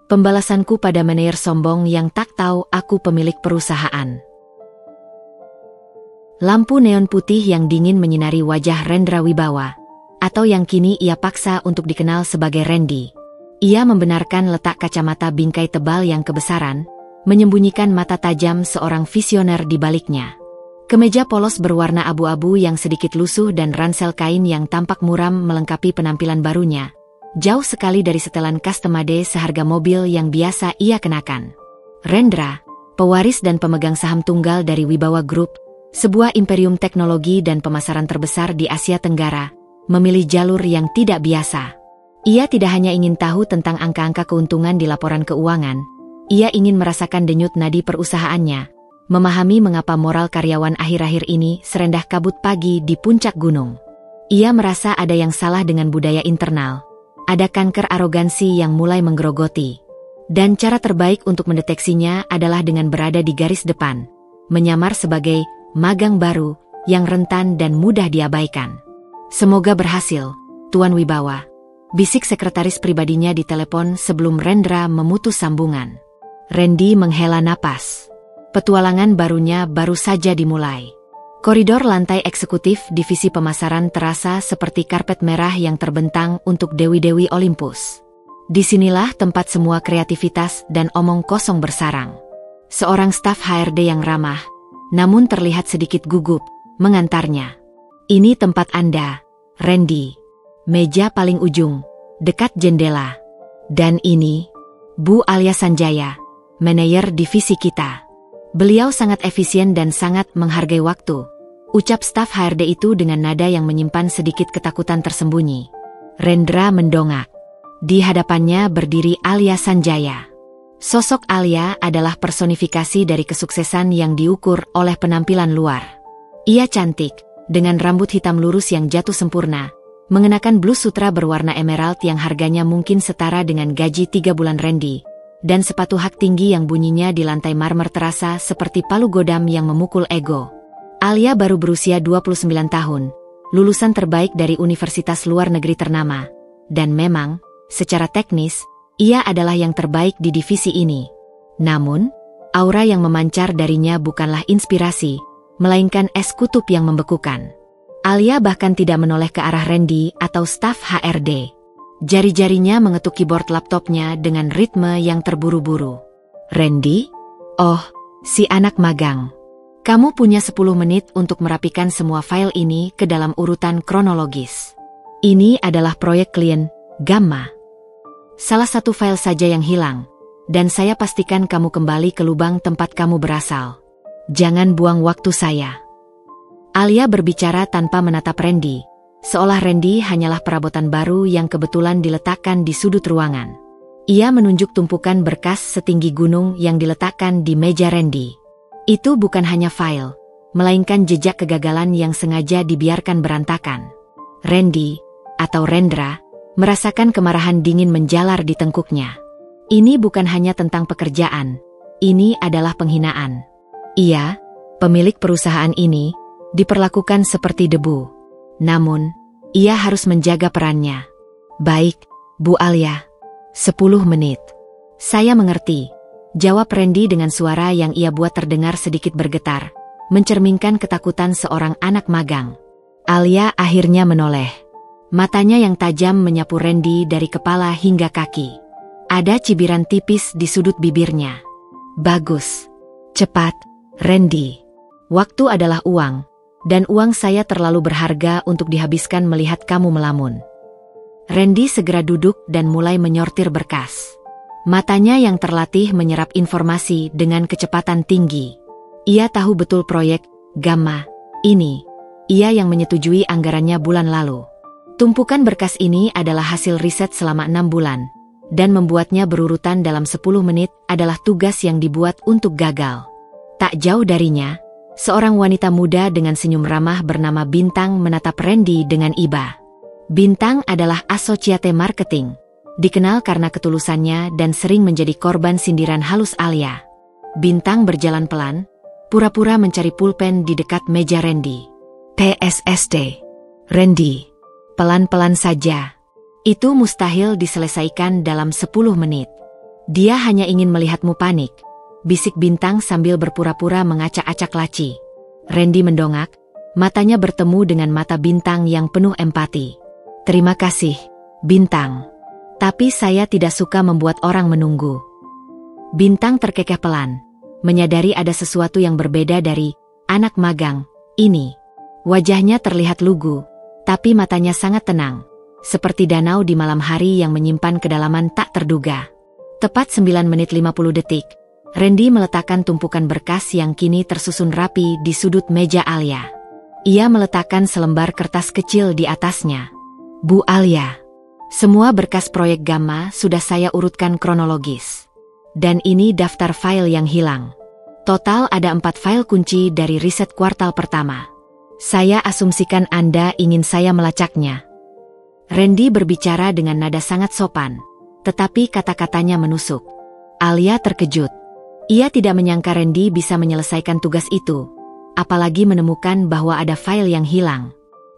Pembalasanku pada manajer sombong yang tak tahu aku pemilik perusahaan. Lampu neon putih yang dingin menyinari wajah Rendra Wibawa, atau yang kini ia paksa untuk dikenal sebagai Randy. Ia membenarkan letak kacamata bingkai tebal yang kebesaran, menyembunyikan mata tajam seorang visioner di baliknya. Kemeja polos berwarna abu-abu yang sedikit lusuh dan ransel kain yang tampak muram melengkapi penampilan barunya. Jauh sekali dari setelan custom-made seharga mobil yang biasa ia kenakan. Rendra, pewaris dan pemegang saham tunggal dari Wibawa Group, sebuah imperium teknologi dan pemasaran terbesar di Asia Tenggara, memilih jalur yang tidak biasa. Ia tidak hanya ingin tahu tentang angka-angka keuntungan di laporan keuangan, ia ingin merasakan denyut nadi perusahaannya, memahami mengapa moral karyawan akhir-akhir ini serendah kabut pagi di puncak gunung. Ia merasa ada yang salah dengan budaya internal. Ada kanker arogansi yang mulai menggerogoti. Dan cara terbaik untuk mendeteksinya adalah dengan berada di garis depan, menyamar sebagai magang baru yang rentan dan mudah diabaikan. Semoga berhasil, Tuan Wibawa. Bisik sekretaris pribadinya di telepon sebelum Rendra memutus sambungan. Randy menghela napas. Petualangan barunya baru saja dimulai. Koridor lantai eksekutif divisi pemasaran terasa seperti karpet merah yang terbentang untuk dewi-dewi Olympus. Disinilah tempat semua kreativitas dan omong kosong bersarang. Seorang staf HRD yang ramah, namun terlihat sedikit gugup, mengantarnya. Ini tempat Anda, Randy. Meja paling ujung, dekat jendela. Dan ini, Bu Alia Sanjaya, manajer divisi kita. Beliau sangat efisien dan sangat menghargai waktu, ucap staf HRD itu dengan nada yang menyimpan sedikit ketakutan tersembunyi. Rendra mendongak. Di hadapannya berdiri Alia Sanjaya. Sosok Alia adalah personifikasi dari kesuksesan yang diukur oleh penampilan luar. Ia cantik, dengan rambut hitam lurus yang jatuh sempurna, mengenakan blus sutra berwarna emerald yang harganya mungkin setara dengan gaji 3 bulan Randy, dan sepatu hak tinggi yang bunyinya di lantai marmer terasa seperti palu godam yang memukul ego. Alia baru berusia 29 tahun, lulusan terbaik dari universitas luar negeri ternama, dan memang, secara teknis, ia adalah yang terbaik di divisi ini. Namun, aura yang memancar darinya bukanlah inspirasi, melainkan es kutub yang membekukan. Alia bahkan tidak menoleh ke arah Randy atau staf HRD. Jari-jarinya mengetuk keyboard laptopnya dengan ritme yang terburu-buru. Randy? Oh, si anak magang. Kamu punya 10 menit untuk merapikan semua file ini ke dalam urutan kronologis. Ini adalah proyek klien, Gamma. Salah satu file saja yang hilang, dan saya pastikan kamu kembali ke lubang tempat kamu berasal. Jangan buang waktu saya. Alia berbicara tanpa menatap Randy, seolah Randy hanyalah perabotan baru yang kebetulan diletakkan di sudut ruangan. Ia menunjuk tumpukan berkas setinggi gunung yang diletakkan di meja Randy. Itu bukan hanya file, melainkan jejak kegagalan yang sengaja dibiarkan berantakan. Randy, atau Rendra, merasakan kemarahan dingin menjalar di tengkuknya. Ini bukan hanya tentang pekerjaan, ini adalah penghinaan. Ia, pemilik perusahaan ini, diperlakukan seperti debu. Namun, ia harus menjaga perannya. Baik, Bu Alia. 10 menit. Saya mengerti, jawab Randy dengan suara yang ia buat terdengar sedikit bergetar, mencerminkan ketakutan seorang anak magang. Alia akhirnya menoleh. Matanya yang tajam menyapu Randy dari kepala hingga kaki. Ada cibiran tipis di sudut bibirnya. Bagus. Cepat, Randy. Waktu adalah uang. Dan uang saya terlalu berharga untuk dihabiskan melihat kamu melamun. Randy segera duduk dan mulai menyortir berkas. Matanya yang terlatih menyerap informasi dengan kecepatan tinggi. Ia tahu betul proyek Gamma ini. Ia yang menyetujui anggarannya bulan lalu. Tumpukan berkas ini adalah hasil riset selama 6 bulan. Dan membuatnya berurutan dalam 10 menit adalah tugas yang dibuat untuk gagal. Tak jauh darinya, seorang wanita muda dengan senyum ramah bernama Bintang menatap Randy dengan iba. Bintang adalah asosiate marketing, dikenal karena ketulusannya dan sering menjadi korban sindiran halus Alia. Bintang berjalan pelan, pura-pura mencari pulpen di dekat meja Randy. TSSD. Randy. Pelan-pelan saja. Itu mustahil diselesaikan dalam 10 menit. Dia hanya ingin melihatmu panik, bisik Bintang sambil berpura-pura mengacak-acak laci. Randy mendongak, matanya bertemu dengan mata Bintang yang penuh empati. Terima kasih, Bintang. Tapi saya tidak suka membuat orang menunggu. Bintang terkekeh pelan, menyadari ada sesuatu yang berbeda dari anak magang ini. Wajahnya terlihat lugu, tapi matanya sangat tenang, seperti danau di malam hari yang menyimpan kedalaman tak terduga. Tepat 9 menit 50 detik, Randy meletakkan tumpukan berkas yang kini tersusun rapi di sudut meja Alia. Ia meletakkan selembar kertas kecil di atasnya. Bu Alia, semua berkas proyek Gamma sudah saya urutkan kronologis. Dan ini daftar file yang hilang. Total ada 4 file kunci dari riset kuartal pertama. Saya asumsikan Anda ingin saya melacaknya. Randy berbicara dengan nada sangat sopan, tetapi kata-katanya menusuk. Alia terkejut. Ia tidak menyangka Randy bisa menyelesaikan tugas itu, apalagi menemukan bahwa ada file yang hilang.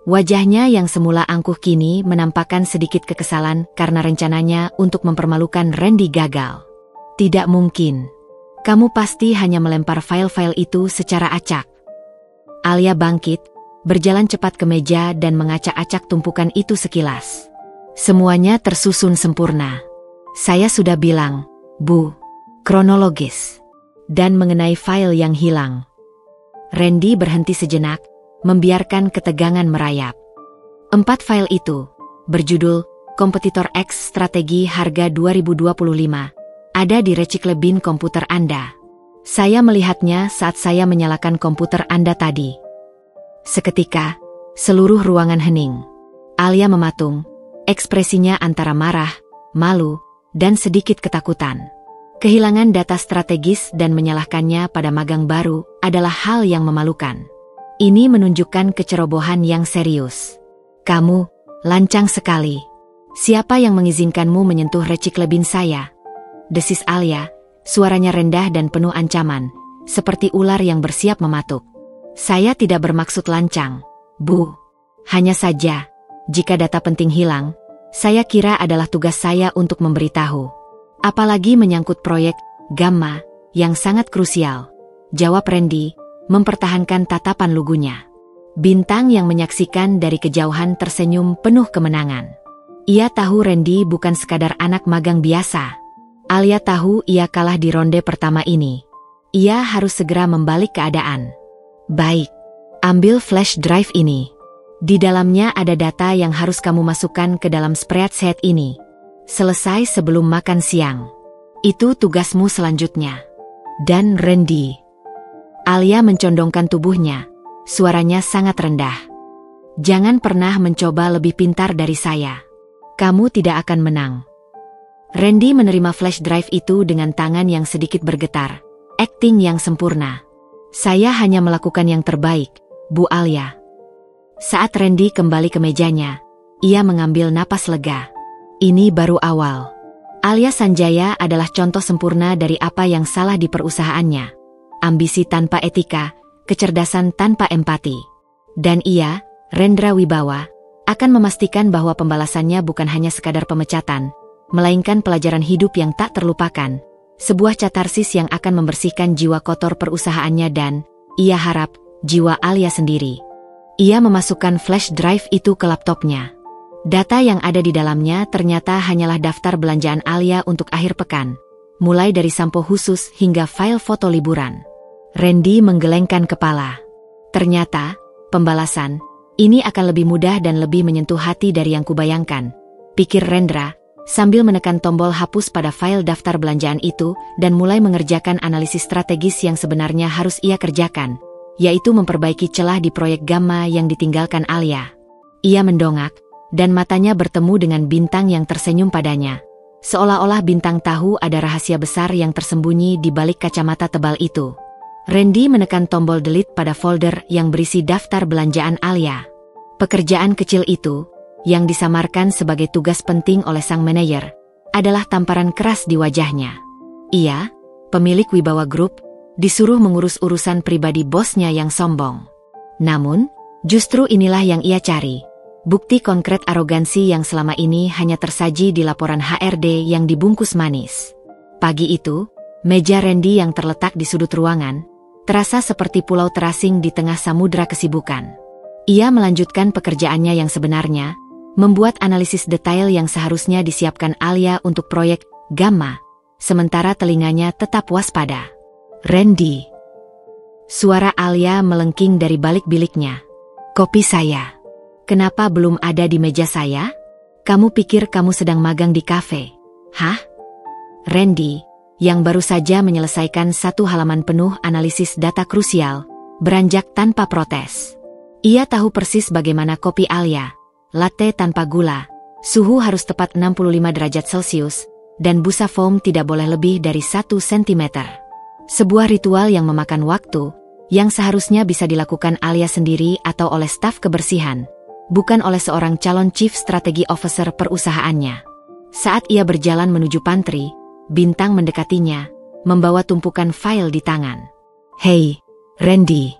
Wajahnya yang semula angkuh kini menampakkan sedikit kekesalan karena rencananya untuk mempermalukan Randy gagal. Tidak mungkin. Kamu pasti hanya melempar file-file itu secara acak. Alia bangkit, berjalan cepat ke meja dan mengacak-acak tumpukan itu sekilas. Semuanya tersusun sempurna. Saya sudah bilang, Bu, kronologis. Dan mengenai file yang hilang. Randy berhenti sejenak, membiarkan ketegangan merayap. 4 file itu, berjudul Kompetitor X Strategi Harga 2025, ada di Recycle Bin komputer Anda. Saya melihatnya saat saya menyalakan komputer Anda tadi. Seketika, seluruh ruangan hening. Alia mematung, ekspresinya antara marah, malu, dan sedikit ketakutan. Kehilangan data strategis dan menyalahkannya pada magang baru adalah hal yang memalukan. Ini menunjukkan kecerobohan yang serius. Kamu, lancang sekali. Siapa yang mengizinkanmu menyentuh Recycle Bin saya? Desis Alia, suaranya rendah dan penuh ancaman, seperti ular yang bersiap mematuk. Saya tidak bermaksud lancang, Bu. Hanya saja, jika data penting hilang, saya kira adalah tugas saya untuk memberitahu. Apalagi menyangkut proyek Gamma yang sangat krusial. Jawab Randy, mempertahankan tatapan lugunya. Bintang yang menyaksikan dari kejauhan tersenyum penuh kemenangan. Ia tahu Randy bukan sekadar anak magang biasa. Alia tahu ia kalah di ronde pertama ini. Ia harus segera membalik keadaan. Baik, ambil flash drive ini. Di dalamnya ada data yang harus kamu masukkan ke dalam spreadsheet ini. Selesai sebelum makan siang. Itu tugasmu selanjutnya. Dan Randy. Alia mencondongkan tubuhnya. Suaranya sangat rendah. Jangan pernah mencoba lebih pintar dari saya. Kamu tidak akan menang. Randy menerima flash drive itu dengan tangan yang sedikit bergetar. Akting yang sempurna. Saya hanya melakukan yang terbaik, Bu Alia. Saat Randy kembali ke mejanya, ia mengambil napas lega. Ini baru awal. Alia Sanjaya adalah contoh sempurna dari apa yang salah di perusahaannya. Ambisi tanpa etika, kecerdasan tanpa empati. Dan ia, Rendra Wibawa, akan memastikan bahwa pembalasannya bukan hanya sekadar pemecatan, melainkan pelajaran hidup yang tak terlupakan, sebuah katarsis yang akan membersihkan jiwa kotor perusahaannya dan, ia harap, jiwa Alia sendiri. Ia memasukkan flash drive itu ke laptopnya. Data yang ada di dalamnya ternyata hanyalah daftar belanjaan Alia untuk akhir pekan, mulai dari sampo khusus hingga file foto liburan. Randy menggelengkan kepala. Ternyata, pembalasan, ini akan lebih mudah dan lebih menyentuh hati dari yang kubayangkan, pikir Rendra, sambil menekan tombol hapus pada file daftar belanjaan itu dan mulai mengerjakan analisis strategis yang sebenarnya harus ia kerjakan, yaitu memperbaiki celah di proyek Gamma yang ditinggalkan Alia. Ia mendongak, dan matanya bertemu dengan Bintang yang tersenyum padanya. Seolah-olah Bintang tahu ada rahasia besar yang tersembunyi di balik kacamata tebal itu. Randy menekan tombol delete pada folder yang berisi daftar belanjaan Alia. Pekerjaan kecil itu, yang disamarkan sebagai tugas penting oleh sang manajer, adalah tamparan keras di wajahnya. Ia, pemilik Wibawa Group, disuruh mengurus urusan pribadi bosnya yang sombong. Namun, justru inilah yang ia cari. Bukti konkret arogansi yang selama ini hanya tersaji di laporan HRD yang dibungkus manis. Pagi itu, meja Randy yang terletak di sudut ruangan, terasa seperti pulau terasing di tengah samudra kesibukan. Ia melanjutkan pekerjaannya yang sebenarnya, membuat analisis detail yang seharusnya disiapkan Alia untuk proyek Gamma, sementara telinganya tetap waspada. Randy. Suara Alia melengking dari balik biliknya. Kopi saya. Kenapa belum ada di meja saya? Kamu pikir kamu sedang magang di kafe? Hah? Randy, yang baru saja menyelesaikan satu halaman penuh analisis data krusial, beranjak tanpa protes. Ia tahu persis bagaimana kopi Alia, latte tanpa gula, suhu harus tepat 65 derajat Celcius, dan busa foam tidak boleh lebih dari 1 cm. Sebuah ritual yang memakan waktu, yang seharusnya bisa dilakukan Alia sendiri atau oleh staf kebersihan, bukan oleh seorang calon Chief Strategy Officer perusahaannya. Saat ia berjalan menuju pantry, Bintang mendekatinya, membawa tumpukan file di tangan. Hei, Randy,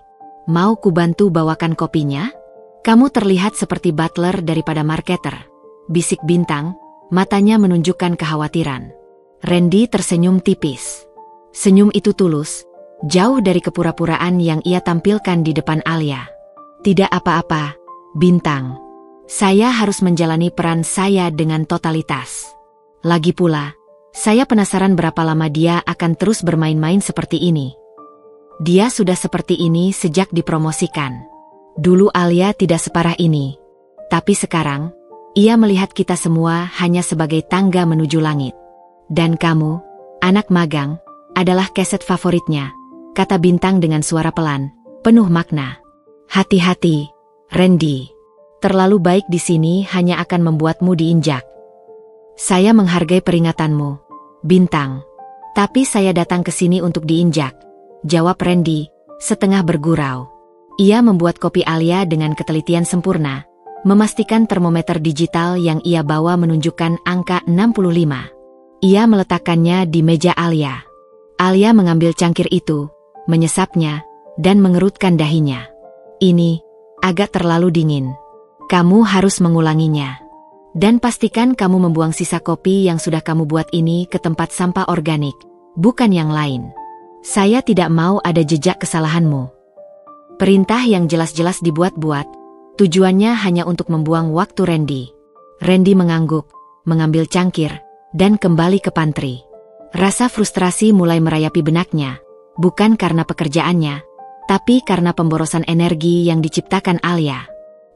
mau kubantu bawakan kopinya? Kamu terlihat seperti butler daripada marketer, bisik Bintang, matanya menunjukkan kekhawatiran. Randy tersenyum tipis. Senyum itu tulus, jauh dari kepura-puraan yang ia tampilkan di depan Alia. Tidak apa-apa, Bintang. Saya harus menjalani peran saya dengan totalitas. Lagi pula, saya penasaran berapa lama dia akan terus bermain-main seperti ini. Dia sudah seperti ini sejak dipromosikan. Dulu Alia tidak separah ini. Tapi sekarang, ia melihat kita semua hanya sebagai tangga menuju langit. Dan kamu, anak magang, adalah keset favoritnya, kata Bintang dengan suara pelan, penuh makna. Hati-hati, Randy. Terlalu baik di sini hanya akan membuatmu diinjak. Saya menghargai peringatanmu, Bintang. Tapi saya datang ke sini untuk diinjak, jawab Randy, setengah bergurau. Ia membuat kopi Alia dengan ketelitian sempurna, memastikan termometer digital yang ia bawa menunjukkan angka 65. Ia meletakkannya di meja Alia. Alia mengambil cangkir itu, menyesapnya, dan mengerutkan dahinya. Ini agak terlalu dingin. Kamu harus mengulanginya. Dan pastikan kamu membuang sisa kopi yang sudah kamu buat ini ke tempat sampah organik, bukan yang lain. Saya tidak mau ada jejak kesalahanmu. Perintah yang jelas-jelas dibuat-buat, tujuannya hanya untuk membuang waktu Randy. Randy mengangguk, mengambil cangkir, dan kembali ke pantry. Rasa frustrasi mulai merayapi benaknya, bukan karena pekerjaannya, tapi karena pemborosan energi yang diciptakan Alia.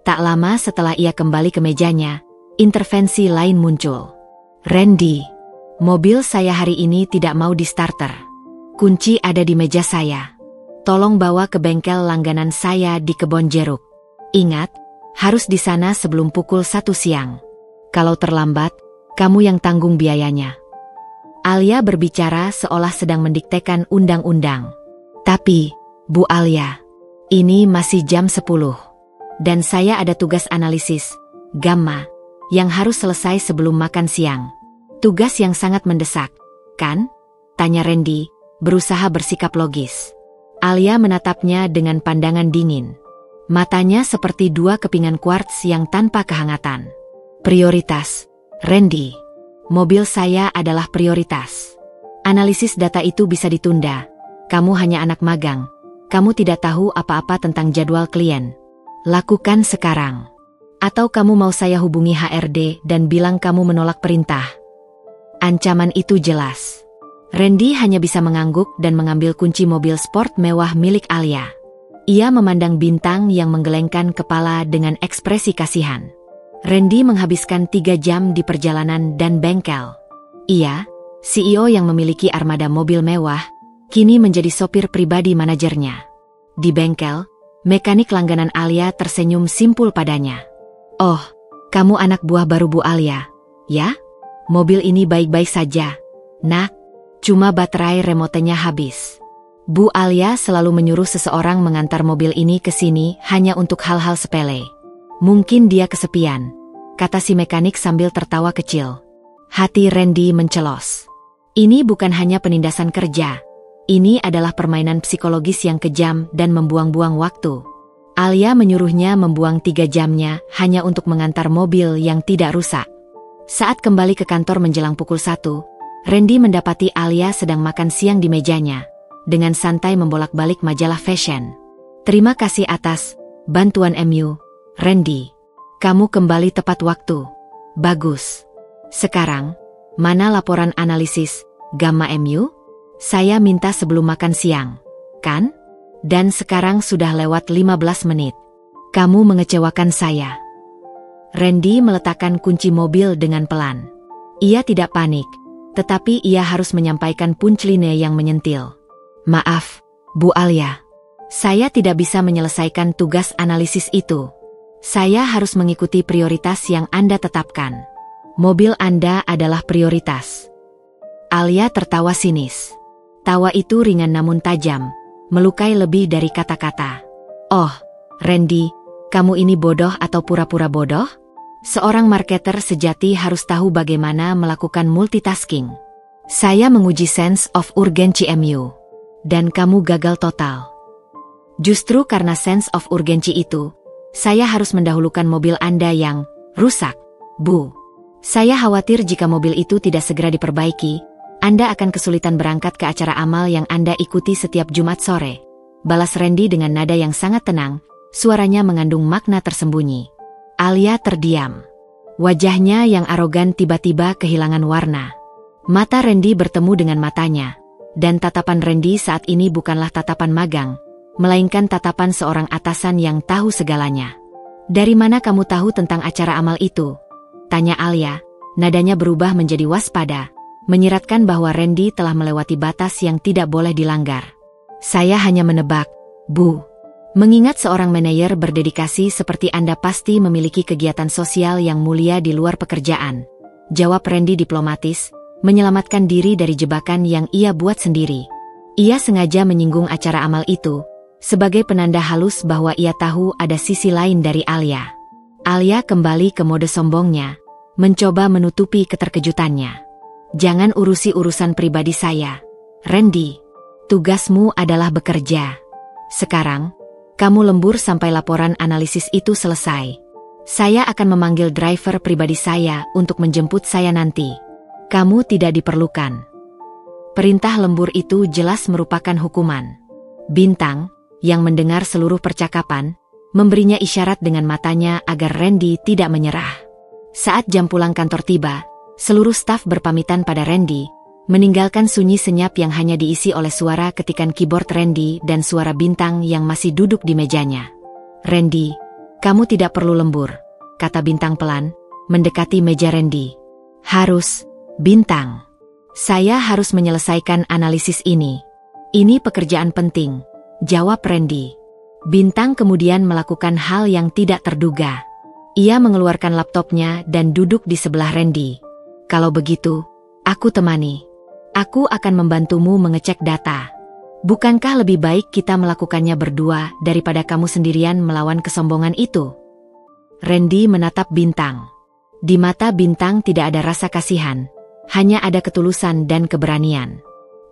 Tak lama setelah ia kembali ke mejanya, intervensi lain muncul. Randy, mobil saya hari ini tidak mau di starter. Kunci ada di meja saya. Tolong bawa ke bengkel langganan saya di Kebon Jeruk. Ingat, harus di sana sebelum pukul 1 siang. Kalau terlambat, kamu yang tanggung biayanya. Alia berbicara seolah sedang mendiktekan undang-undang. Tapi, Bu Alia, ini masih jam 10. Dan saya ada tugas analisis, Gamma, yang harus selesai sebelum makan siang. Tugas yang sangat mendesak, kan? Tanya Randy, berusaha bersikap logis. Alia menatapnya dengan pandangan dingin. Matanya seperti dua kepingan kuarts yang tanpa kehangatan. Prioritas, Randy. Mobil saya adalah prioritas. Analisis data itu bisa ditunda. Kamu hanya anak magang. Kamu tidak tahu apa-apa tentang jadwal klien. Lakukan sekarang. Atau kamu mau saya hubungi HRD dan bilang kamu menolak perintah? Ancaman itu jelas. Randy hanya bisa mengangguk dan mengambil kunci mobil sport mewah milik Alia. Ia memandang Bintang yang menggelengkan kepala dengan ekspresi kasihan. Randy menghabiskan 3 jam di perjalanan dan bengkel. Ia, CEO yang memiliki armada mobil mewah, kini menjadi sopir pribadi manajernya. Di bengkel, mekanik langganan Alia tersenyum simpul padanya. Oh, kamu anak buah baru Bu Alia, ya? Mobil ini baik-baik saja, nak. Cuma baterai remotenya habis. Bu Alia selalu menyuruh seseorang mengantar mobil ini ke sini hanya untuk hal-hal sepele. Mungkin dia kesepian, kata si mekanik sambil tertawa kecil. Hati Randy mencelos. Ini bukan hanya penindasan kerja. Ini adalah permainan psikologis yang kejam dan membuang-buang waktu. Alia menyuruhnya membuang 3 jamnya hanya untuk mengantar mobil yang tidak rusak. Saat kembali ke kantor menjelang pukul 1, Randy mendapati Alia sedang makan siang di mejanya, dengan santai membolak-balik majalah fashion. "Terima kasih atas bantuan MU, Randy. Kamu kembali tepat waktu. Bagus. Sekarang, mana laporan analisis Gamma MU? Saya minta sebelum makan siang, kan? Dan sekarang sudah lewat 15 menit. Kamu mengecewakan saya." Randy meletakkan kunci mobil dengan pelan. Ia tidak panik, tetapi ia harus menyampaikan punchline yang menyentil. "Maaf, Bu Alia. Saya tidak bisa menyelesaikan tugas analisis itu. Saya harus mengikuti prioritas yang Anda tetapkan. Mobil Anda adalah prioritas." Alia tertawa sinis. Tawa itu ringan namun tajam, melukai lebih dari kata-kata. "Oh, Randy, kamu ini bodoh atau pura-pura bodoh? Seorang marketer sejati harus tahu bagaimana melakukan multitasking. Saya menguji sense of urgency MU, dan kamu gagal total. Justru karena sense of urgency itu, saya harus mendahulukan mobil Anda yang rusak, Bu. Saya khawatir jika mobil itu tidak segera diperbaiki, Anda akan kesulitan berangkat ke acara amal yang Anda ikuti setiap Jumat sore," balas Randy dengan nada yang sangat tenang, suaranya mengandung makna tersembunyi. Alia terdiam. Wajahnya yang arogan tiba-tiba kehilangan warna. Mata Randy bertemu dengan matanya, dan tatapan Randy saat ini bukanlah tatapan magang, melainkan tatapan seorang atasan yang tahu segalanya. "Dari mana kamu tahu tentang acara amal itu?" tanya Alia, nadanya berubah menjadi waspada, menyiratkan bahwa Randy telah melewati batas yang tidak boleh dilanggar. "Saya hanya menebak, Bu. Mengingat seorang manajer berdedikasi seperti Anda pasti memiliki kegiatan sosial yang mulia di luar pekerjaan," jawab Randy diplomatis, menyelamatkan diri dari jebakan yang ia buat sendiri. Ia sengaja menyinggung acara amal itu, sebagai penanda halus bahwa ia tahu ada sisi lain dari Alia. Alia kembali ke mode sombongnya, mencoba menutupi keterkejutannya. "Jangan urusi urusan pribadi saya, Randy. Tugasmu adalah bekerja. Sekarang, kamu lembur sampai laporan analisis itu selesai. Saya akan memanggil driver pribadi saya untuk menjemput saya nanti. Kamu tidak diperlukan." Perintah lembur itu jelas merupakan hukuman. Bintang, yang mendengar seluruh percakapan, memberinya isyarat dengan matanya agar Randy tidak menyerah. Saat jam pulang kantor tiba, seluruh staf berpamitan pada Randy, meninggalkan sunyi senyap yang hanya diisi oleh suara ketikan keyboard Randy dan suara Bintang yang masih duduk di mejanya. "Randy, kamu tidak perlu lembur," kata Bintang pelan, mendekati meja Randy. "Harus, Bintang. Saya harus menyelesaikan analisis ini. Ini pekerjaan penting," jawab Randy. Bintang kemudian melakukan hal yang tidak terduga. Ia mengeluarkan laptopnya dan duduk di sebelah Randy. "Kalau begitu, aku temani. Aku akan membantumu mengecek data. Bukankah lebih baik kita melakukannya berdua daripada kamu sendirian melawan kesombongan itu?" Randy menatap Bintang. Di mata Bintang tidak ada rasa kasihan, hanya ada ketulusan dan keberanian.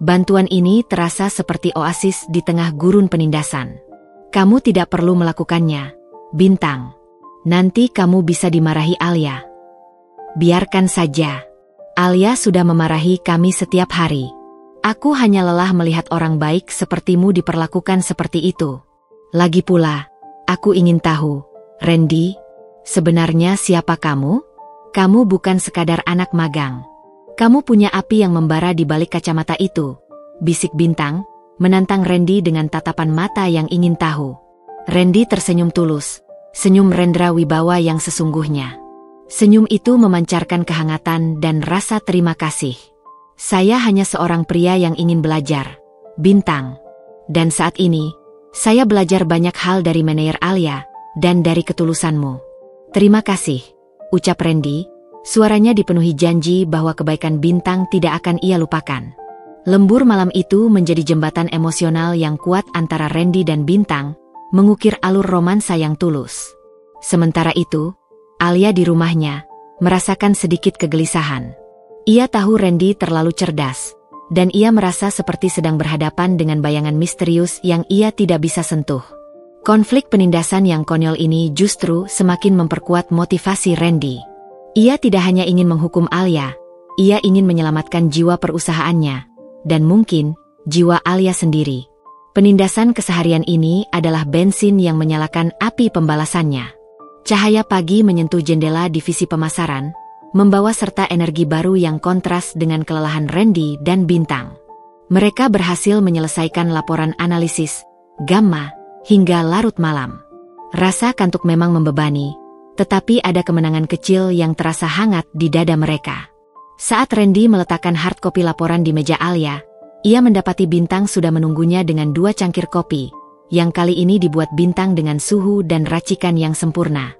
Bantuan ini terasa seperti oasis di tengah gurun penindasan. "Kamu tidak perlu melakukannya, Bintang. Nanti kamu bisa dimarahi Alia." "Biarkan saja. Alia sudah memarahi kami setiap hari. Aku hanya lelah melihat orang baik sepertimu diperlakukan seperti itu. Lagi pula, aku ingin tahu, Randy, sebenarnya siapa kamu? Kamu bukan sekadar anak magang. Kamu punya api yang membara di balik kacamata itu," bisik Bintang, menantang Randy dengan tatapan mata yang ingin tahu. Randy tersenyum tulus, senyum Rendra Wibawa yang sesungguhnya. Senyum itu memancarkan kehangatan dan rasa terima kasih. "Saya hanya seorang pria yang ingin belajar, Bintang. Dan saat ini, saya belajar banyak hal dari manajer Alia dan dari ketulusanmu." "Terima kasih," ucap Randy, suaranya dipenuhi janji bahwa kebaikan Bintang tidak akan ia lupakan. Lembur malam itu menjadi jembatan emosional yang kuat antara Randy dan Bintang, mengukir alur romansa yang tulus. Sementara itu, Alia di rumahnya, merasakan sedikit kegelisahan. Ia tahu Randy terlalu cerdas, dan ia merasa seperti sedang berhadapan dengan bayangan misterius yang ia tidak bisa sentuh. Konflik penindasan yang konyol ini justru semakin memperkuat motivasi Randy. Ia tidak hanya ingin menghukum Alia, Ia ingin menyelamatkan jiwa perusahaannya, dan mungkin jiwa Alia sendiri. Penindasan keseharian ini adalah bensin yang menyalakan api pembalasannya. Cahaya pagi menyentuh jendela divisi pemasaran, membawa serta energi baru yang kontras dengan kelelahan Randy dan Bintang. Mereka berhasil menyelesaikan laporan analisis, gamma, hingga larut malam. Rasa kantuk memang membebani, tetapi ada kemenangan kecil yang terasa hangat di dada mereka. Saat Randy meletakkan hard copy laporan di meja Alia, ia mendapati Bintang sudah menunggunya dengan 2 cangkir kopi, yang kali ini dibuat Bintang dengan suhu dan racikan yang sempurna.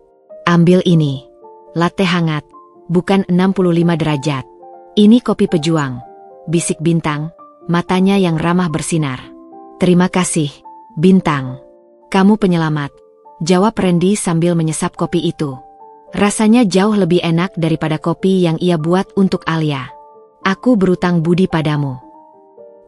Ambil ini. Latte hangat, bukan 65 derajat. Ini kopi pejuang, bisik Bintang, matanya yang ramah bersinar. Terima kasih, Bintang. Kamu penyelamat, jawab Randy sambil menyesap kopi itu. Rasanya jauh lebih enak daripada kopi yang ia buat untuk Alia. Aku berutang budi padamu.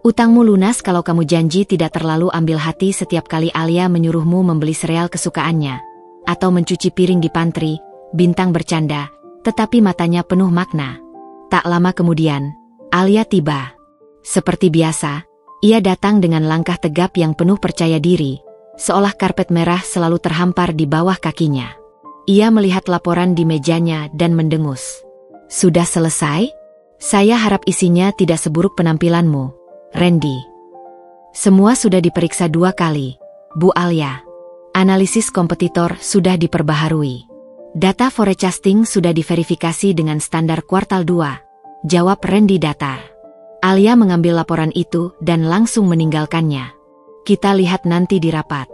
Utangmu lunas kalau kamu janji tidak terlalu ambil hati setiap kali Alia menyuruhmu membeli sereal kesukaannya, atau mencuci piring di pantry. Bintang bercanda, tetapi matanya penuh makna. Tak lama kemudian, Alia tiba. Seperti biasa, ia datang dengan langkah tegap yang penuh percaya diri, seolah karpet merah selalu terhampar di bawah kakinya. Ia melihat laporan di mejanya dan mendengus. Sudah selesai? Saya harap isinya tidak seburuk penampilanmu, Randy. Semua sudah diperiksa 2 kali, Bu Alia. Analisis kompetitor sudah diperbaharui. Data forecasting sudah diverifikasi dengan standar kuartal 2, jawab Randy datar. Alia mengambil laporan itu dan langsung meninggalkannya. Kita lihat nanti di rapat.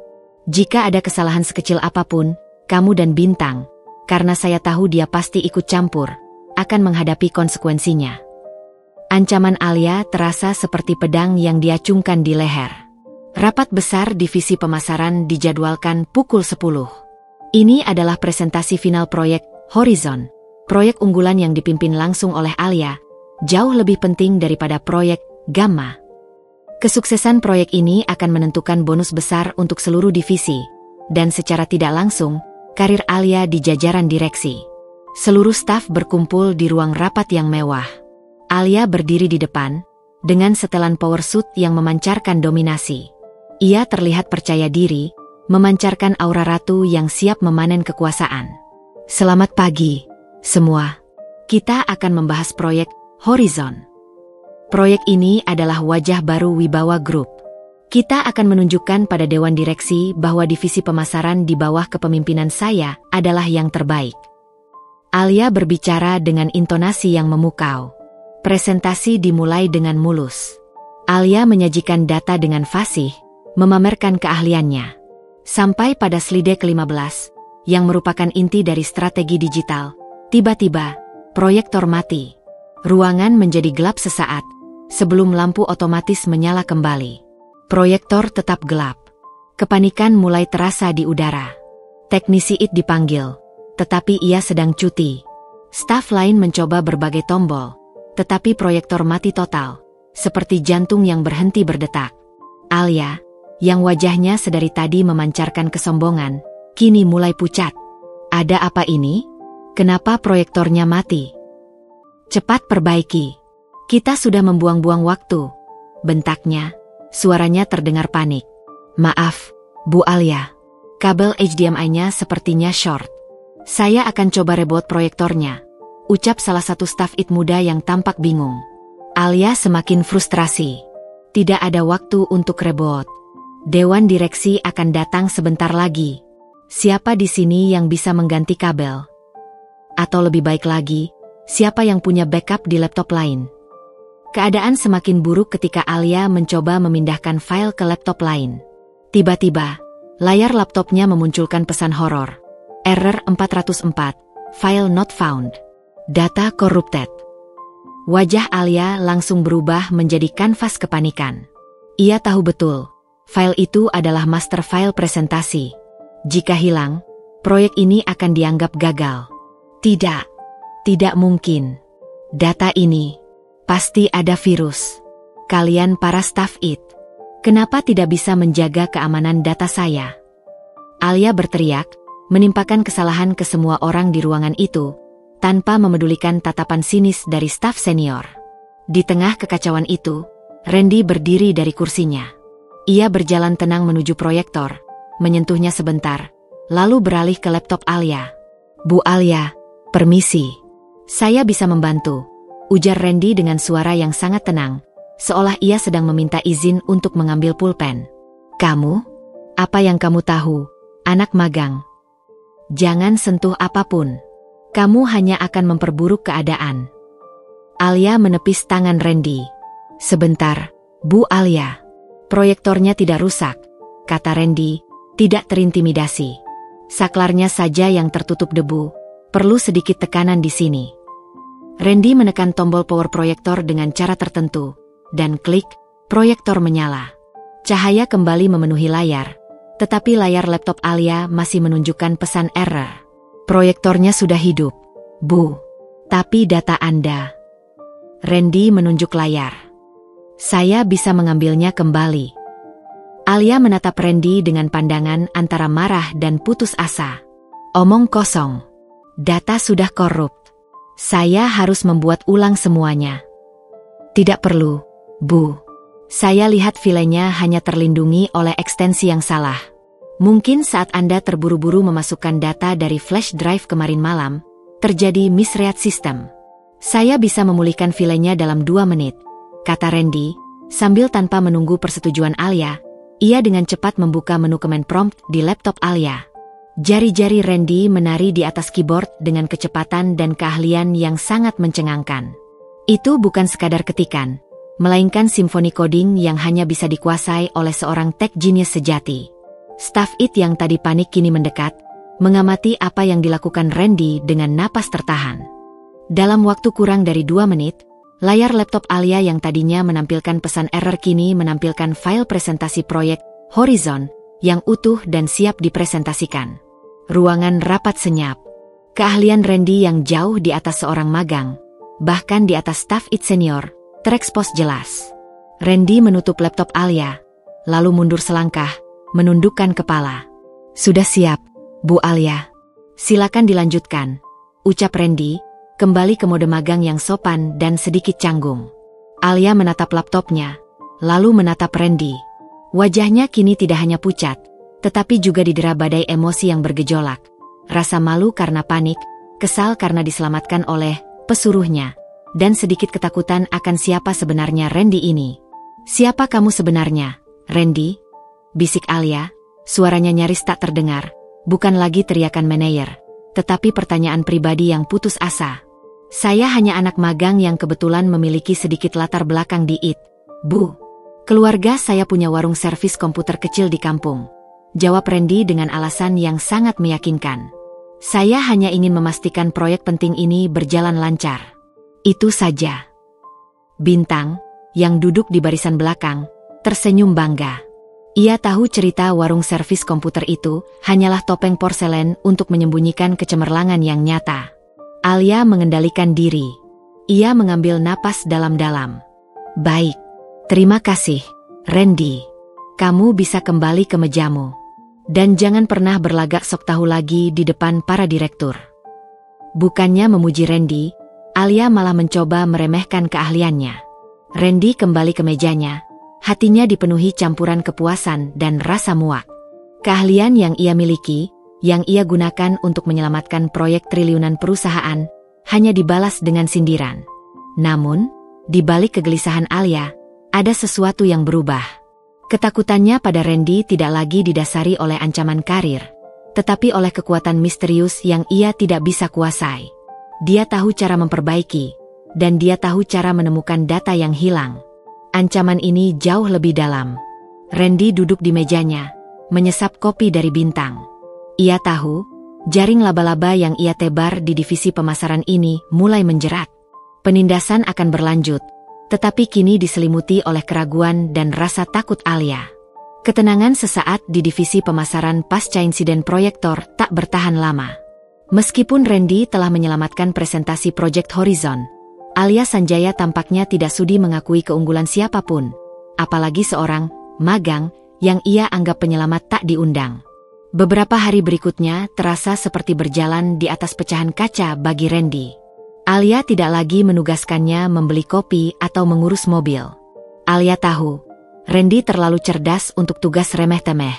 Jika ada kesalahan sekecil apapun, kamu dan Bintang, karena saya tahu dia pasti ikut campur, akan menghadapi konsekuensinya. Ancaman Alia terasa seperti pedang yang diacungkan di leher. Rapat besar divisi pemasaran dijadwalkan pukul 10. Ini adalah presentasi final proyek Horizon, proyek unggulan yang dipimpin langsung oleh Alia, jauh lebih penting daripada proyek Gamma. Kesuksesan proyek ini akan menentukan bonus besar untuk seluruh divisi, dan secara tidak langsung, karir Alia di jajaran direksi. Seluruh staf berkumpul di ruang rapat yang mewah. Alia berdiri di depan, dengan setelan power suit yang memancarkan dominasi. Ia terlihat percaya diri, memancarkan aura ratu yang siap memanen kekuasaan. Selamat pagi, semua. Kita akan membahas proyek Horizon. Proyek ini adalah wajah baru Wibawa Group. Kita akan menunjukkan pada Dewan Direksi bahwa divisi pemasaran di bawah kepemimpinan saya adalah yang terbaik. Alia berbicara dengan intonasi yang memukau. Presentasi dimulai dengan mulus. Alia menyajikan data dengan fasih, memamerkan keahliannya. Sampai pada slide ke-15, yang merupakan inti dari strategi digital, tiba-tiba, proyektor mati. Ruangan menjadi gelap sesaat, sebelum lampu otomatis menyala kembali. Proyektor tetap gelap. Kepanikan mulai terasa di udara. Teknisi IT dipanggil, tetapi ia sedang cuti. Staf lain mencoba berbagai tombol, tetapi proyektor mati total, seperti jantung yang berhenti berdetak. Alia, yang wajahnya sedari tadi memancarkan kesombongan, kini mulai pucat. Ada apa ini? Kenapa proyektornya mati? Cepat perbaiki. Kita sudah membuang-buang waktu. Bentaknya, suaranya terdengar panik. Maaf, Bu Alia. Kabel HDMI-nya sepertinya short. Saya akan coba reboot proyektornya, ucap salah satu staf IT muda yang tampak bingung. Alia semakin frustrasi. Tidak ada waktu untuk reboot. Dewan direksi akan datang sebentar lagi. Siapa di sini yang bisa mengganti kabel? Atau lebih baik lagi, siapa yang punya backup di laptop lain? Keadaan semakin buruk ketika Alia mencoba memindahkan file ke laptop lain. Tiba-tiba, layar laptopnya memunculkan pesan horor. Error 404, file not found. Data corrupted. Wajah Alia langsung berubah menjadi kanvas kepanikan. Ia tahu betul, file itu adalah master file presentasi. Jika hilang, proyek ini akan dianggap gagal. Tidak mungkin. Data ini, pasti ada virus. Kalian para staf IT, kenapa tidak bisa menjaga keamanan data saya? Alia berteriak, menimpakan kesalahan ke semua orang di ruangan itu, tanpa memedulikan tatapan sinis dari staf senior. Di tengah kekacauan itu, Randy berdiri dari kursinya. Ia berjalan tenang menuju proyektor, menyentuhnya sebentar, lalu beralih ke laptop Alia. "Bu Alia, permisi. Saya bisa membantu," ujar Randy dengan suara yang sangat tenang, seolah ia sedang meminta izin untuk mengambil pulpen. "Kamu? Apa yang kamu tahu, anak magang? Jangan sentuh apapun. Kamu hanya akan memperburuk keadaan." Alia menepis tangan Randy. "Sebentar, Bu Alia. Proyektornya tidak rusak," kata Randy, tidak terintimidasi. "Saklarnya saja yang tertutup debu. Perlu sedikit tekanan di sini." Randy menekan tombol power proyektor dengan cara tertentu, dan klik, proyektor menyala. Cahaya kembali memenuhi layar, tetapi layar laptop Alia masih menunjukkan pesan error. "Proyektornya sudah hidup, Bu. Tapi data Anda..." Randy menunjuk layar. "Saya bisa mengambilnya kembali." Alia menatap Randy dengan pandangan antara marah dan putus asa. "Omong kosong. Data sudah korup. Saya harus membuat ulang semuanya." "Tidak perlu, Bu. Saya lihat filenya hanya terlindungi oleh ekstensi yang salah. Mungkin saat Anda terburu-buru memasukkan data dari flash drive kemarin malam, terjadi misread system. Saya bisa memulihkan filenya dalam 2 menit, kata Randy, sambil tanpa menunggu persetujuan Alia, ia dengan cepat membuka menu command prompt di laptop Alia. Jari-jari Randy menari di atas keyboard dengan kecepatan dan keahlian yang sangat mencengangkan. Itu bukan sekadar ketikan, melainkan simfoni coding yang hanya bisa dikuasai oleh seorang tech genius sejati. Staff It yang tadi panik kini mendekat, mengamati apa yang dilakukan Randy dengan napas tertahan. Dalam waktu kurang dari 2 menit, layar laptop Alia yang tadinya menampilkan pesan error kini menampilkan file presentasi proyek Horizon yang utuh dan siap dipresentasikan. Ruangan rapat senyap. Keahlian Randy yang jauh di atas seorang magang, bahkan di atas staff It senior, terekspos jelas. Randy menutup laptop Alia, lalu mundur selangkah, menundukkan kepala. "Sudah siap, Bu Alia. Silakan dilanjutkan," ucap Randy, kembali ke mode magang yang sopan dan sedikit canggung. Alia menatap laptopnya, lalu menatap Randy. Wajahnya kini tidak hanya pucat, tetapi juga didera badai emosi yang bergejolak. Rasa malu karena panik, kesal karena diselamatkan oleh pesuruhnya, dan sedikit ketakutan akan siapa sebenarnya Randy ini. "Siapa kamu sebenarnya, Randy?" bisik Alia, suaranya nyaris tak terdengar, bukan lagi teriakan manajer, tetapi pertanyaan pribadi yang putus asa. "Saya hanya anak magang yang kebetulan memiliki sedikit latar belakang di IT, Bu. Keluarga saya punya warung servis komputer kecil di kampung," jawab Randy dengan alasan yang sangat meyakinkan. "Saya hanya ingin memastikan proyek penting ini berjalan lancar. Itu saja." Bintang, yang duduk di barisan belakang, tersenyum bangga. Ia tahu cerita warung servis komputer itu hanyalah topeng porselen untuk menyembunyikan kecemerlangan yang nyata. Alia mengendalikan diri. Ia mengambil napas dalam-dalam. "Baik. Terima kasih, Randy. Kamu bisa kembali ke mejamu. Dan jangan pernah berlagak sok tahu lagi di depan para direktur." Bukannya memuji Randy, Alia malah mencoba meremehkan keahliannya. Randy kembali ke mejanya, hatinya dipenuhi campuran kepuasan dan rasa muak. Keahlian yang ia miliki, yang ia gunakan untuk menyelamatkan proyek triliunan perusahaan, hanya dibalas dengan sindiran. Namun, di balik kegelisahan Alia, ada sesuatu yang berubah. Ketakutannya pada Randy tidak lagi didasari oleh ancaman karir, tetapi oleh kekuatan misterius yang ia tidak bisa kuasai. Dia tahu cara memperbaiki, dan dia tahu cara menemukan data yang hilang. Ancaman ini jauh lebih dalam. Randy duduk di mejanya, menyesap kopi dari Bintang. Ia tahu, jaring laba-laba yang ia tebar di divisi pemasaran ini mulai menjerat. Penindasan akan berlanjut, tetapi kini diselimuti oleh keraguan dan rasa takut Alia. Ketenangan sesaat di divisi pemasaran pasca insiden proyektor tak bertahan lama. Meskipun Randy telah menyelamatkan presentasi Project Horizon, Alia Sanjaya tampaknya tidak sudi mengakui keunggulan siapapun, apalagi seorang magang yang ia anggap penyelamat tak diundang. Beberapa hari berikutnya terasa seperti berjalan di atas pecahan kaca bagi Randy. Alia tidak lagi menugaskannya membeli kopi atau mengurus mobil. Alia tahu, Randy terlalu cerdas untuk tugas remeh-temeh.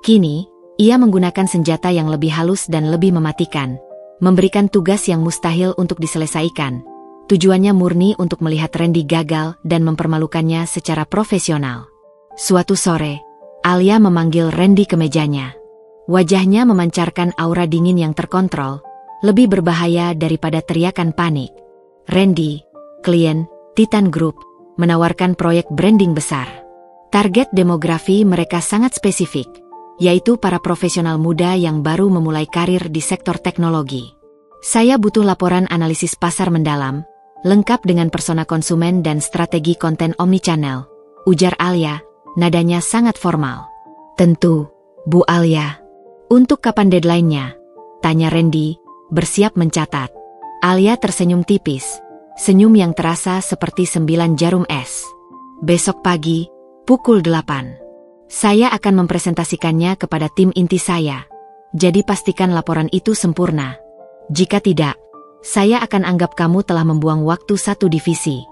Kini, ia menggunakan senjata yang lebih halus dan lebih mematikan, memberikan tugas yang mustahil untuk diselesaikan. Tujuannya murni untuk melihat Randy gagal dan mempermalukannya secara profesional. Suatu sore, Alia memanggil Randy ke mejanya. Wajahnya memancarkan aura dingin yang terkontrol, lebih berbahaya daripada teriakan panik. Randy, klien Titan Group, menawarkan proyek branding besar. Target demografi mereka sangat spesifik, yaitu para profesional muda yang baru memulai karir di sektor teknologi. Saya butuh laporan analisis pasar mendalam, lengkap dengan persona konsumen dan strategi konten omnichannel, ujar Alia, nadanya sangat formal. Tentu, Bu Alia. Untuk kapan deadline-nya? Tanya Randy, bersiap mencatat. Alia tersenyum tipis, senyum yang terasa seperti 9 jarum es. Besok pagi, pukul 8. Saya akan mempresentasikannya kepada tim inti saya. Jadi pastikan laporan itu sempurna. Jika tidak, saya akan anggap kamu telah membuang waktu satu divisi.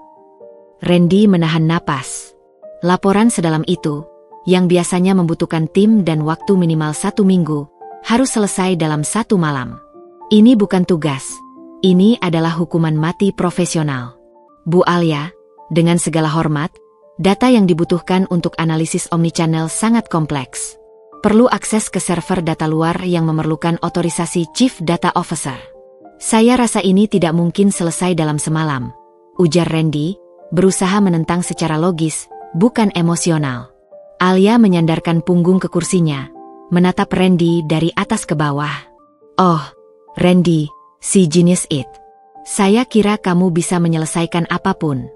Randy menahan napas. Laporan sedalam itu, yang biasanya membutuhkan tim dan waktu minimal 1 minggu, harus selesai dalam 1 malam. Ini bukan tugas. Ini adalah hukuman mati profesional. Bu Alia, dengan segala hormat, data yang dibutuhkan untuk analisis omnichannel sangat kompleks. Perlu akses ke server data luar yang memerlukan otorisasi Chief Data Officer. Saya rasa ini tidak mungkin selesai dalam semalam, ujar Randy, berusaha menentang secara logis, bukan emosional. Alia menyandarkan punggung ke kursinya, menatap Randy dari atas ke bawah. Oh, Randy, si genius it. Saya kira kamu bisa menyelesaikan apapun.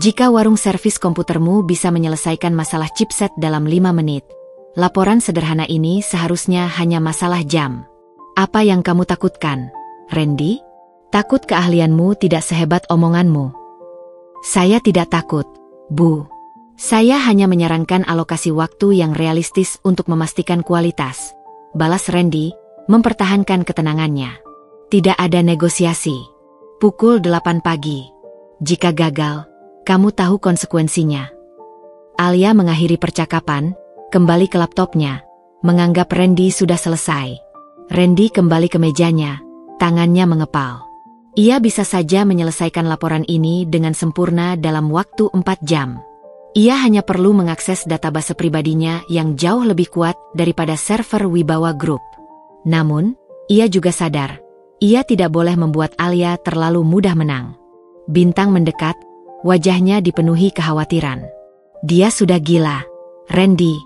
Jika warung servis komputermu bisa menyelesaikan masalah chipset dalam 5 menit, laporan sederhana ini seharusnya hanya masalah jam. Apa yang kamu takutkan, Randy? Takut keahlianmu tidak sehebat omonganmu. Saya tidak takut, Bu. Saya hanya menyarankan alokasi waktu yang realistis untuk memastikan kualitas. Balas Randy, mempertahankan ketenangannya. Tidak ada negosiasi. Pukul 8 pagi. Jika gagal, kamu tahu konsekuensinya. Alia mengakhiri percakapan, kembali ke laptopnya, menganggap Randy sudah selesai. Randy kembali ke mejanya, tangannya mengepal. Ia bisa saja menyelesaikan laporan ini dengan sempurna dalam waktu 4 jam. Ia hanya perlu mengakses database pribadinya yang jauh lebih kuat daripada server Wibawa Group. Namun, ia juga sadar, ia tidak boleh membuat Alia terlalu mudah menang. Bintang mendekat, wajahnya dipenuhi kekhawatiran. Dia sudah gila. Randy,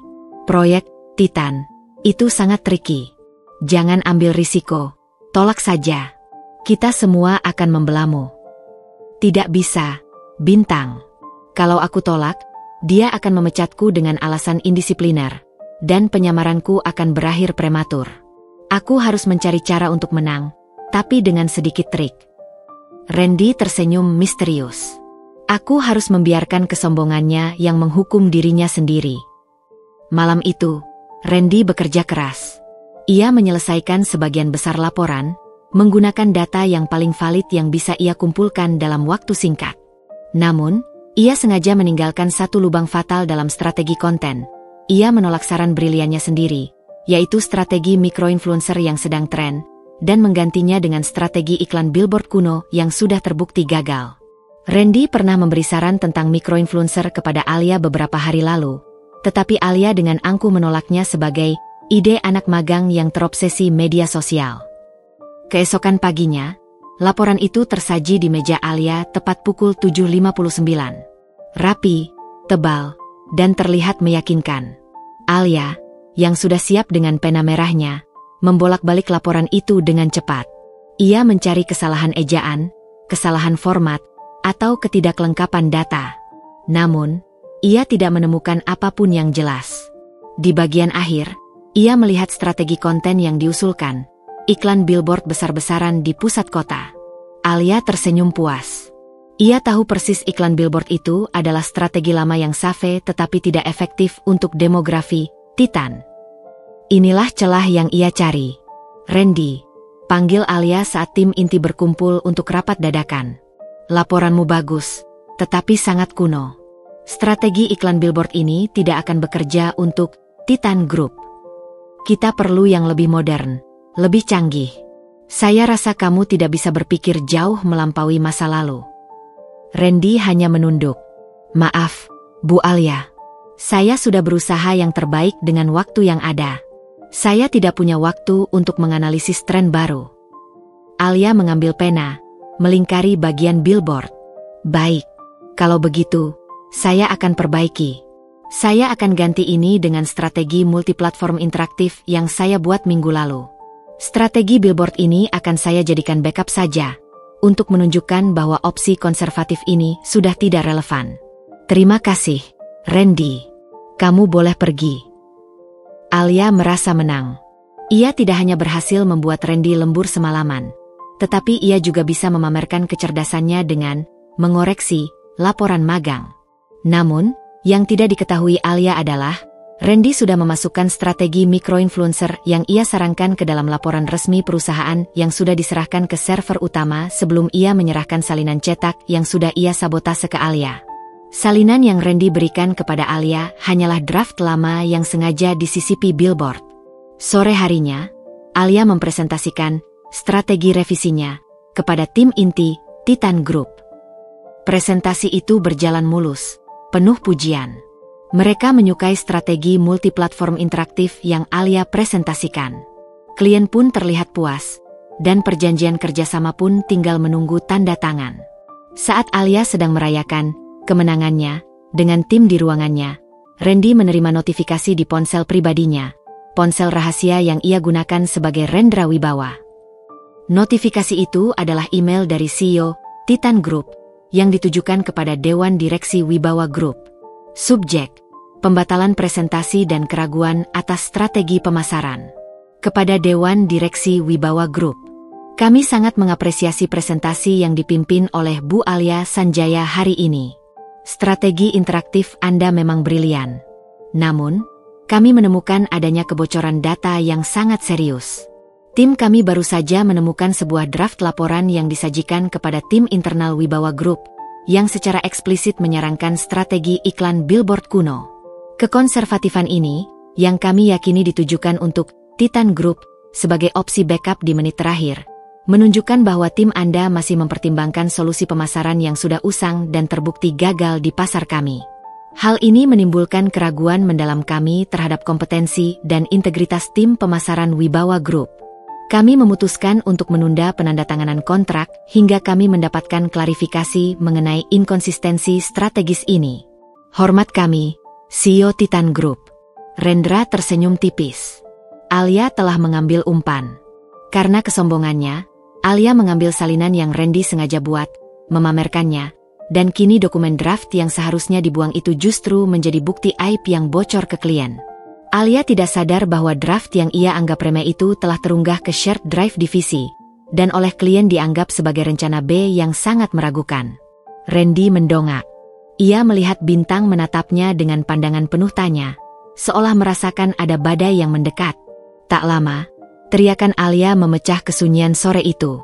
proyek Titan, itu sangat tricky. Jangan ambil risiko, tolak saja. Kita semua akan membelamu. Tidak bisa, Bintang. Kalau aku tolak, dia akan memecatku dengan alasan indisipliner, dan penyamaranku akan berakhir prematur. Aku harus mencari cara untuk menang, tapi dengan sedikit trik. Randy tersenyum misterius. Aku harus membiarkan kesombongannya yang menghukum dirinya sendiri. Malam itu, Randy bekerja keras. Ia menyelesaikan sebagian besar laporan, menggunakan data yang paling valid yang bisa ia kumpulkan dalam waktu singkat. Namun, ia sengaja meninggalkan satu lubang fatal dalam strategi konten. Ia menolak saran briliannya sendiri, yaitu strategi micro-influencer yang sedang tren, dan menggantinya dengan strategi iklan billboard kuno yang sudah terbukti gagal. Randy pernah memberi saran tentang micro-influencer kepada Alia beberapa hari lalu, tetapi Alia dengan angkuh menolaknya sebagai ide anak magang yang terobsesi media sosial. Keesokan paginya, laporan itu tersaji di meja Alia tepat pukul 7.59. Rapi, tebal, dan terlihat meyakinkan. Alia, yang sudah siap dengan pena merahnya, membolak-balik laporan itu dengan cepat. Ia mencari kesalahan ejaan, kesalahan format, atau ketidaklengkapan data. Namun, ia tidak menemukan apapun yang jelas. Di bagian akhir, ia melihat strategi konten yang diusulkan, iklan billboard besar-besaran di pusat kota. Alia tersenyum puas. Ia tahu persis iklan billboard itu adalah strategi lama yang safe tetapi tidak efektif untuk demografi Titan. Inilah celah yang ia cari. Randy, panggil Alia saat tim inti berkumpul untuk rapat dadakan. Laporanmu bagus, tetapi sangat kuno. Strategi iklan billboard ini tidak akan bekerja untuk Titan Group. Kita perlu yang lebih modern, lebih canggih. Saya rasa kamu tidak bisa berpikir jauh melampaui masa lalu. Randy hanya menunduk. Maaf, Bu Alia. Saya sudah berusaha yang terbaik dengan waktu yang ada. Saya tidak punya waktu untuk menganalisis tren baru. Alia mengambil pena, melingkari bagian billboard. Baik, kalau begitu, saya akan perbaiki. Saya akan ganti ini dengan strategi multiplatform interaktif yang saya buat minggu lalu. Strategi billboard ini akan saya jadikan backup saja, untuk menunjukkan bahwa opsi konservatif ini sudah tidak relevan. Terima kasih, Randy. Kamu boleh pergi. Alia merasa menang. Ia tidak hanya berhasil membuat Randy lembur semalaman, tetapi ia juga bisa memamerkan kecerdasannya dengan mengoreksi laporan magang. Namun, yang tidak diketahui Alia adalah, Randy sudah memasukkan strategi microinfluencer yang ia sarankan ke dalam laporan resmi perusahaan yang sudah diserahkan ke server utama sebelum ia menyerahkan salinan cetak yang sudah ia sabotase ke Alia. Salinan yang Randy berikan kepada Alia hanyalah draft lama yang sengaja disisipi billboard. Sore harinya, Alia mempresentasikan strategi revisinya kepada tim inti Titan Group. Presentasi itu berjalan mulus, penuh pujian. Mereka menyukai strategi multiplatform interaktif yang Alia presentasikan. Klien pun terlihat puas, dan perjanjian kerjasama pun tinggal menunggu tanda tangan. Saat Alia sedang merayakan kemenangannya dengan tim di ruangannya, Randy menerima notifikasi di ponsel pribadinya, ponsel rahasia yang ia gunakan sebagai Rendra Wibawa. Notifikasi itu adalah email dari CEO Titan Group yang ditujukan kepada Dewan Direksi Wibawa Group. Subjek: pembatalan presentasi dan keraguan atas strategi pemasaran. Kepada Dewan Direksi Wibawa Group, kami sangat mengapresiasi presentasi yang dipimpin oleh Bu Alia Sanjaya hari ini. Strategi interaktif Anda memang brilian. Namun, kami menemukan adanya kebocoran data yang sangat serius. Tim kami baru saja menemukan sebuah draft laporan yang disajikan kepada tim internal Wibawa Group, yang secara eksplisit menyarankan strategi iklan billboard kuno. Kekonservatifan ini, yang kami yakini ditujukan untuk Titan Group sebagai opsi backup di menit terakhir, menunjukkan bahwa tim Anda masih mempertimbangkan solusi pemasaran yang sudah usang dan terbukti gagal di pasar kami. Hal ini menimbulkan keraguan mendalam kami terhadap kompetensi dan integritas tim pemasaran Wibawa Group. Kami memutuskan untuk menunda penandatanganan kontrak hingga kami mendapatkan klarifikasi mengenai inkonsistensi strategis ini. Hormat kami, CEO Titan Group. Rendra tersenyum tipis. Alia telah mengambil umpan. Karena kesombongannya, Alia mengambil salinan yang Randy sengaja buat, memamerkannya, dan kini dokumen draft yang seharusnya dibuang itu justru menjadi bukti aib yang bocor ke klien. Alia tidak sadar bahwa draft yang ia anggap remeh itu telah terunggah ke shared drive divisi, dan oleh klien dianggap sebagai rencana B yang sangat meragukan. Randy mendongak. Ia melihat Bintang menatapnya dengan pandangan penuh tanya, seolah merasakan ada badai yang mendekat. Tak lama, teriakan Alia memecah kesunyian sore itu.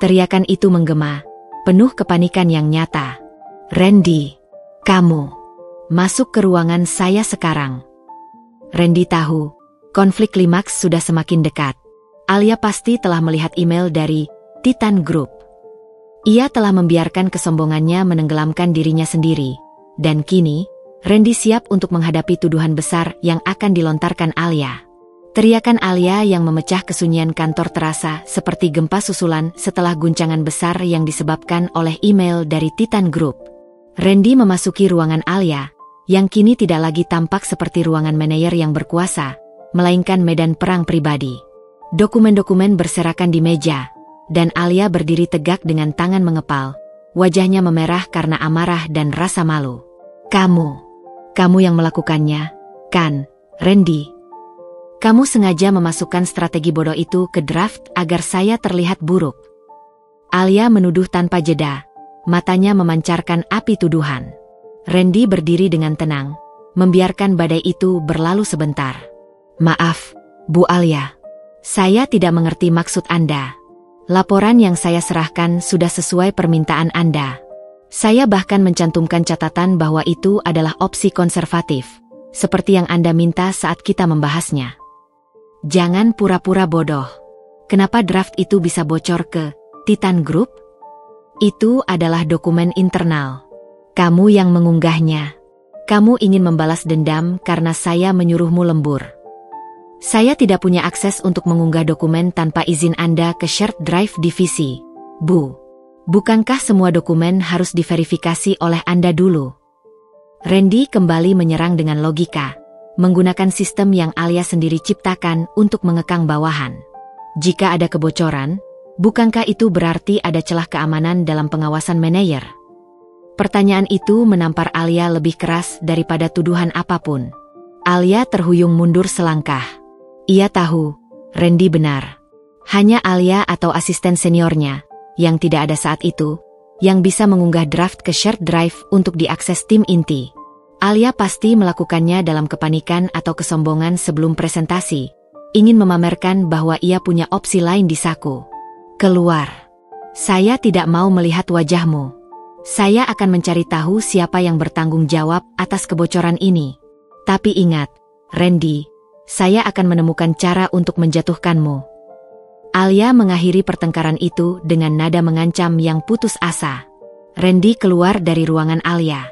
Teriakan itu menggema, penuh kepanikan yang nyata. Randy, kamu masuk ke ruangan saya sekarang. Randy tahu, konflik klimaks sudah semakin dekat. Alia pasti telah melihat email dari Titan Group. Ia telah membiarkan kesombongannya menenggelamkan dirinya sendiri. Dan kini, Randy siap untuk menghadapi tuduhan besar yang akan dilontarkan Alia. Teriakan Alia yang memecah kesunyian kantor terasa seperti gempa susulan setelah guncangan besar yang disebabkan oleh email dari Titan Group. Randy memasuki ruangan Alia, yang kini tidak lagi tampak seperti ruangan manajer yang berkuasa, melainkan medan perang pribadi. Dokumen-dokumen berserakan di meja, dan Alia berdiri tegak dengan tangan mengepal, wajahnya memerah karena amarah dan rasa malu. Kamu yang melakukannya, kan, Randy? Kamu sengaja memasukkan strategi bodoh itu ke draft agar saya terlihat buruk. Alia menuduh tanpa jeda, matanya memancarkan api tuduhan. Randy berdiri dengan tenang, membiarkan badai itu berlalu sebentar. Maaf, Bu Alia. Saya tidak mengerti maksud Anda. Laporan yang saya serahkan sudah sesuai permintaan Anda. Saya bahkan mencantumkan catatan bahwa itu adalah opsi konservatif, seperti yang Anda minta saat kita membahasnya. Jangan pura-pura bodoh. Kenapa draft itu bisa bocor ke Titan Group? Itu adalah dokumen internal. Kamu yang mengunggahnya. Kamu ingin membalas dendam karena saya menyuruhmu lembur. Saya tidak punya akses untuk mengunggah dokumen tanpa izin Anda ke shared drive divisi, Bu. Bukankah semua dokumen harus diverifikasi oleh Anda dulu? Randy kembali menyerang dengan logika, menggunakan sistem yang Alia sendiri ciptakan untuk mengekang bawahan. Jika ada kebocoran, bukankah itu berarti ada celah keamanan dalam pengawasan manajer? Pertanyaan itu menampar Alia lebih keras daripada tuduhan apapun. Alia terhuyung mundur selangkah. Ia tahu, Randy benar. Hanya Alia atau asisten seniornya, yang tidak ada saat itu, yang bisa mengunggah draft ke shared drive untuk diakses tim inti. Alia pasti melakukannya dalam kepanikan atau kesombongan sebelum presentasi, ingin memamerkan bahwa ia punya opsi lain di saku. Keluar. Saya tidak mau melihat wajahmu. Saya akan mencari tahu siapa yang bertanggung jawab atas kebocoran ini. Tapi ingat, Randy, saya akan menemukan cara untuk menjatuhkanmu. Alia mengakhiri pertengkaran itu dengan nada mengancam yang putus asa. Randy keluar dari ruangan Alia.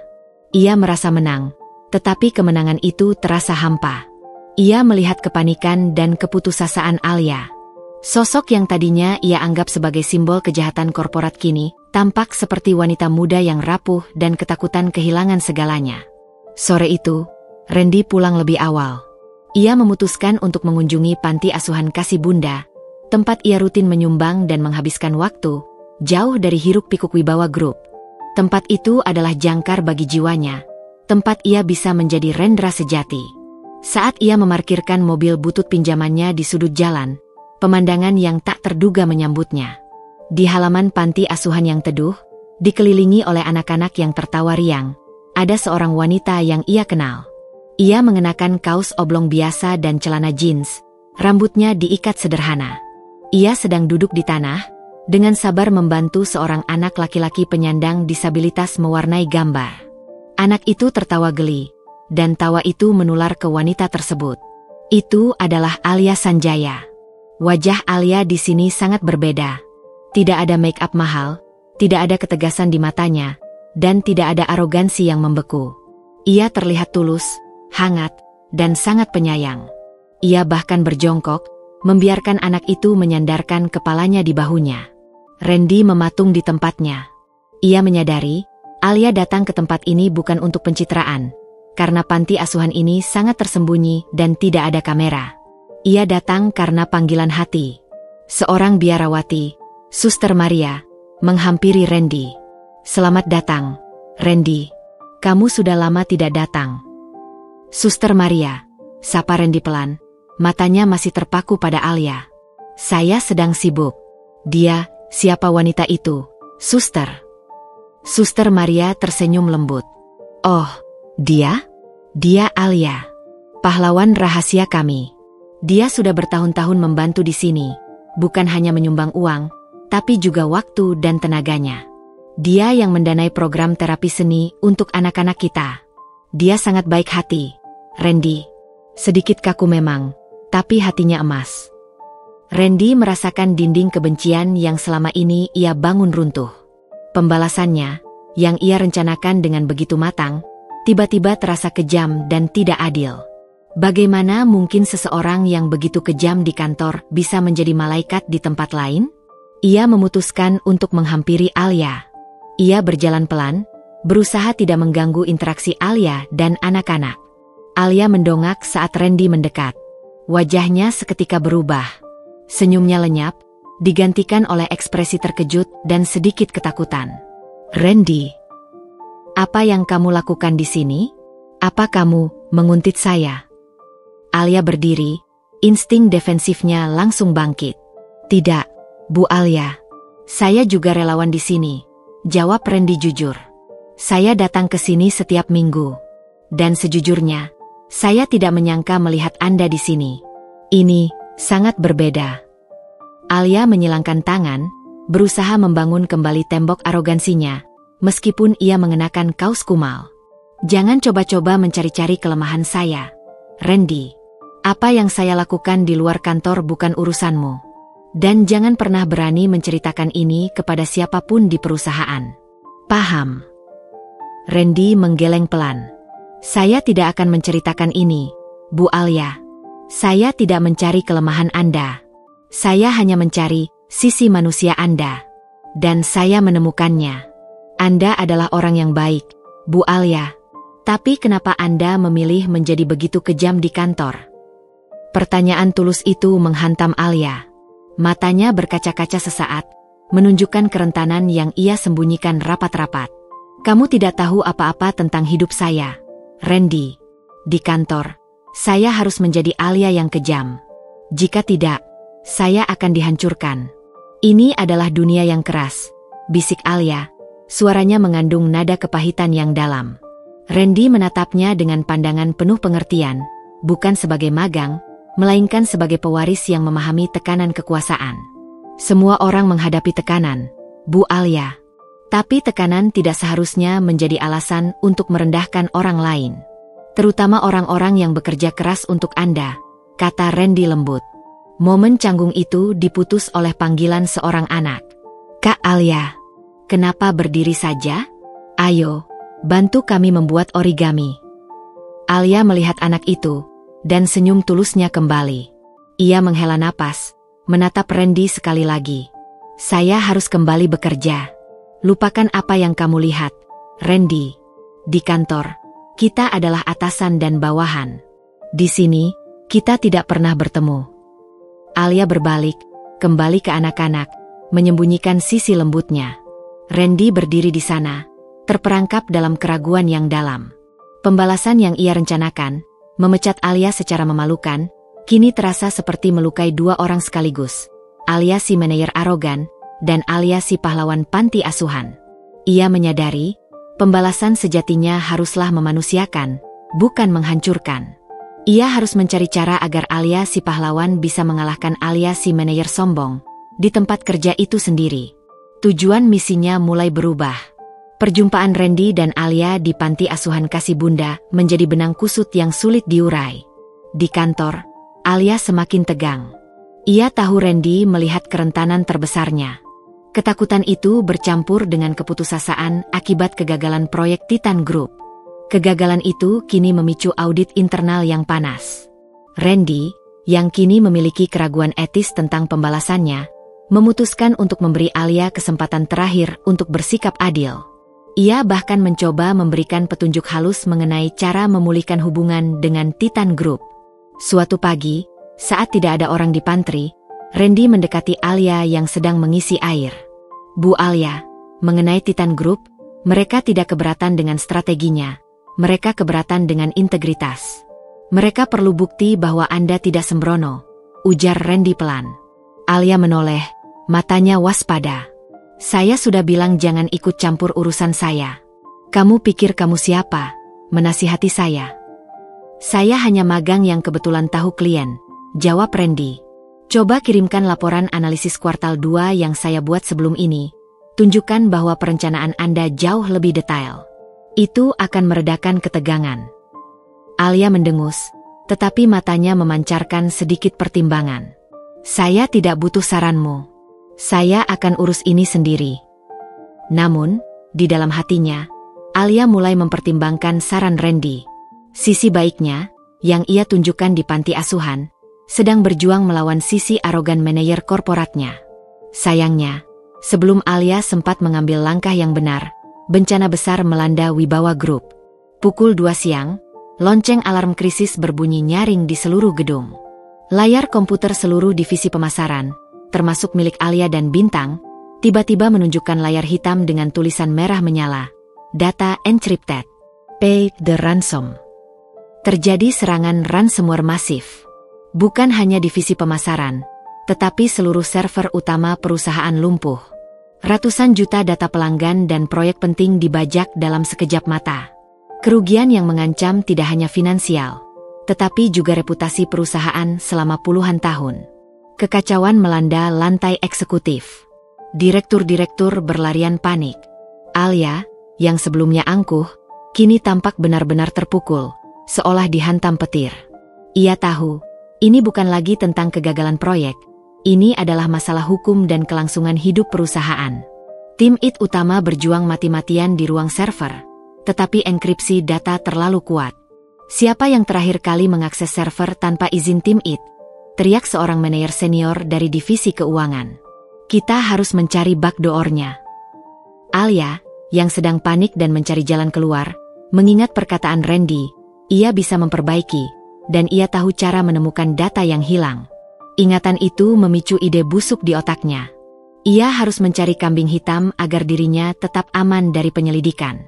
Ia merasa menang, tetapi kemenangan itu terasa hampa. Ia melihat kepanikan dan keputusasaan Alia. Sosok yang tadinya ia anggap sebagai simbol kejahatan korporat kini tampak seperti wanita muda yang rapuh dan ketakutan kehilangan segalanya. Sore itu, Randy pulang lebih awal. Ia memutuskan untuk mengunjungi panti asuhan Kasih Bunda, tempat ia rutin menyumbang dan menghabiskan waktu, jauh dari hiruk-pikuk Wibawa Group. Tempat itu adalah jangkar bagi jiwanya, tempat ia bisa menjadi Rendra sejati. Saat ia memarkirkan mobil butut pinjamannya di sudut jalan, pemandangan yang tak terduga menyambutnya. Di halaman panti asuhan yang teduh, dikelilingi oleh anak-anak yang tertawa riang, ada seorang wanita yang ia kenal. Ia mengenakan kaos oblong biasa dan celana jeans, rambutnya diikat sederhana. Ia sedang duduk di tanah, dengan sabar membantu seorang anak laki-laki penyandang disabilitas mewarnai gambar. Anak itu tertawa geli, dan tawa itu menular ke wanita tersebut. Itu adalah Alia Sanjaya. Wajah Alia di sini sangat berbeda. Tidak ada make up mahal, tidak ada ketegasan di matanya, dan tidak ada arogansi yang membeku. Ia terlihat tulus, hangat, dan sangat penyayang. Ia bahkan berjongkok, membiarkan anak itu menyandarkan kepalanya di bahunya. Randy mematung di tempatnya. Ia menyadari, Alia datang ke tempat ini bukan untuk pencitraan, karena panti asuhan ini sangat tersembunyi dan tidak ada kamera. Ia datang karena panggilan hati. Seorang biarawati, Suster Maria, menghampiri Randy. Selamat datang, Randy. Kamu sudah lama tidak datang. Suster Maria, sapa Randy pelan, matanya masih terpaku pada Alia. Saya sedang sibuk. Dia, siapa wanita itu, Suster? Suster Maria tersenyum lembut. Oh, dia? Dia Alia. Pahlawan rahasia kami. Dia sudah bertahun-tahun membantu di sini, bukan hanya menyumbang uang, tapi juga waktu dan tenaganya. Dia yang mendanai program terapi seni untuk anak-anak kita. Dia sangat baik hati, Randy. Sedikit kaku memang, tapi hatinya emas. Randy merasakan dinding kebencian yang selama ini ia bangun runtuh. Pembalasannya, yang ia rencanakan dengan begitu matang, tiba-tiba terasa kejam dan tidak adil. Bagaimana mungkin seseorang yang begitu kejam di kantor bisa menjadi malaikat di tempat lain? Ia memutuskan untuk menghampiri Alia. Ia berjalan pelan, berusaha tidak mengganggu interaksi Alia dan anak-anak. Alia mendongak saat Randy mendekat. Wajahnya seketika berubah. Senyumnya lenyap, digantikan oleh ekspresi terkejut dan sedikit ketakutan. Randy, apa yang kamu lakukan di sini? Apa kamu menguntit saya? Alia berdiri, insting defensifnya langsung bangkit. Tidak, Bu Alia. Saya juga relawan di sini, jawab Randy jujur. Saya datang ke sini setiap minggu. Dan sejujurnya, saya tidak menyangka melihat Anda di sini. Ini sangat berbeda. Alia menyilangkan tangan, berusaha membangun kembali tembok arogansinya, meskipun ia mengenakan kaos kumal. Jangan coba-coba mencari-cari kelemahan saya, Randy. Apa yang saya lakukan di luar kantor bukan urusanmu. Dan jangan pernah berani menceritakan ini kepada siapapun di perusahaan. Paham? Randy menggeleng pelan. Saya tidak akan menceritakan ini, Bu Alia. Saya tidak mencari kelemahan Anda. Saya hanya mencari sisi manusia Anda. Dan saya menemukannya. Anda adalah orang yang baik, Bu Alia. Tapi kenapa Anda memilih menjadi begitu kejam di kantor? Pertanyaan tulus itu menghantam Alia. Matanya berkaca-kaca sesaat, menunjukkan kerentanan yang ia sembunyikan rapat-rapat. Kamu tidak tahu apa-apa tentang hidup saya, Randy. Di kantor, saya harus menjadi Alia yang kejam. Jika tidak, saya akan dihancurkan. Ini adalah dunia yang keras, bisik Alia. Suaranya mengandung nada kepahitan yang dalam. Randy menatapnya dengan pandangan penuh pengertian, bukan sebagai magang, melainkan sebagai pewaris yang memahami tekanan kekuasaan. Semua orang menghadapi tekanan, Bu Alia. Tapi tekanan tidak seharusnya menjadi alasan untuk merendahkan orang lain. Terutama orang-orang yang bekerja keras untuk Anda, kata Randy lembut. Momen canggung itu diputus oleh panggilan seorang anak. Kak Alia, kenapa berdiri saja? Ayo, bantu kami membuat origami. Alia melihat anak itu, dan senyum tulusnya kembali. Ia menghela napas, menatap Randy sekali lagi. Saya harus kembali bekerja. Lupakan apa yang kamu lihat, Randy. Di kantor, kita adalah atasan dan bawahan. Di sini, kita tidak pernah bertemu. Alia berbalik, kembali ke anak-anak, menyembunyikan sisi lembutnya. Randy berdiri di sana, terperangkap dalam keraguan yang dalam. Pembalasan yang ia rencanakan, memecat Alia secara memalukan, kini terasa seperti melukai dua orang sekaligus. Alia si manajer arogan, dan Alia si pahlawan panti asuhan. Ia menyadari, pembalasan sejatinya haruslah memanusiakan, bukan menghancurkan. Ia harus mencari cara agar Alia si pahlawan bisa mengalahkan Alia si manajer sombong, di tempat kerja itu sendiri. Tujuan misinya mulai berubah. Perjumpaan Randy dan Alia di panti asuhan Kasih Bunda menjadi benang kusut yang sulit diurai. Di kantor, Alia semakin tegang. Ia tahu Randy melihat kerentanan terbesarnya. Ketakutan itu bercampur dengan keputusasaan akibat kegagalan proyek Titan Group. Kegagalan itu kini memicu audit internal yang panas. Randy, yang kini memiliki keraguan etis tentang pembalasannya, memutuskan untuk memberi Alia kesempatan terakhir untuk bersikap adil. Ia bahkan mencoba memberikan petunjuk halus mengenai cara memulihkan hubungan dengan Titan Group. Suatu pagi, saat tidak ada orang di pantry, Randy mendekati Alia yang sedang mengisi air. Bu Alia, mengenai Titan Group, mereka tidak keberatan dengan strateginya. Mereka keberatan dengan integritas. Mereka perlu bukti bahwa Anda tidak sembrono, ujar Randy pelan. Alia menoleh, matanya waspada. Saya sudah bilang jangan ikut campur urusan saya. Kamu pikir kamu siapa? Menasihati saya. Saya hanya magang yang kebetulan tahu klien, jawab Randy. Coba kirimkan laporan analisis kuartal 2 yang saya buat sebelum ini. Tunjukkan bahwa perencanaan Anda jauh lebih detail. Itu akan meredakan ketegangan. Alia mendengus, tetapi matanya memancarkan sedikit pertimbangan. Saya tidak butuh saranmu. Saya akan urus ini sendiri. Namun, di dalam hatinya, Alia mulai mempertimbangkan saran Randy. Sisi baiknya, yang ia tunjukkan di panti asuhan, sedang berjuang melawan sisi arogan manajer korporatnya. Sayangnya, sebelum Alia sempat mengambil langkah yang benar, bencana besar melanda Wibawa Group. Pukul 2 siang, lonceng alarm krisis berbunyi nyaring di seluruh gedung. Layar komputer seluruh divisi pemasaran, termasuk milik Alia dan Bintang, tiba-tiba menunjukkan layar hitam dengan tulisan merah menyala. Data encrypted. Pay the ransom. Terjadi serangan ransomware masif. Bukan hanya divisi pemasaran, tetapi seluruh server utama perusahaan lumpuh. Ratusan juta data pelanggan dan proyek penting dibajak dalam sekejap mata. Kerugian yang mengancam tidak hanya finansial, tetapi juga reputasi perusahaan selama puluhan tahun. Kekacauan melanda lantai eksekutif. Direktur-direktur berlarian panik. Alia, yang sebelumnya angkuh, kini tampak benar-benar terpukul, seolah dihantam petir. Ia tahu, ini bukan lagi tentang kegagalan proyek, ini adalah masalah hukum dan kelangsungan hidup perusahaan. Tim IT utama berjuang mati-matian di ruang server, tetapi enkripsi data terlalu kuat. Siapa yang terakhir kali mengakses server tanpa izin tim IT? Teriak seorang manajer senior dari divisi keuangan. Kita harus mencari backdoor-nya. Alia, yang sedang panik dan mencari jalan keluar, mengingat perkataan Randy, ia bisa memperbaiki, dan ia tahu cara menemukan data yang hilang. Ingatan itu memicu ide busuk di otaknya. Ia harus mencari kambing hitam agar dirinya tetap aman dari penyelidikan.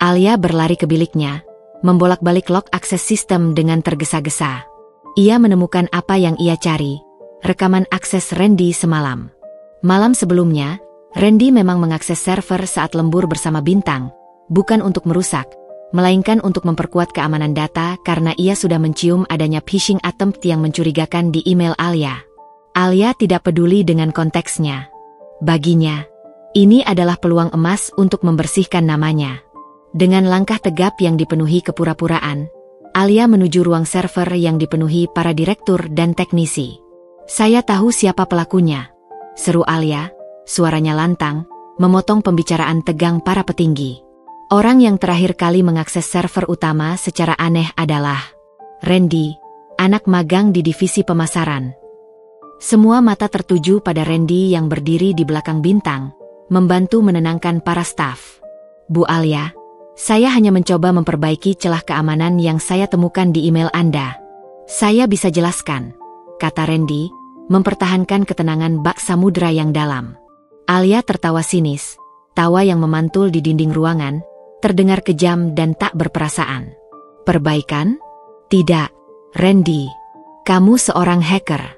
Alia berlari ke biliknya, membolak-balik lock akses sistem dengan tergesa-gesa. Ia menemukan apa yang ia cari, rekaman akses Randy semalam. Malam sebelumnya, Randy memang mengakses server saat lembur bersama Bintang, bukan untuk merusak, melainkan untuk memperkuat keamanan data karena ia sudah mencium adanya phishing attempt yang mencurigakan di email Alia. Alia tidak peduli dengan konteksnya. Baginya, ini adalah peluang emas untuk membersihkan namanya. Dengan langkah tegap yang dipenuhi kepura-puraan, Alia menuju ruang server yang dipenuhi para direktur dan teknisi. "Saya tahu siapa pelakunya," seru Alia, suaranya lantang, memotong pembicaraan tegang para petinggi. Orang yang terakhir kali mengakses server utama secara aneh adalah Randy, anak magang di divisi pemasaran. Semua mata tertuju pada Randy yang berdiri di belakang Bintang, membantu menenangkan para staf. "Bu Alia, saya hanya mencoba memperbaiki celah keamanan yang saya temukan di email Anda. Saya bisa jelaskan," kata Randy, mempertahankan ketenangan bak samudra yang dalam. Alia tertawa sinis, tawa yang memantul di dinding ruangan, terdengar kejam dan tak berperasaan. "Perbaikan? Tidak, Randy. Kamu seorang hacker.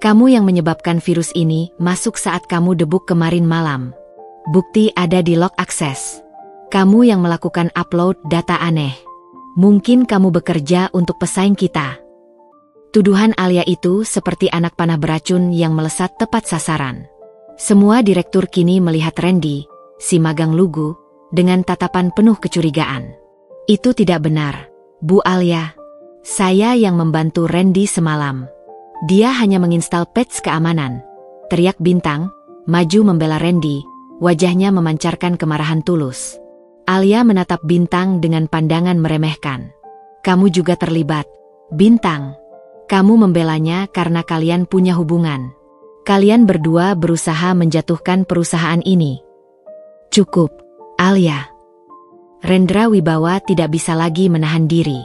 Kamu yang menyebabkan virus ini masuk saat kamu debug kemarin malam. Bukti ada di log akses. Kamu yang melakukan upload data aneh. Mungkin kamu bekerja untuk pesaing kita." Tuduhan Alia itu seperti anak panah beracun yang melesat tepat sasaran. Semua direktur kini melihat Randy, si magang lugu, dengan tatapan penuh kecurigaan. "Itu tidak benar, Bu Alia. Saya yang membantu Randy semalam. Dia hanya menginstal patch keamanan," teriak Bintang, maju membela Randy, wajahnya memancarkan kemarahan tulus. Alia menatap Bintang dengan pandangan meremehkan. "Kamu juga terlibat, Bintang. Kamu membelanya karena kalian punya hubungan. Kalian berdua berusaha menjatuhkan perusahaan ini." "Cukup, Alia." Rendra Wibawa tidak bisa lagi menahan diri.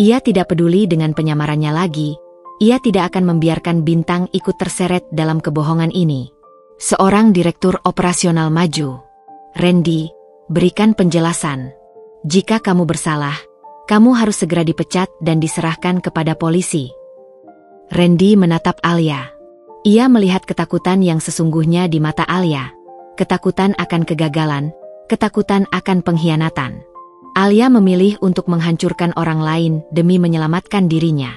Ia tidak peduli dengan penyamarannya lagi. Ia tidak akan membiarkan Bintang ikut terseret dalam kebohongan ini. Seorang direktur operasional maju. "Randy, berikan penjelasan. Jika kamu bersalah, kamu harus segera dipecat dan diserahkan kepada polisi." Randy menatap Alia. Ia melihat ketakutan yang sesungguhnya di mata Alia. Ketakutan akan kegagalan, ketakutan akan pengkhianatan. Alia memilih untuk menghancurkan orang lain demi menyelamatkan dirinya.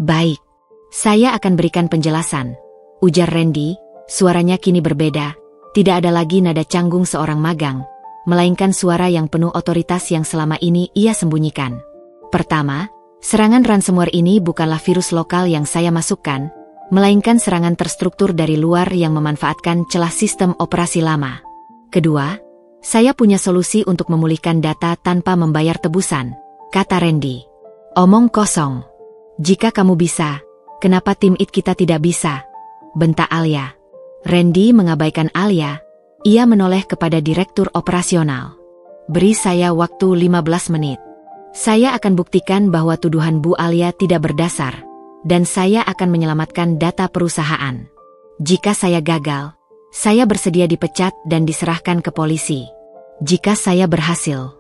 "Baik, saya akan berikan penjelasan," ujar Randy, suaranya kini berbeda, tidak ada lagi nada canggung seorang magang, melainkan suara yang penuh otoritas yang selama ini ia sembunyikan. "Pertama, serangan ransomware ini bukanlah virus lokal yang saya masukkan, melainkan serangan terstruktur dari luar yang memanfaatkan celah sistem operasi lama. Kedua, saya punya solusi untuk memulihkan data tanpa membayar tebusan," kata Randy. "Omong kosong. Jika kamu bisa, kenapa tim IT kita tidak bisa?" bentak Alia. Randy mengabaikan Alia. Ia menoleh kepada direktur operasional. "Beri saya waktu 15 menit. Saya akan buktikan bahwa tuduhan Bu Alia tidak berdasar, dan saya akan menyelamatkan data perusahaan. Jika saya gagal, saya bersedia dipecat dan diserahkan ke polisi. Jika saya berhasil..."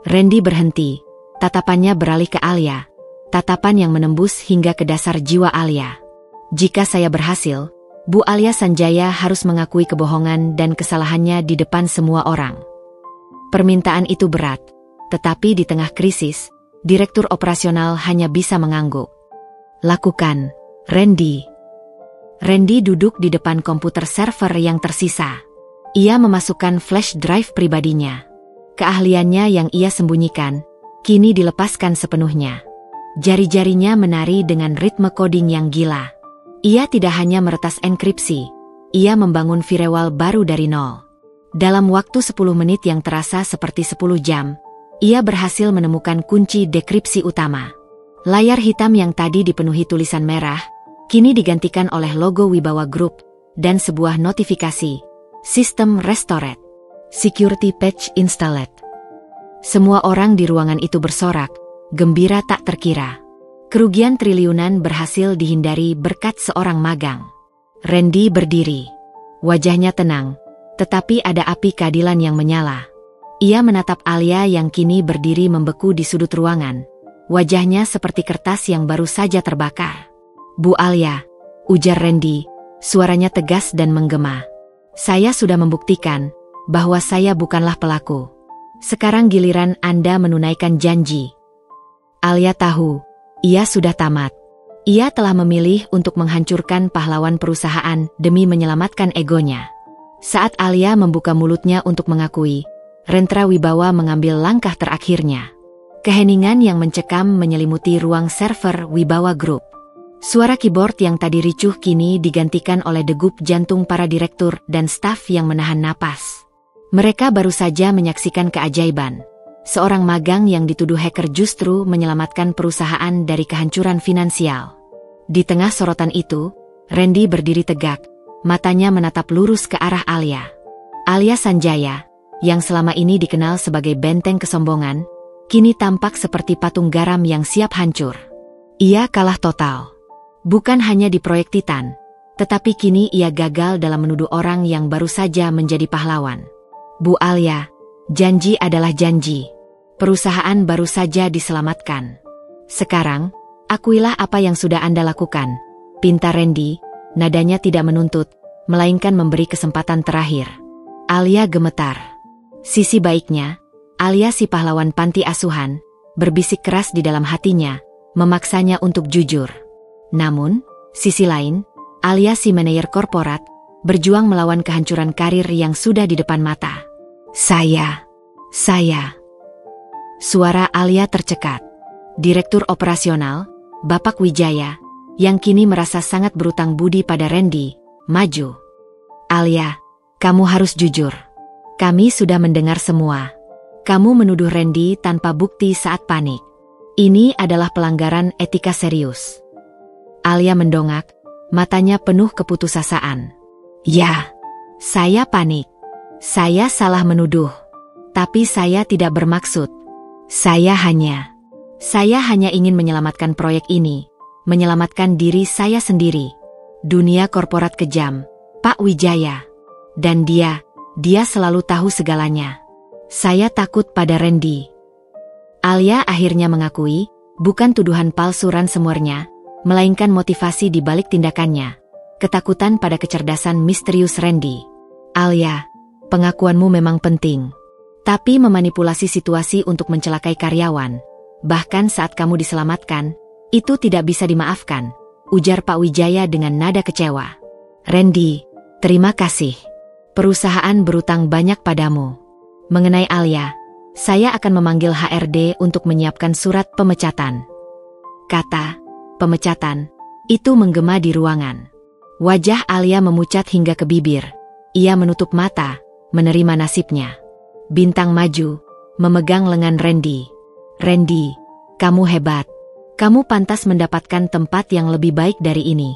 Randy berhenti, tatapannya beralih ke Alia, tatapan yang menembus hingga ke dasar jiwa Alia. "Jika saya berhasil, Bu Alia Sanjaya harus mengakui kebohongan dan kesalahannya di depan semua orang." Permintaan itu berat. Tetapi di tengah krisis, Direktur operasional hanya bisa mengangguk. Lakukan, Randy. Randy duduk di depan komputer server yang tersisa. Ia memasukkan flash drive pribadinya. Keahliannya yang ia sembunyikan, kini dilepaskan sepenuhnya. Jari-jarinya menari dengan ritme coding yang gila. Ia tidak hanya meretas enkripsi, ia membangun firewall baru dari nol. Dalam waktu 10 menit yang terasa seperti 10 jam, ia berhasil menemukan kunci dekripsi utama. Layar hitam yang tadi dipenuhi tulisan merah, kini digantikan oleh logo Wibawa Group dan sebuah notifikasi, System Restored. Security patch installed. Semua orang di ruangan itu bersorak, gembira tak terkira. Kerugian triliunan berhasil dihindari berkat seorang magang. Randy berdiri. Wajahnya tenang, tetapi ada api keadilan yang menyala. Ia menatap Alia yang kini berdiri membeku di sudut ruangan. Wajahnya seperti kertas yang baru saja terbakar. "Bu Alia," ujar Randy, suaranya tegas dan menggema. "Saya sudah membuktikan bahwa saya bukanlah pelaku. Sekarang giliran Anda menunaikan janji." Alia tahu, ia sudah tamat. Ia telah memilih untuk menghancurkan pahlawan perusahaan demi menyelamatkan egonya. Saat Alia membuka mulutnya untuk mengakui, Rendra Wibawa mengambil langkah terakhirnya. Keheningan yang mencekam menyelimuti ruang server Wibawa Group. Suara keyboard yang tadi ricuh kini digantikan oleh degup jantung para direktur dan staf yang menahan napas. Mereka baru saja menyaksikan keajaiban. Seorang magang yang dituduh hacker justru menyelamatkan perusahaan dari kehancuran finansial. Di tengah sorotan itu, Randy berdiri tegak, matanya menatap lurus ke arah Alia. Alia Sanjaya, yang selama ini dikenal sebagai benteng kesombongan, kini tampak seperti patung garam yang siap hancur. Ia kalah total. Bukan hanya di proyek Titan, tetapi kini ia gagal dalam menuduh orang yang baru saja menjadi pahlawan. "Bu Alia, janji adalah janji. Perusahaan baru saja diselamatkan. Sekarang, akuilah apa yang sudah Anda lakukan." Pinta Randy, nadanya tidak menuntut, melainkan memberi kesempatan terakhir. Alia gemetar. Sisi baiknya, Alia si pahlawan panti asuhan, berbisik keras di dalam hatinya, memaksanya untuk jujur. Namun, sisi lain, Alia si manajer korporat, berjuang melawan kehancuran karir yang sudah di depan mata. Saya. Suara Alia tercekat. Direktur operasional, Bapak Wijaya, yang kini merasa sangat berutang budi pada Randy, maju. "Alia, kamu harus jujur. Kami sudah mendengar semua. Kamu menuduh Randy tanpa bukti saat panik. Ini adalah pelanggaran etika serius." Alia mendongak, matanya penuh keputusasaan. "Ya, saya panik. Saya salah menuduh. Tapi saya tidak bermaksud. Saya hanya ingin menyelamatkan proyek ini, menyelamatkan diri saya sendiri. Dunia korporat kejam, Pak Wijaya. Dan dia selalu tahu segalanya. Saya takut pada Randy." Alia akhirnya mengakui, bukan tuduhan palsu ransomware-nya, melainkan motivasi di balik tindakannya. Ketakutan pada kecerdasan misterius Randy. "Alia, pengakuanmu memang penting. Tapi memanipulasi situasi untuk mencelakai karyawan, bahkan saat kamu diselamatkan, itu tidak bisa dimaafkan," ujar Pak Wijaya dengan nada kecewa. "Randy, terima kasih. Perusahaan berutang banyak padamu. Mengenai Alia, saya akan memanggil HRD untuk menyiapkan surat pemecatan." Kata "pemecatan" itu menggema di ruangan. Wajah Alia memucat hingga ke bibir. Ia menutup mata, menerima nasibnya. Bintang maju, memegang lengan Randy. "Randy, kamu hebat. Kamu pantas mendapatkan tempat yang lebih baik dari ini."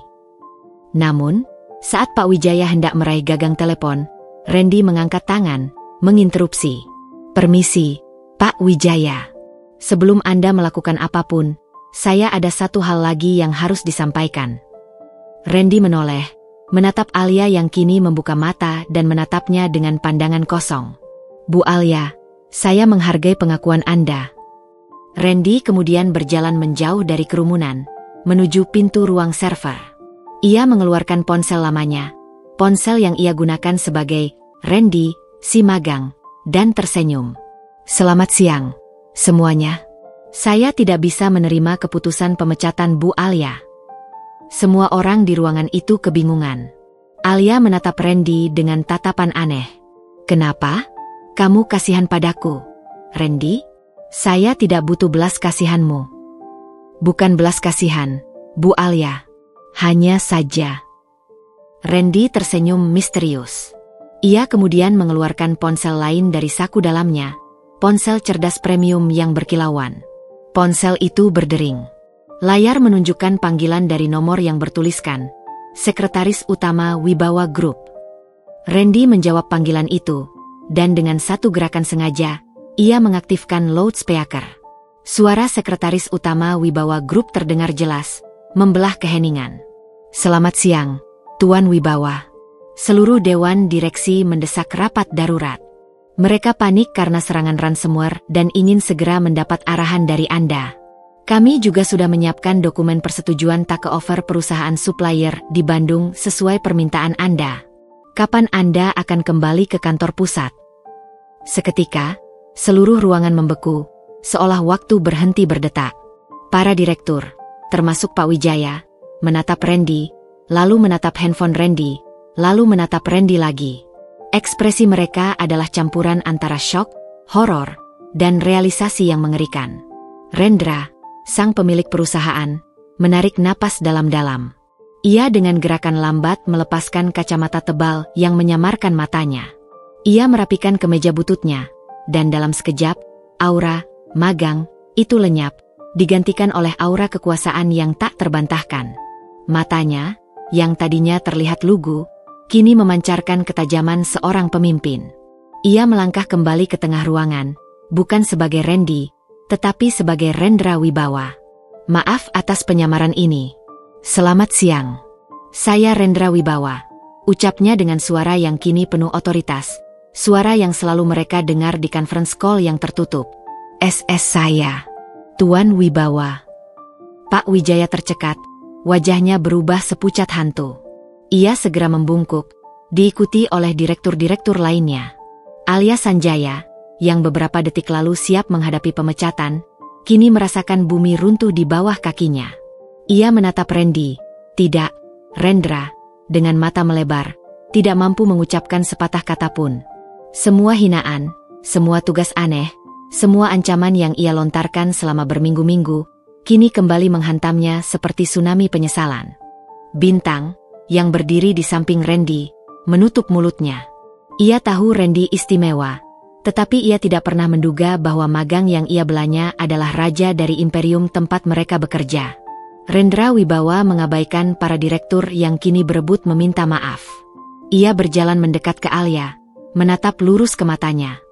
Namun, saat Pak Wijaya hendak meraih gagang telepon, Randy mengangkat tangan, menginterupsi. "Permisi, Pak Wijaya. Sebelum Anda melakukan apapun, saya ada satu hal lagi yang harus disampaikan." Randy menoleh, menatap Alia yang kini membuka mata dan menatapnya dengan pandangan kosong. "Bu Alia, saya menghargai pengakuan Anda." Randy kemudian berjalan menjauh dari kerumunan, menuju pintu ruang server. Ia mengeluarkan ponsel lamanya, ponsel yang ia gunakan sebagai Randy, si magang, dan tersenyum. "Selamat siang, semuanya. Saya tidak bisa menerima keputusan pemecatan Bu Alia. Semua orang di ruangan itu kebingungan. Alia menatap Randy dengan tatapan aneh. Kenapa? Kamu kasihan padaku, Randy? Saya tidak butuh belas kasihanmu. Bukan belas kasihan, Bu Alia. Hanya saja. Randy tersenyum misterius. Ia kemudian mengeluarkan ponsel lain dari saku dalamnya, ponsel cerdas premium yang berkilauan. Ponsel itu berdering. Layar menunjukkan panggilan dari nomor yang bertuliskan, Sekretaris Utama Wibawa Group. Randy menjawab panggilan itu, dan dengan satu gerakan sengaja, ia mengaktifkan loudspeaker. Suara Sekretaris Utama Wibawa Group terdengar jelas, membelah keheningan. Selamat siang, Tuan Wibawa. Seluruh Dewan Direksi mendesak rapat darurat. Mereka panik karena serangan ransomware dan ingin segera mendapat arahan dari Anda. Kami juga sudah menyiapkan dokumen persetujuan take-over perusahaan supplier di Bandung sesuai permintaan Anda. Kapan Anda akan kembali ke kantor pusat? Seketika, seluruh ruangan membeku, seolah waktu berhenti berdetak. Para direktur, termasuk Pak Wijaya, menatap Randy, lalu menatap handphone Randy, lalu menatap Randy lagi. Ekspresi mereka adalah campuran antara syok, horor, dan realisasi yang mengerikan. Rendra, sang pemilik perusahaan, menarik napas dalam-dalam. Ia dengan gerakan lambat melepaskan kacamata tebal yang menyamarkan matanya. Ia merapikan kemeja bututnya, dan dalam sekejap, aura, magang, itu lenyap, digantikan oleh aura kekuasaan yang tak terbantahkan. Matanya, yang tadinya terlihat lugu, kini memancarkan ketajaman seorang pemimpin. Ia melangkah kembali ke tengah ruangan, bukan sebagai Randy, tetapi sebagai Rendra Wibawa. Maaf atas penyamaran ini. Selamat siang. Saya Rendra Wibawa, ucapnya dengan suara yang kini penuh otoritas, suara yang selalu mereka dengar di conference call yang tertutup. SS saya, Tuan Wibawa. Pak Wijaya tercekat, wajahnya berubah sepucat hantu. Ia segera membungkuk, diikuti oleh direktur-direktur lainnya. Alia Sanjaya, yang beberapa detik lalu siap menghadapi pemecatan, kini merasakan bumi runtuh di bawah kakinya. Ia menatap Randy, tidak, Rendra, dengan mata melebar, tidak mampu mengucapkan sepatah kata pun. Semua hinaan, semua tugas aneh, semua ancaman yang ia lontarkan selama berminggu-minggu, kini kembali menghantamnya seperti tsunami penyesalan. Bintang, yang berdiri di samping Randy, menutup mulutnya. Ia tahu Randy istimewa, tetapi ia tidak pernah menduga bahwa magang yang ia belanya adalah raja dari imperium tempat mereka bekerja. Rendra Wibawa mengabaikan para direktur yang kini berebut meminta maaf. Ia berjalan mendekat ke Alia, menatap lurus ke matanya.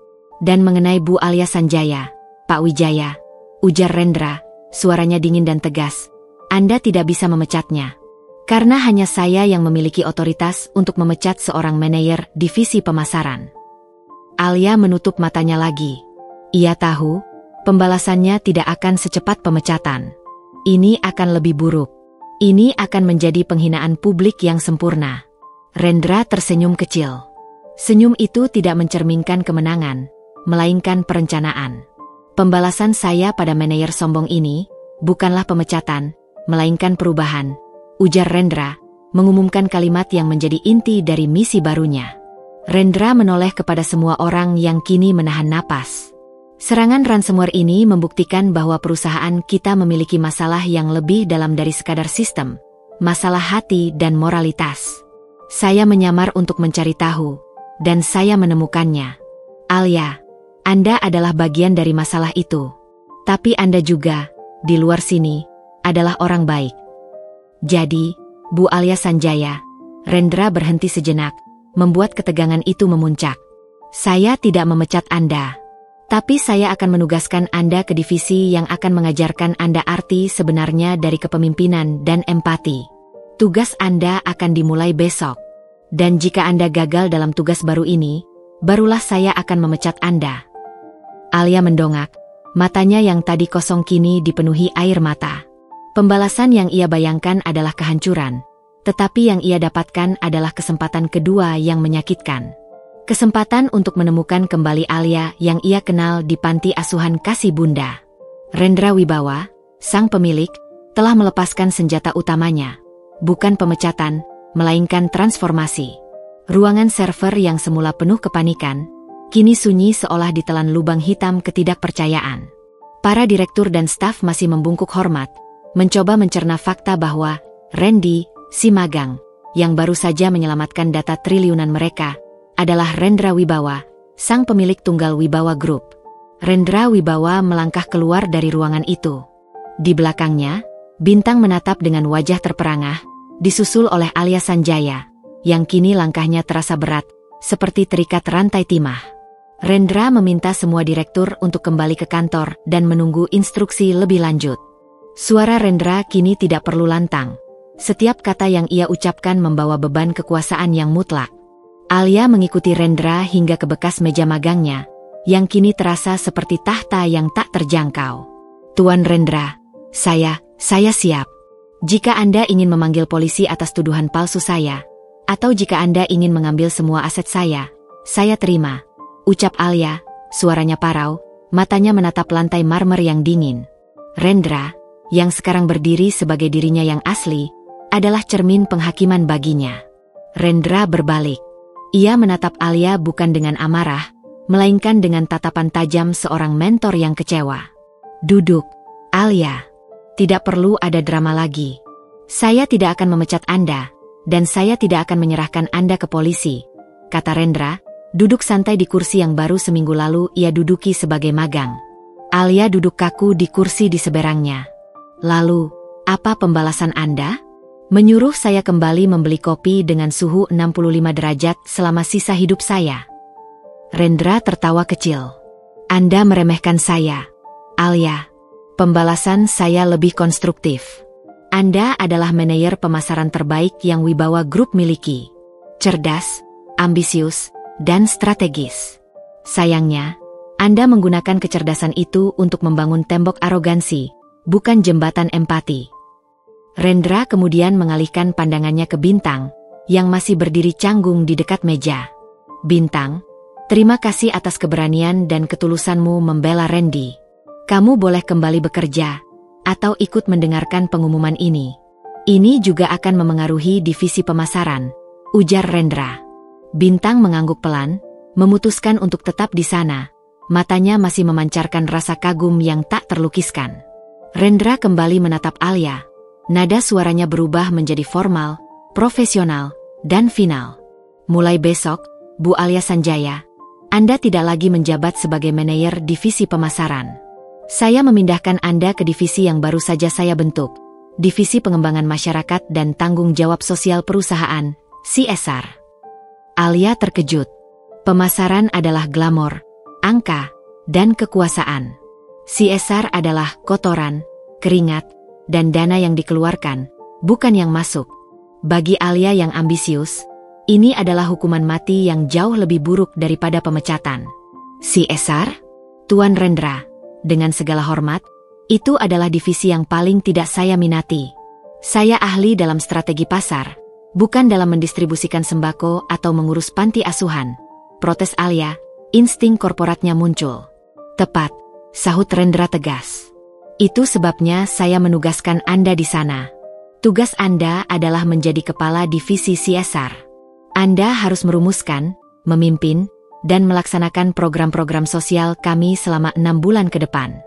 Dan mengenai Bu Alia Sanjaya, Pak Wijaya, ujar Rendra, suaranya dingin dan tegas, Anda tidak bisa memecatnya. Karena hanya saya yang memiliki otoritas untuk memecat seorang manajer divisi pemasaran. Alia menutup matanya lagi. Ia tahu, pembalasannya tidak akan secepat pemecatan. Ini akan lebih buruk. Ini akan menjadi penghinaan publik yang sempurna. Rendra tersenyum kecil. Senyum itu tidak mencerminkan kemenangan, melainkan perencanaan. Pembalasan saya pada manajer sombong ini, bukanlah pemecatan, melainkan perubahan, ujar Rendra, mengumumkan kalimat yang menjadi inti dari misi barunya. Rendra menoleh kepada semua orang yang kini menahan napas. Serangan ransomware ini membuktikan bahwa perusahaan kita memiliki masalah yang lebih dalam dari sekadar sistem, masalah hati dan moralitas. Saya menyamar untuk mencari tahu, dan saya menemukannya. Alia, Anda adalah bagian dari masalah itu. Tapi Anda juga, di luar sini, adalah orang baik. Jadi, Bu Alia Sanjaya, Rendra berhenti sejenak, membuat ketegangan itu memuncak. Saya tidak memecat Anda. Tapi saya akan menugaskan Anda ke divisi yang akan mengajarkan Anda arti sebenarnya dari kepemimpinan dan empati. Tugas Anda akan dimulai besok. Dan jika Anda gagal dalam tugas baru ini, barulah saya akan memecat Anda. Alia mendongak, matanya yang tadi kosong kini dipenuhi air mata. Pembalasan yang ia bayangkan adalah kehancuran, tetapi yang ia dapatkan adalah kesempatan kedua yang menyakitkan. Kesempatan untuk menemukan kembali Alia yang ia kenal di panti asuhan kasih bunda. Rendra Wibawa, sang pemilik, telah melepaskan senjata utamanya. Bukan pemecatan, melainkan transformasi. Ruangan server yang semula penuh kepanikan, kini sunyi seolah ditelan lubang hitam ketidakpercayaan. Para direktur dan staf masih membungkuk hormat, mencoba mencerna fakta bahwa Randy, si magang, yang baru saja menyelamatkan data triliunan mereka, adalah Rendra Wibawa, sang pemilik tunggal Wibawa Group. Rendra Wibawa melangkah keluar dari ruangan itu. Di belakangnya, Bintang menatap dengan wajah terperangah, disusul oleh Alia Sanjaya, yang kini langkahnya terasa berat, seperti terikat rantai timah. Rendra meminta semua direktur untuk kembali ke kantor dan menunggu instruksi lebih lanjut. Suara Rendra kini tidak perlu lantang. Setiap kata yang ia ucapkan membawa beban kekuasaan yang mutlak. Alia mengikuti Rendra hingga ke bekas meja magangnya, yang kini terasa seperti tahta yang tak terjangkau. Tuan Rendra, saya siap. Jika Anda ingin memanggil polisi atas tuduhan palsu saya, atau jika Anda ingin mengambil semua aset saya terima. Ucap Alia, suaranya parau, matanya menatap lantai marmer yang dingin. Rendra, yang sekarang berdiri sebagai dirinya yang asli, adalah cermin penghakiman baginya. Rendra berbalik. Ia menatap Alia bukan dengan amarah, melainkan dengan tatapan tajam seorang mentor yang kecewa. Duduk, Alia. Tidak perlu ada drama lagi. Saya tidak akan memecat Anda, dan saya tidak akan menyerahkan Anda ke polisi, kata Rendra, duduk santai di kursi yang baru seminggu lalu ia duduki sebagai magang. Alia duduk kaku di kursi di seberangnya. Lalu, apa pembalasan Anda? Menyuruh saya kembali membeli kopi dengan suhu 65 derajat selama sisa hidup saya. Rendra tertawa kecil. Anda meremehkan saya, Alia. Pembalasan saya lebih konstruktif. Anda adalah manajer pemasaran terbaik yang Wibawa Group miliki. Cerdas, ambisius, dan strategis. Sayangnya, Anda menggunakan kecerdasan itu untuk membangun tembok arogansi, bukan jembatan empati. Rendra kemudian mengalihkan pandangannya ke Bintang, yang masih berdiri canggung di dekat meja. Bintang, terima kasih atas keberanian dan ketulusanmu membela Randy. Kamu boleh kembali bekerja, atau ikut mendengarkan pengumuman ini. Ini juga akan memengaruhi divisi pemasaran, ujar Rendra. Bintang mengangguk pelan, memutuskan untuk tetap di sana. Matanya masih memancarkan rasa kagum yang tak terlukiskan. Rendra kembali menatap Alia. Nada suaranya berubah menjadi formal, profesional, dan final. Mulai besok, Bu Alia Sanjaya, Anda tidak lagi menjabat sebagai manajer divisi pemasaran. Saya memindahkan Anda ke divisi yang baru saja saya bentuk, Divisi Pengembangan Masyarakat dan Tanggung Jawab Sosial Perusahaan, CSR. Alia terkejut. Pemasaran adalah glamor, angka, dan kekuasaan. CSR adalah kotoran, keringat, dan dana yang dikeluarkan, bukan yang masuk. Bagi Alia yang ambisius, ini adalah hukuman mati yang jauh lebih buruk daripada pemecatan. CSR? Tuan Rendra. Dengan segala hormat, itu adalah divisi yang paling tidak saya minati. Saya ahli dalam strategi pasar, bukan dalam mendistribusikan sembako atau mengurus panti asuhan. Protes Alia, insting korporatnya muncul. Tepat, sahut Rendra tegas. Itu sebabnya saya menugaskan Anda di sana. Tugas Anda adalah menjadi kepala divisi CSR. Anda harus merumuskan, memimpin, dan melaksanakan program-program sosial kami selama 6 bulan ke depan.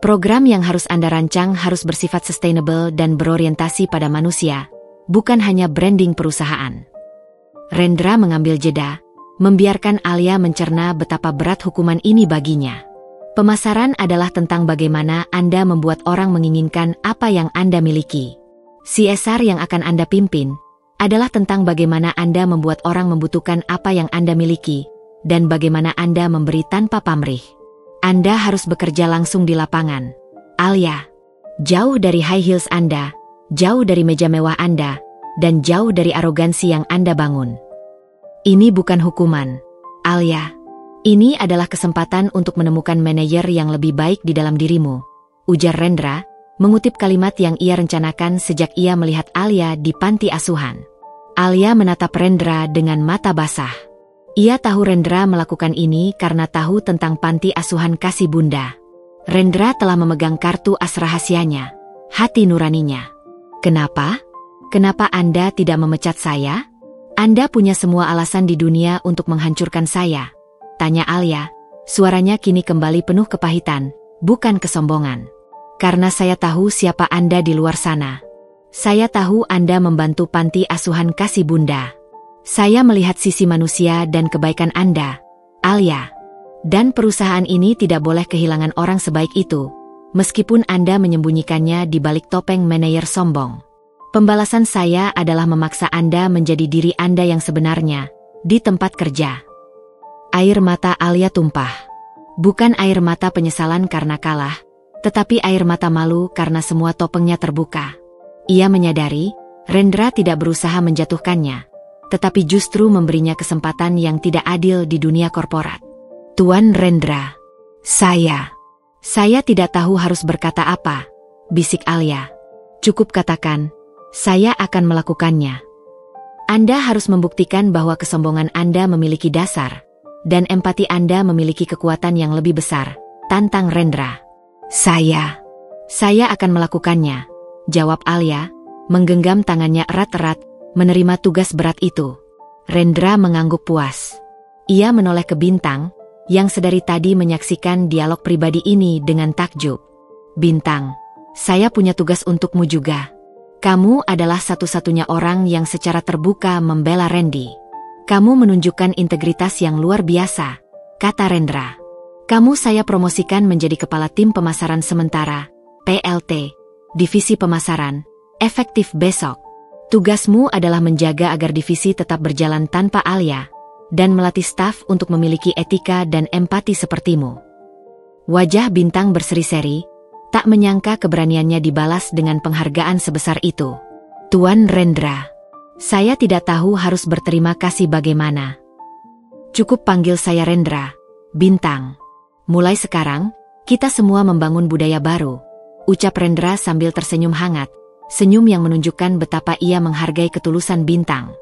Program yang harus Anda rancang harus bersifat sustainable dan berorientasi pada manusia, bukan hanya branding perusahaan. Rendra mengambil jeda, membiarkan Alia mencerna betapa berat hukuman ini baginya. Pemasaran adalah tentang bagaimana Anda membuat orang menginginkan apa yang Anda miliki. CSR yang akan Anda pimpin adalah tentang bagaimana Anda membuat orang membutuhkan apa yang Anda miliki, dan bagaimana Anda memberi tanpa pamrih. Anda harus bekerja langsung di lapangan. Alia, jauh dari high heels Anda, jauh dari meja mewah Anda, dan jauh dari arogansi yang Anda bangun. Ini bukan hukuman, Alia. Ini adalah kesempatan untuk menemukan manajer yang lebih baik di dalam dirimu, ujar Rendra, mengutip kalimat yang ia rencanakan sejak ia melihat Alia di panti asuhan. Alia menatap Rendra dengan mata basah. Ia tahu Rendra melakukan ini karena tahu tentang panti asuhan kasih bunda. Rendra telah memegang kartu as rahasianya, hati nuraninya. Kenapa? Kenapa Anda tidak memecat saya? Anda punya semua alasan di dunia untuk menghancurkan saya, tanya Alia. Suaranya kini kembali penuh kepahitan, bukan kesombongan. Karena saya tahu siapa Anda di luar sana. Saya tahu Anda membantu panti asuhan kasih bunda. Saya melihat sisi manusia dan kebaikan Anda, Alia. Dan perusahaan ini tidak boleh kehilangan orang sebaik itu, meskipun Anda menyembunyikannya di balik topeng manajer sombong. Pembalasan saya adalah memaksa Anda menjadi diri Anda yang sebenarnya, di tempat kerja. Air mata Alia tumpah. Bukan air mata penyesalan karena kalah, tetapi air mata malu karena semua topengnya terbuka. Ia menyadari, Rendra tidak berusaha menjatuhkannya, tetapi justru memberinya kesempatan yang tidak adil di dunia korporat. Tuan Rendra, saya tidak tahu harus berkata apa, bisik Alia. Cukup katakan, saya akan melakukannya. Anda harus membuktikan bahwa kesombongan Anda memiliki dasar, dan empati Anda memiliki kekuatan yang lebih besar, tantang Rendra. Saya akan melakukannya, jawab Alia, menggenggam tangannya erat-erat, menerima tugas berat itu. Rendra mengangguk puas. Ia menoleh ke Bintang, yang sedari tadi menyaksikan dialog pribadi ini dengan takjub. Bintang, saya punya tugas untukmu juga. Kamu adalah satu-satunya orang yang secara terbuka membela Randy. Kamu menunjukkan integritas yang luar biasa, kata Rendra. Kamu saya promosikan menjadi kepala tim pemasaran sementara, PLT, divisi pemasaran, efektif besok. Tugasmu adalah menjaga agar divisi tetap berjalan tanpa Alia, dan melatih staf untuk memiliki etika dan empati sepertimu. Wajah Bintang berseri-seri, tak menyangka keberaniannya dibalas dengan penghargaan sebesar itu. Tuan Rendra, saya tidak tahu harus berterima kasih bagaimana. Cukup panggil saya Rendra, Bintang. Mulai sekarang, kita semua membangun budaya baru, ucap Rendra sambil tersenyum hangat, senyum yang menunjukkan betapa ia menghargai ketulusan Bintang.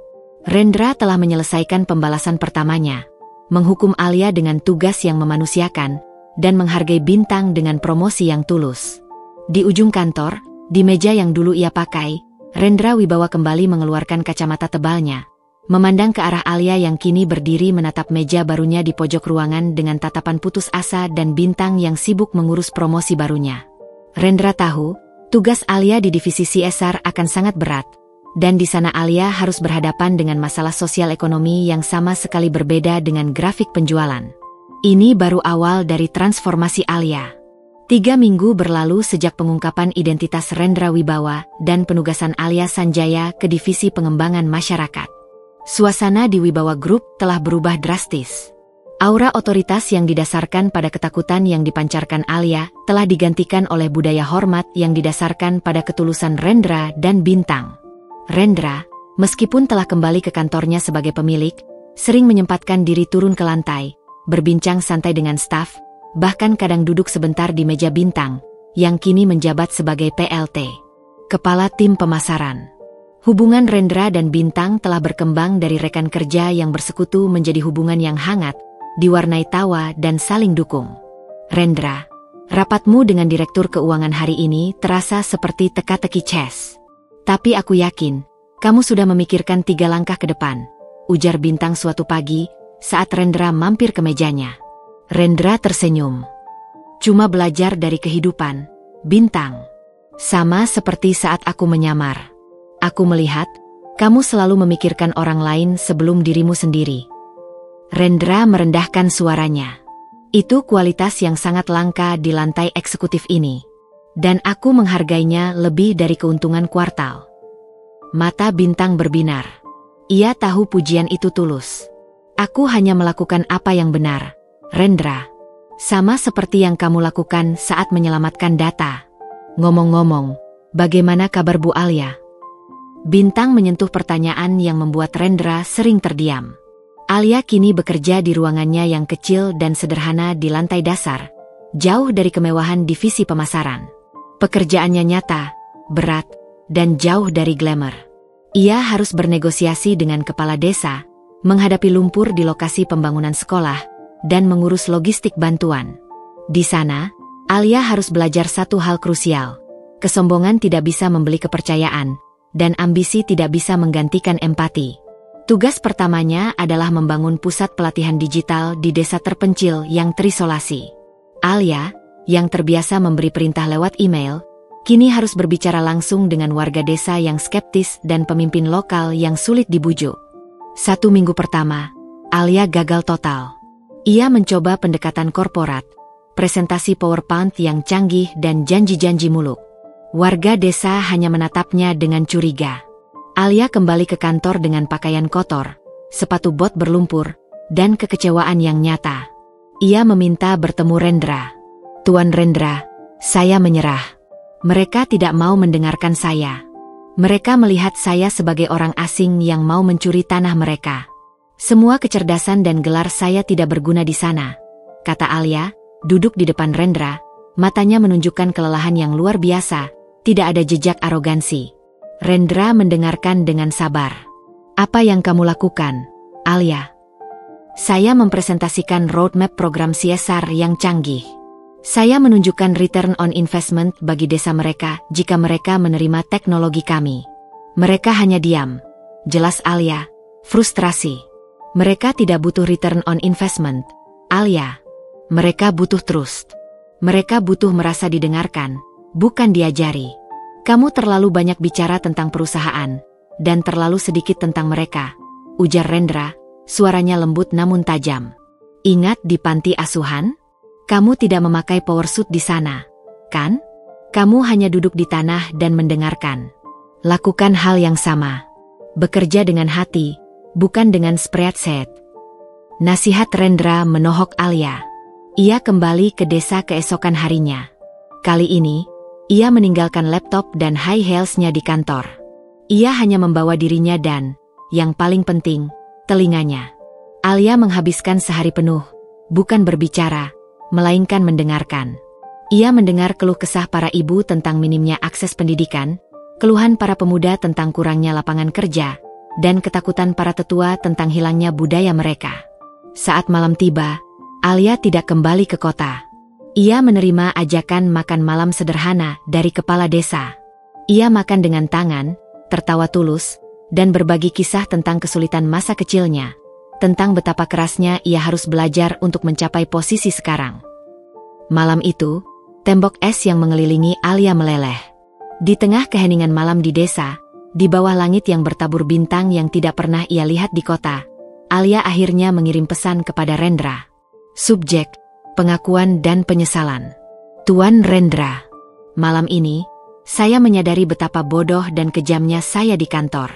Rendra telah menyelesaikan pembalasan pertamanya, menghukum Alia dengan tugas yang memanusiakan, dan menghargai Bintang dengan promosi yang tulus. Di ujung kantor, di meja yang dulu ia pakai, Rendra Wibawa kembali mengeluarkan kacamata tebalnya, memandang ke arah Alia yang kini berdiri menatap meja barunya di pojok ruangan dengan tatapan putus asa dan Bintang yang sibuk mengurus promosi barunya. Rendra tahu, tugas Alia di divisi CSR akan sangat berat, dan di sana Alia harus berhadapan dengan masalah sosial ekonomi yang sama sekali berbeda dengan grafik penjualan. Ini baru awal dari transformasi Alia. 3 minggu berlalu sejak pengungkapan identitas Rendra Wibawa dan penugasan Alia Sanjaya ke Divisi Pengembangan Masyarakat. Suasana di Wibawa Group telah berubah drastis. Aura otoritas yang didasarkan pada ketakutan yang dipancarkan Alia telah digantikan oleh budaya hormat yang didasarkan pada ketulusan Rendra dan Bintang. Rendra, meskipun telah kembali ke kantornya sebagai pemilik, sering menyempatkan diri turun ke lantai, berbincang santai dengan staf, bahkan kadang duduk sebentar di meja Bintang, yang kini menjabat sebagai PLT, Kepala Tim Pemasaran. Hubungan Rendra dan Bintang telah berkembang dari rekan kerja yang bersekutu menjadi hubungan yang hangat, diwarnai tawa dan saling dukung. Rendra, rapatmu dengan Direktur Keuangan hari ini terasa seperti teka-teki chess. Tapi aku yakin, kamu sudah memikirkan 3 langkah ke depan, ujar Bintang suatu pagi, saat Rendra mampir ke mejanya. Rendra tersenyum. Cuma belajar dari kehidupan, Bintang. Sama seperti saat aku menyamar. Aku melihat, kamu selalu memikirkan orang lain sebelum dirimu sendiri. Rendra merendahkan suaranya. Itu kualitas yang sangat langka di lantai eksekutif ini. Dan aku menghargainya lebih dari keuntungan kuartal. Mata Bintang berbinar. Ia tahu pujian itu tulus. Aku hanya melakukan apa yang benar, Rendra. Sama seperti yang kamu lakukan saat menyelamatkan data. Ngomong-ngomong, bagaimana kabar Bu Alia? Bintang menyentuh pertanyaan yang membuat Rendra sering terdiam. Alia kini bekerja di ruangannya yang kecil dan sederhana di lantai dasar, jauh dari kemewahan divisi pemasaran. Pekerjaannya nyata, berat, dan jauh dari glamour. Ia harus bernegosiasi dengan kepala desa, menghadapi lumpur di lokasi pembangunan sekolah, dan mengurus logistik bantuan. Di sana, Alia harus belajar satu hal krusial. Kesombongan tidak bisa membeli kepercayaan, dan ambisi tidak bisa menggantikan empati. Tugas pertamanya adalah membangun pusat pelatihan digital di desa terpencil yang terisolasi. Alia, yang terbiasa memberi perintah lewat email, kini harus berbicara langsung dengan warga desa yang skeptis dan pemimpin lokal yang sulit dibujuk. 1 minggu pertama, Alia gagal total. Ia mencoba pendekatan korporat, presentasi PowerPoint yang canggih dan janji-janji muluk. Warga desa hanya menatapnya dengan curiga. Alia kembali ke kantor dengan pakaian kotor, sepatu bot berlumpur, dan kekecewaan yang nyata. Ia meminta bertemu Rendra. "Tuan Rendra, saya menyerah. Mereka tidak mau mendengarkan saya. Mereka melihat saya sebagai orang asing yang mau mencuri tanah mereka. Semua kecerdasan dan gelar saya tidak berguna di sana," kata Alia, duduk di depan Rendra, matanya menunjukkan kelelahan yang luar biasa, tidak ada jejak arogansi. Rendra mendengarkan dengan sabar. "Apa yang kamu lakukan, Alia?" "Saya mempresentasikan roadmap program CSR yang canggih. Saya menunjukkan return on investment bagi desa mereka jika mereka menerima teknologi kami." "Mereka hanya diam," jelas Alia, frustrasi. "Mereka tidak butuh return on investment, Alia. Mereka butuh trust. Mereka butuh merasa didengarkan, bukan diajari. Kamu terlalu banyak bicara tentang perusahaan, dan terlalu sedikit tentang mereka," ujar Rendra, suaranya lembut namun tajam. "Ingat di panti asuhan? Kamu tidak memakai power suit di sana, kan? Kamu hanya duduk di tanah dan mendengarkan. Lakukan hal yang sama. Bekerja dengan hati, bukan dengan spreadsheet." Nasihat Rendra menohok Alia. Ia kembali ke desa keesokan harinya. Kali ini, ia meninggalkan laptop dan high heels-nya di kantor. Ia hanya membawa dirinya dan, yang paling penting, telinganya. Alia menghabiskan sehari penuh, bukan berbicara, melainkan mendengarkan. Ia mendengar keluh kesah para ibu tentang minimnya akses pendidikan, keluhan para pemuda tentang kurangnya lapangan kerja, dan ketakutan para tetua tentang hilangnya budaya mereka. Saat malam tiba, Alia tidak kembali ke kota. Ia menerima ajakan makan malam sederhana dari kepala desa. Ia makan dengan tangan, tertawa tulus, dan berbagi kisah tentang kesulitan masa kecilnya, tentang betapa kerasnya ia harus belajar untuk mencapai posisi sekarang. Malam itu, tembok es yang mengelilingi Alia meleleh. Di tengah keheningan malam di desa, di bawah langit yang bertabur bintang yang tidak pernah ia lihat di kota, Alia akhirnya mengirim pesan kepada Rendra. Subjek, pengakuan dan penyesalan. "Tuan Rendra, malam ini, saya menyadari betapa bodoh dan kejamnya saya di kantor.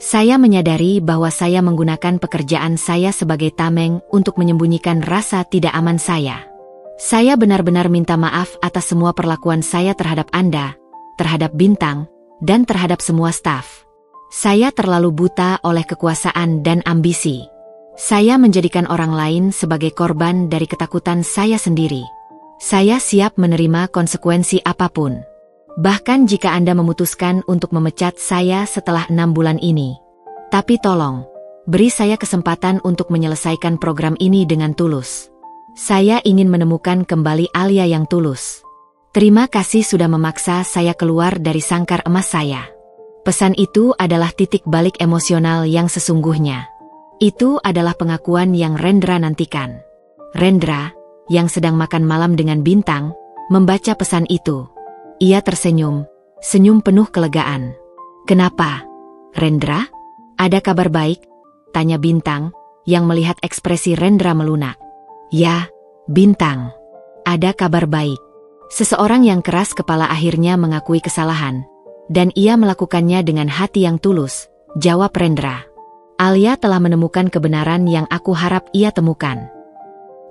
Saya menyadari bahwa saya menggunakan pekerjaan saya sebagai tameng untuk menyembunyikan rasa tidak aman saya. Saya benar-benar minta maaf atas semua perlakuan saya terhadap Anda, terhadap Bintang, dan terhadap semua staf. Saya terlalu buta oleh kekuasaan dan ambisi. Saya menjadikan orang lain sebagai korban dari ketakutan saya sendiri. Saya siap menerima konsekuensi apapun. Bahkan jika Anda memutuskan untuk memecat saya setelah 6 bulan ini. Tapi tolong, beri saya kesempatan untuk menyelesaikan program ini dengan tulus. Saya ingin menemukan kembali Alia yang tulus. Terima kasih sudah memaksa saya keluar dari sangkar emas saya." Pesan itu adalah titik balik emosional yang sesungguhnya. Itu adalah pengakuan yang Rendra nantikan. Rendra, yang sedang makan malam dengan Bintang, membaca pesan itu. Ia tersenyum, senyum penuh kelegaan. "Kenapa, Rendra? Ada kabar baik?" tanya Bintang, yang melihat ekspresi Rendra melunak. "Ya, Bintang. Ada kabar baik." Seseorang yang keras kepala akhirnya mengakui kesalahan, dan ia melakukannya dengan hati yang tulus, jawab Rendra. "Alia telah menemukan kebenaran yang aku harap ia temukan."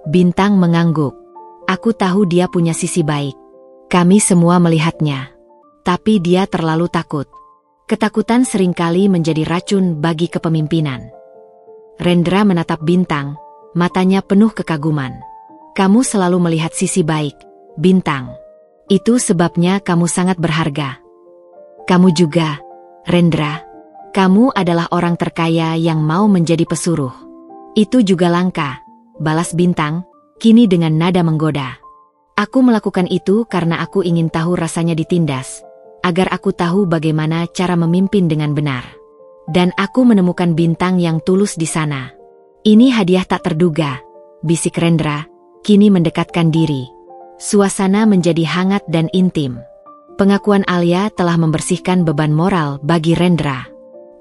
Bintang mengangguk. "Aku tahu dia punya sisi baik. Kami semua melihatnya. Tapi dia terlalu takut. Ketakutan seringkali menjadi racun bagi kepemimpinan." Rendra menatap Bintang, matanya penuh kekaguman. "Kamu selalu melihat sisi baik, Bintang. Itu sebabnya kamu sangat berharga." "Kamu juga, Rendra. Kamu adalah orang terkaya yang mau menjadi pesuruh." "Itu juga langka," balas Bintang, kini dengan nada menggoda. Aku melakukan itu karena aku ingin tahu rasanya ditindas, agar aku tahu bagaimana cara memimpin dengan benar. Dan aku menemukan Bintang yang tulus di sana. Ini hadiah tak terduga, bisik Rendra, kini mendekatkan diri. Suasana menjadi hangat dan intim. Pengakuan Alia telah membersihkan beban moral bagi Rendra.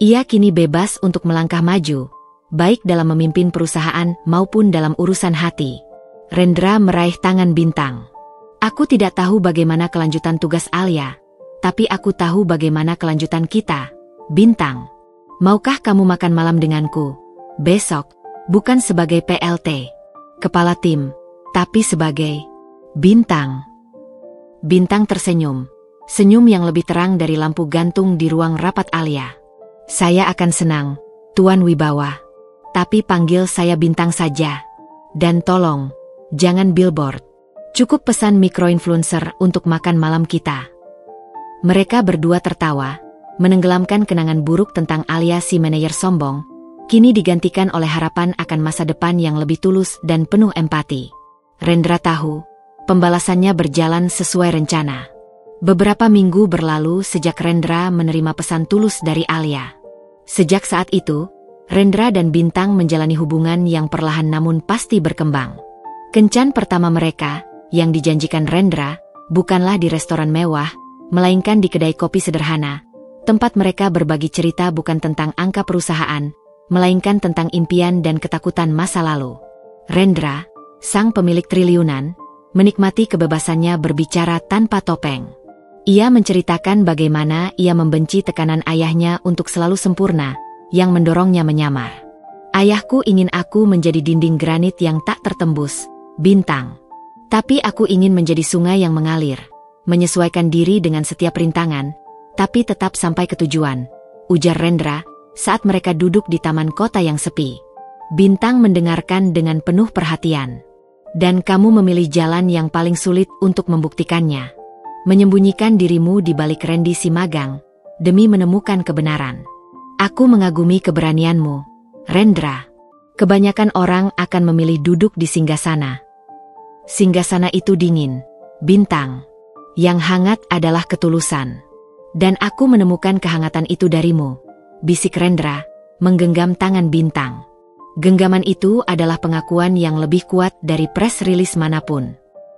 Ia kini bebas untuk melangkah maju, baik dalam memimpin perusahaan maupun dalam urusan hati. Rendra meraih tangan Bintang. Aku tidak tahu bagaimana kelanjutan tugas Alia, tapi aku tahu bagaimana kelanjutan kita, Bintang. Maukah kamu makan malam denganku? Besok, bukan sebagai PLT, kepala tim, tapi sebagai Bintang. Bintang tersenyum. Senyum yang lebih terang dari lampu gantung di ruang rapat Alia. Saya akan senang, Tuan Wibawa. Tapi panggil saya Bintang saja. Dan tolong, jangan billboard. Cukup pesan mikroinfluencer untuk makan malam kita. Mereka berdua tertawa, menenggelamkan kenangan buruk tentang Alia si manajer sombong, kini digantikan oleh harapan akan masa depan yang lebih tulus dan penuh empati. Rendra tahu, pembalasannya berjalan sesuai rencana. Beberapa minggu berlalu sejak Rendra menerima pesan tulus dari Alia. Sejak saat itu, Rendra dan Bintang menjalani hubungan yang perlahan namun pasti berkembang. Kencan pertama mereka, yang dijanjikan Rendra, bukanlah di restoran mewah, melainkan di kedai kopi sederhana. Tempat mereka berbagi cerita bukan tentang angka perusahaan, melainkan tentang impian dan ketakutan masa lalu. Rendra, sang pemilik triliunan, menikmati kebebasannya berbicara tanpa topeng. Ia menceritakan bagaimana ia membenci tekanan ayahnya untuk selalu sempurna, yang mendorongnya menyamar. Ayahku ingin aku menjadi dinding granit yang tak tertembus, Bintang. Tapi aku ingin menjadi sungai yang mengalir, menyesuaikan diri dengan setiap rintangan, tapi tetap sampai ke tujuan, ujar Rendra, saat mereka duduk di taman kota yang sepi. Bintang mendengarkan dengan penuh perhatian. Dan kamu memilih jalan yang paling sulit untuk membuktikannya. Menyembunyikan dirimu di balik Randy si magang, demi menemukan kebenaran. Aku mengagumi keberanianmu, Rendra. Kebanyakan orang akan memilih duduk di singgasana. Singgasana itu dingin, Bintang. Yang hangat adalah ketulusan. Dan aku menemukan kehangatan itu darimu, bisik Rendra, menggenggam tangan Bintang. Genggaman itu adalah pengakuan yang lebih kuat dari press release manapun.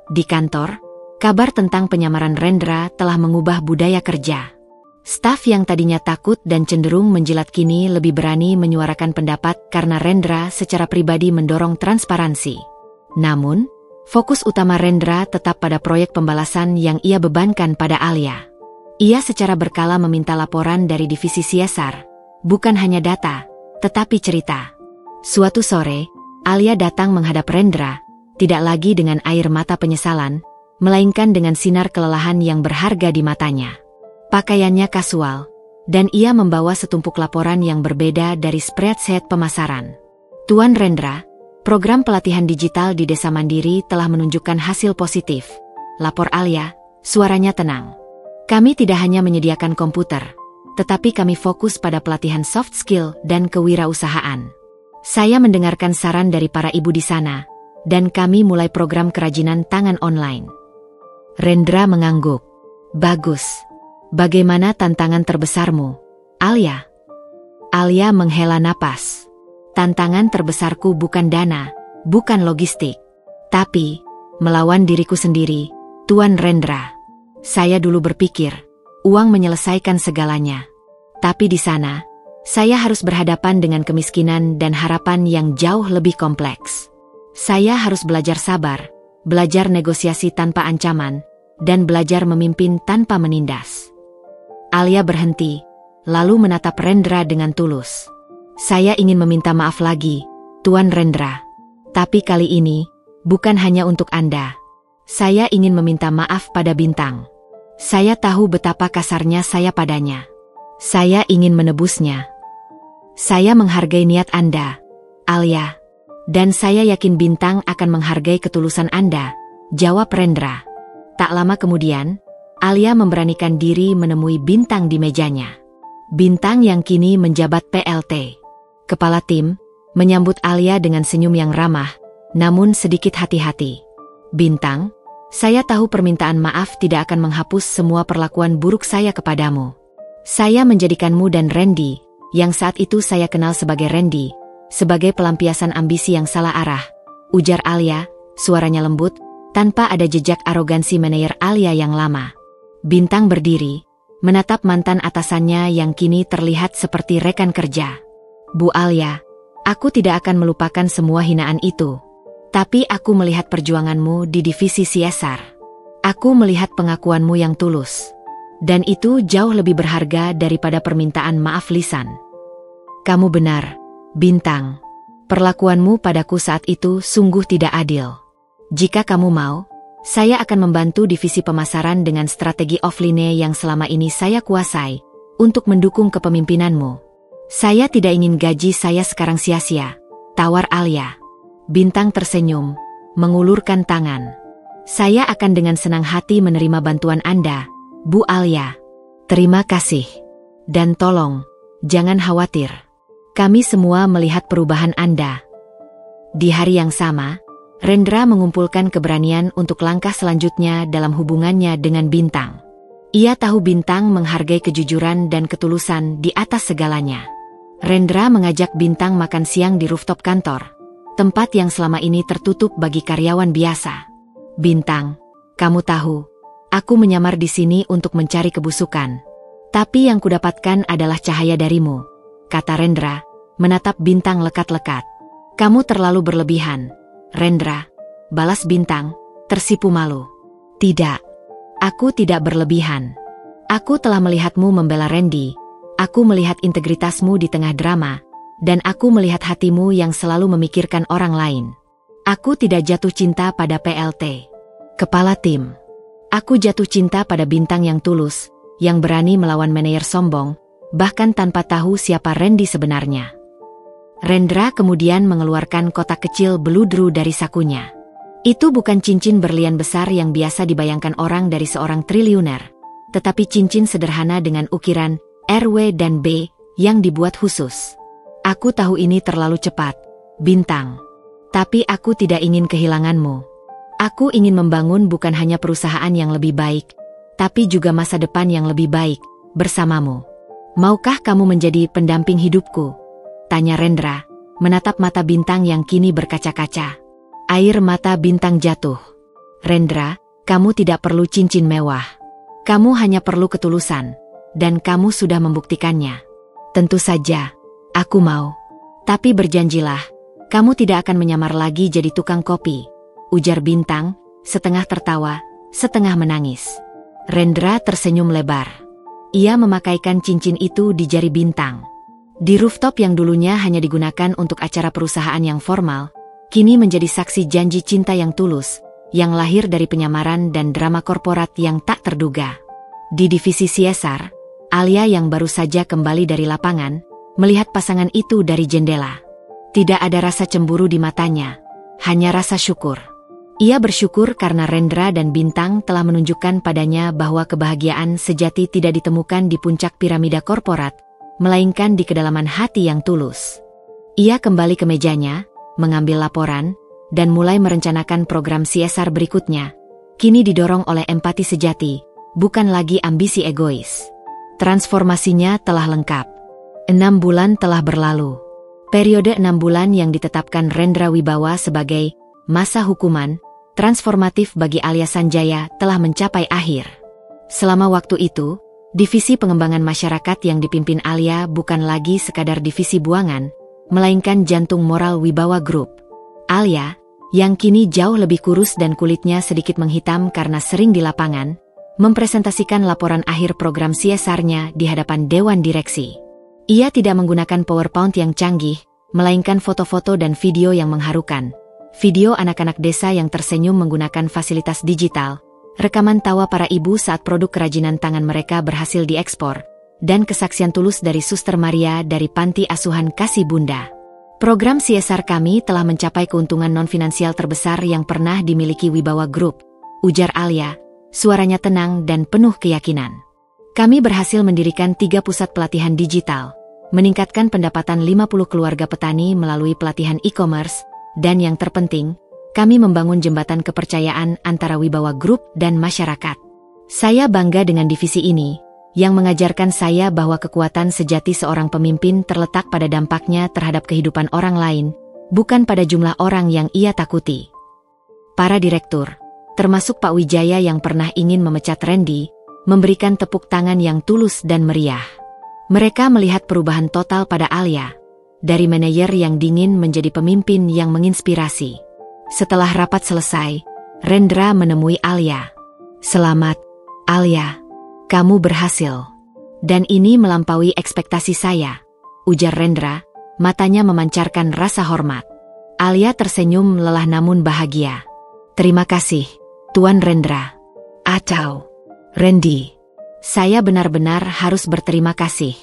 Di kantor, kabar tentang penyamaran Rendra telah mengubah budaya kerja. Staf yang tadinya takut dan cenderung menjilat kini lebih berani menyuarakan pendapat karena Rendra secara pribadi mendorong transparansi. Namun, fokus utama Rendra tetap pada proyek pembalasan yang ia bebankan pada Alia. Ia secara berkala meminta laporan dari divisi CSR, bukan hanya data, tetapi cerita. Suatu sore, Alia datang menghadap Rendra, tidak lagi dengan air mata penyesalan, melainkan dengan sinar kelelahan yang berharga di matanya. Pakaiannya kasual, dan ia membawa setumpuk laporan yang berbeda dari spreadsheet pemasaran. Tuan Rendra, program pelatihan digital di Desa Mandiri telah menunjukkan hasil positif, lapor Alia, suaranya tenang. Kami tidak hanya menyediakan komputer, tetapi kami fokus pada pelatihan soft skill dan kewirausahaan. Saya mendengarkan saran dari para ibu di sana, dan kami mulai program kerajinan tangan online. Rendra mengangguk. Bagus. Bagaimana tantangan terbesarmu, Alia? Alia menghela napas. Tantangan terbesarku bukan dana, bukan logistik, tapi melawan diriku sendiri, Tuan Rendra. Saya dulu berpikir, uang menyelesaikan segalanya. Tapi di sana, saya harus berhadapan dengan kemiskinan dan harapan yang jauh lebih kompleks. Saya harus belajar sabar, belajar negosiasi tanpa ancaman, dan belajar memimpin tanpa menindas. Alia berhenti, lalu menatap Rendra dengan tulus. Saya ingin meminta maaf lagi, Tuan Rendra. Tapi kali ini, bukan hanya untuk Anda. Saya ingin meminta maaf pada Bintang. Saya tahu betapa kasarnya saya padanya. Saya ingin menebusnya. Saya menghargai niat Anda, Alia. Dan saya yakin Bintang akan menghargai ketulusan Anda, jawab Rendra. Tak lama kemudian, Alia memberanikan diri menemui Bintang di mejanya. Bintang yang kini menjabat PLT, kepala tim, menyambut Alia dengan senyum yang ramah, namun sedikit hati-hati. Bintang, Saya tahu permintaan maaf tidak akan menghapus semua perlakuan buruk saya kepadamu. Saya menjadikanmu dan Randy, yang saat itu saya kenal sebagai Randy, sebagai pelampiasan ambisi yang salah arah, ujar Alia, suaranya lembut, tanpa ada jejak arogansi manajer Alia yang lama. Bintang berdiri, menatap mantan atasannya yang kini terlihat seperti rekan kerja. Bu Alia, aku tidak akan melupakan semua hinaan itu. Tapi aku melihat perjuanganmu di divisi CSR. Aku melihat pengakuanmu yang tulus. Dan itu jauh lebih berharga daripada permintaan maaf lisan. Kamu benar, Bintang. Perlakuanmu padaku saat itu sungguh tidak adil. Jika kamu mau, saya akan membantu divisi pemasaran dengan strategi offline yang selama ini saya kuasai untuk mendukung kepemimpinanmu. Saya tidak ingin gaji saya sekarang sia-sia, tawar Alia. Bintang tersenyum, mengulurkan tangan. Saya akan dengan senang hati menerima bantuan Anda, Bu Alia. Terima kasih. Dan tolong, jangan khawatir. Kami semua melihat perubahan Anda. Di hari yang sama, Rendra mengumpulkan keberanian untuk langkah selanjutnya dalam hubungannya dengan Bintang. Ia tahu Bintang menghargai kejujuran dan ketulusan di atas segalanya. Rendra mengajak Bintang makan siang di rooftop kantor, tempat yang selama ini tertutup bagi karyawan biasa. Bintang, kamu tahu, aku menyamar di sini untuk mencari kebusukan. Tapi yang kudapatkan adalah cahaya darimu, kata Rendra, menatap Bintang lekat-lekat. Kamu terlalu berlebihan, Rendra, balas Bintang, tersipu malu. Tidak, aku tidak berlebihan. Aku telah melihatmu membela Randy, aku melihat integritasmu di tengah drama, dan aku melihat hatimu yang selalu memikirkan orang lain. Aku tidak jatuh cinta pada PLT kepala tim. Aku jatuh cinta pada Bintang yang tulus, yang berani melawan manajer sombong, bahkan tanpa tahu siapa Randy sebenarnya. Rendra kemudian mengeluarkan kotak kecil beludru dari sakunya. Itu bukan cincin berlian besar yang biasa dibayangkan orang dari seorang triliuner, tetapi cincin sederhana dengan ukiran RW dan B yang dibuat khusus. Aku tahu ini terlalu cepat, Bintang. Tapi aku tidak ingin kehilanganmu. Aku ingin membangun bukan hanya perusahaan yang lebih baik, tapi juga masa depan yang lebih baik, bersamamu. Maukah kamu menjadi pendamping hidupku? Tanya Rendra, menatap mata Bintang yang kini berkaca-kaca. Air mata Bintang jatuh. Rendra, kamu tidak perlu cincin mewah. Kamu hanya perlu ketulusan, dan kamu sudah membuktikannya. Tentu saja, aku mau. Tapi berjanjilah, kamu tidak akan menyamar lagi jadi tukang kopi, ujar Bintang, setengah tertawa, setengah menangis. Rendra tersenyum lebar. Ia memakaikan cincin itu di jari Bintang. Di rooftop yang dulunya hanya digunakan untuk acara perusahaan yang formal, kini menjadi saksi janji cinta yang tulus, yang lahir dari penyamaran dan drama korporat yang tak terduga. Di divisi CSR, Alia yang baru saja kembali dari lapangan, melihat pasangan itu dari jendela. Tidak ada rasa cemburu di matanya, hanya rasa syukur. Ia bersyukur karena Rendra dan Bintang telah menunjukkan padanya bahwa kebahagiaan sejati tidak ditemukan di puncak piramida korporat, melainkan di kedalaman hati yang tulus. Ia kembali ke mejanya, mengambil laporan, dan mulai merencanakan program CSR berikutnya. Kini didorong oleh empati sejati, bukan lagi ambisi egois. Transformasinya telah lengkap. 6 bulan telah berlalu. Periode 6 bulan yang ditetapkan Rendra Wibawa sebagai masa hukuman transformatif bagi Alia Sanjaya telah mencapai akhir. Selama waktu itu, divisi pengembangan masyarakat yang dipimpin Alia bukan lagi sekadar divisi buangan, melainkan jantung moral Wibawa Group. Alia, yang kini jauh lebih kurus dan kulitnya sedikit menghitam karena sering di lapangan, mempresentasikan laporan akhir program CSR-nya di hadapan Dewan Direksi. Ia tidak menggunakan PowerPoint yang canggih, melainkan foto-foto dan video yang mengharukan. Video anak-anak desa yang tersenyum menggunakan fasilitas digital, rekaman tawa para ibu saat produk kerajinan tangan mereka berhasil diekspor, dan kesaksian tulus dari Suster Maria dari Panti Asuhan Kasih Bunda. Program CSR kami telah mencapai keuntungan non-finansial terbesar yang pernah dimiliki Wibawa Group, ujar Alia, suaranya tenang dan penuh keyakinan. Kami berhasil mendirikan 3 pusat pelatihan digital, meningkatkan pendapatan 50 keluarga petani melalui pelatihan e-commerce, dan yang terpenting, kami membangun jembatan kepercayaan antara Wibawa Group dan masyarakat. Saya bangga dengan divisi ini, yang mengajarkan saya bahwa kekuatan sejati seorang pemimpin terletak pada dampaknya terhadap kehidupan orang lain, bukan pada jumlah orang yang ia takuti. Para direktur, termasuk Pak Wijaya yang pernah ingin memecat Randy, memberikan tepuk tangan yang tulus dan meriah. Mereka melihat perubahan total pada Alia, dari manajer yang dingin menjadi pemimpin yang menginspirasi. Setelah rapat selesai, Rendra menemui Alia. "Selamat, Alia. Kamu berhasil. Dan ini melampaui ekspektasi saya," ujar Rendra, matanya memancarkan rasa hormat. Alia tersenyum lelah namun bahagia. "Terima kasih, Tuan Rendra." "Atau, Randy, saya benar-benar harus berterima kasih.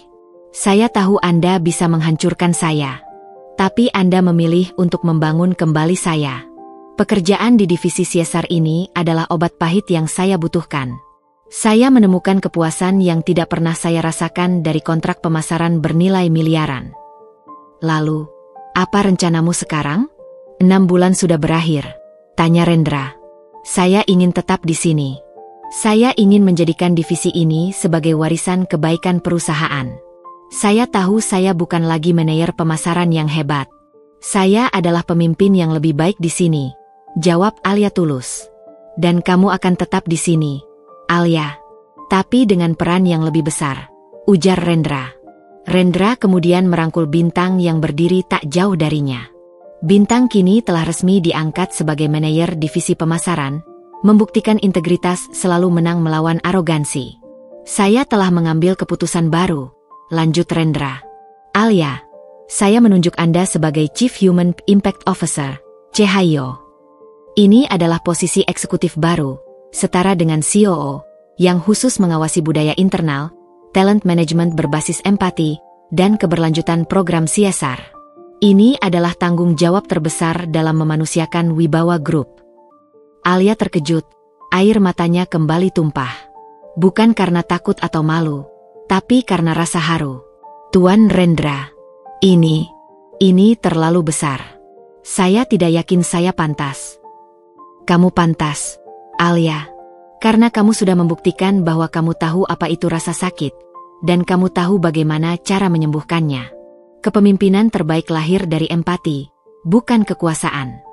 Saya tahu Anda bisa menghancurkan saya. Tapi Anda memilih untuk membangun kembali saya. Pekerjaan di divisi CSR ini adalah obat pahit yang saya butuhkan. Saya menemukan kepuasan yang tidak pernah saya rasakan dari kontrak pemasaran bernilai miliaran." "Lalu, apa rencanamu sekarang?" 6 bulan sudah berakhir, tanya Rendra. "Saya ingin tetap di sini. Saya ingin menjadikan divisi ini sebagai warisan kebaikan perusahaan. Saya tahu saya bukan lagi manajer pemasaran yang hebat. Saya adalah pemimpin yang lebih baik di sini," jawab Alia tulus. "Dan kamu akan tetap di sini, Alia. Tapi dengan peran yang lebih besar," ujar Rendra. Rendra kemudian merangkul Bintang yang berdiri tak jauh darinya. Bintang kini telah resmi diangkat sebagai manajer divisi pemasaran, membuktikan integritas selalu menang melawan arogansi. "Saya telah mengambil keputusan baru," lanjut Rendra. "Alia, saya menunjuk Anda sebagai Chief Human Impact Officer, CHIO. Ini adalah posisi eksekutif baru, setara dengan COO, yang khusus mengawasi budaya internal, talent management berbasis empati, dan keberlanjutan program CSR. Ini adalah tanggung jawab terbesar dalam memanusiakan Wibawa Group." Alia terkejut, air matanya kembali tumpah. Bukan karena takut atau malu, tapi karena rasa haru. "Tuan Rendra, ini terlalu besar. Saya tidak yakin saya pantas." "Kamu pantas, Alia. Karena kamu sudah membuktikan bahwa kamu tahu apa itu rasa sakit, dan kamu tahu bagaimana cara menyembuhkannya. Kepemimpinan terbaik lahir dari empati, bukan kekuasaan.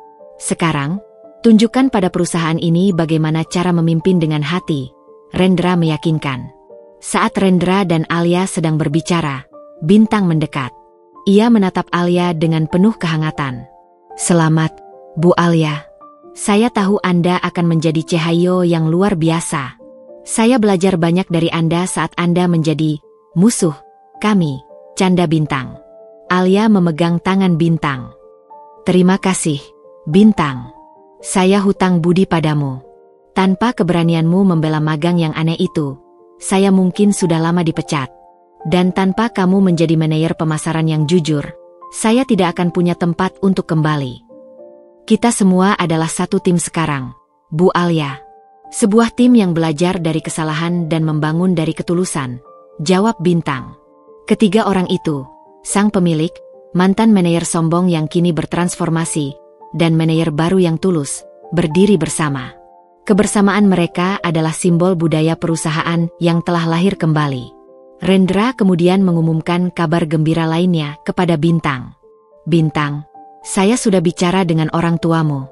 Sekarang, tunjukkan pada perusahaan ini bagaimana cara memimpin dengan hati," Rendra meyakinkan. Saat Rendra dan Alia sedang berbicara, Bintang mendekat. Ia menatap Alia dengan penuh kehangatan. "Selamat, Bu Alia. Saya tahu Anda akan menjadi CHIO yang luar biasa. Saya belajar banyak dari Anda saat Anda menjadi musuh kami," canda Bintang. Alia memegang tangan Bintang. "Terima kasih, Bintang. Saya hutang budi padamu. Tanpa keberanianmu membela magang yang aneh itu, saya mungkin sudah lama dipecat. Dan tanpa kamu menjadi manajer pemasaran yang jujur, saya tidak akan punya tempat untuk kembali. Kita semua adalah satu tim sekarang, Bu Alia. Sebuah tim yang belajar dari kesalahan dan membangun dari ketulusan," jawab Bintang. Ketiga orang itu, sang pemilik, mantan manajer sombong yang kini bertransformasi, dan manajer baru yang tulus, berdiri bersama. Kebersamaan mereka adalah simbol budaya perusahaan yang telah lahir kembali. Rendra kemudian mengumumkan kabar gembira lainnya kepada Bintang. "Bintang, saya sudah bicara dengan orang tuamu.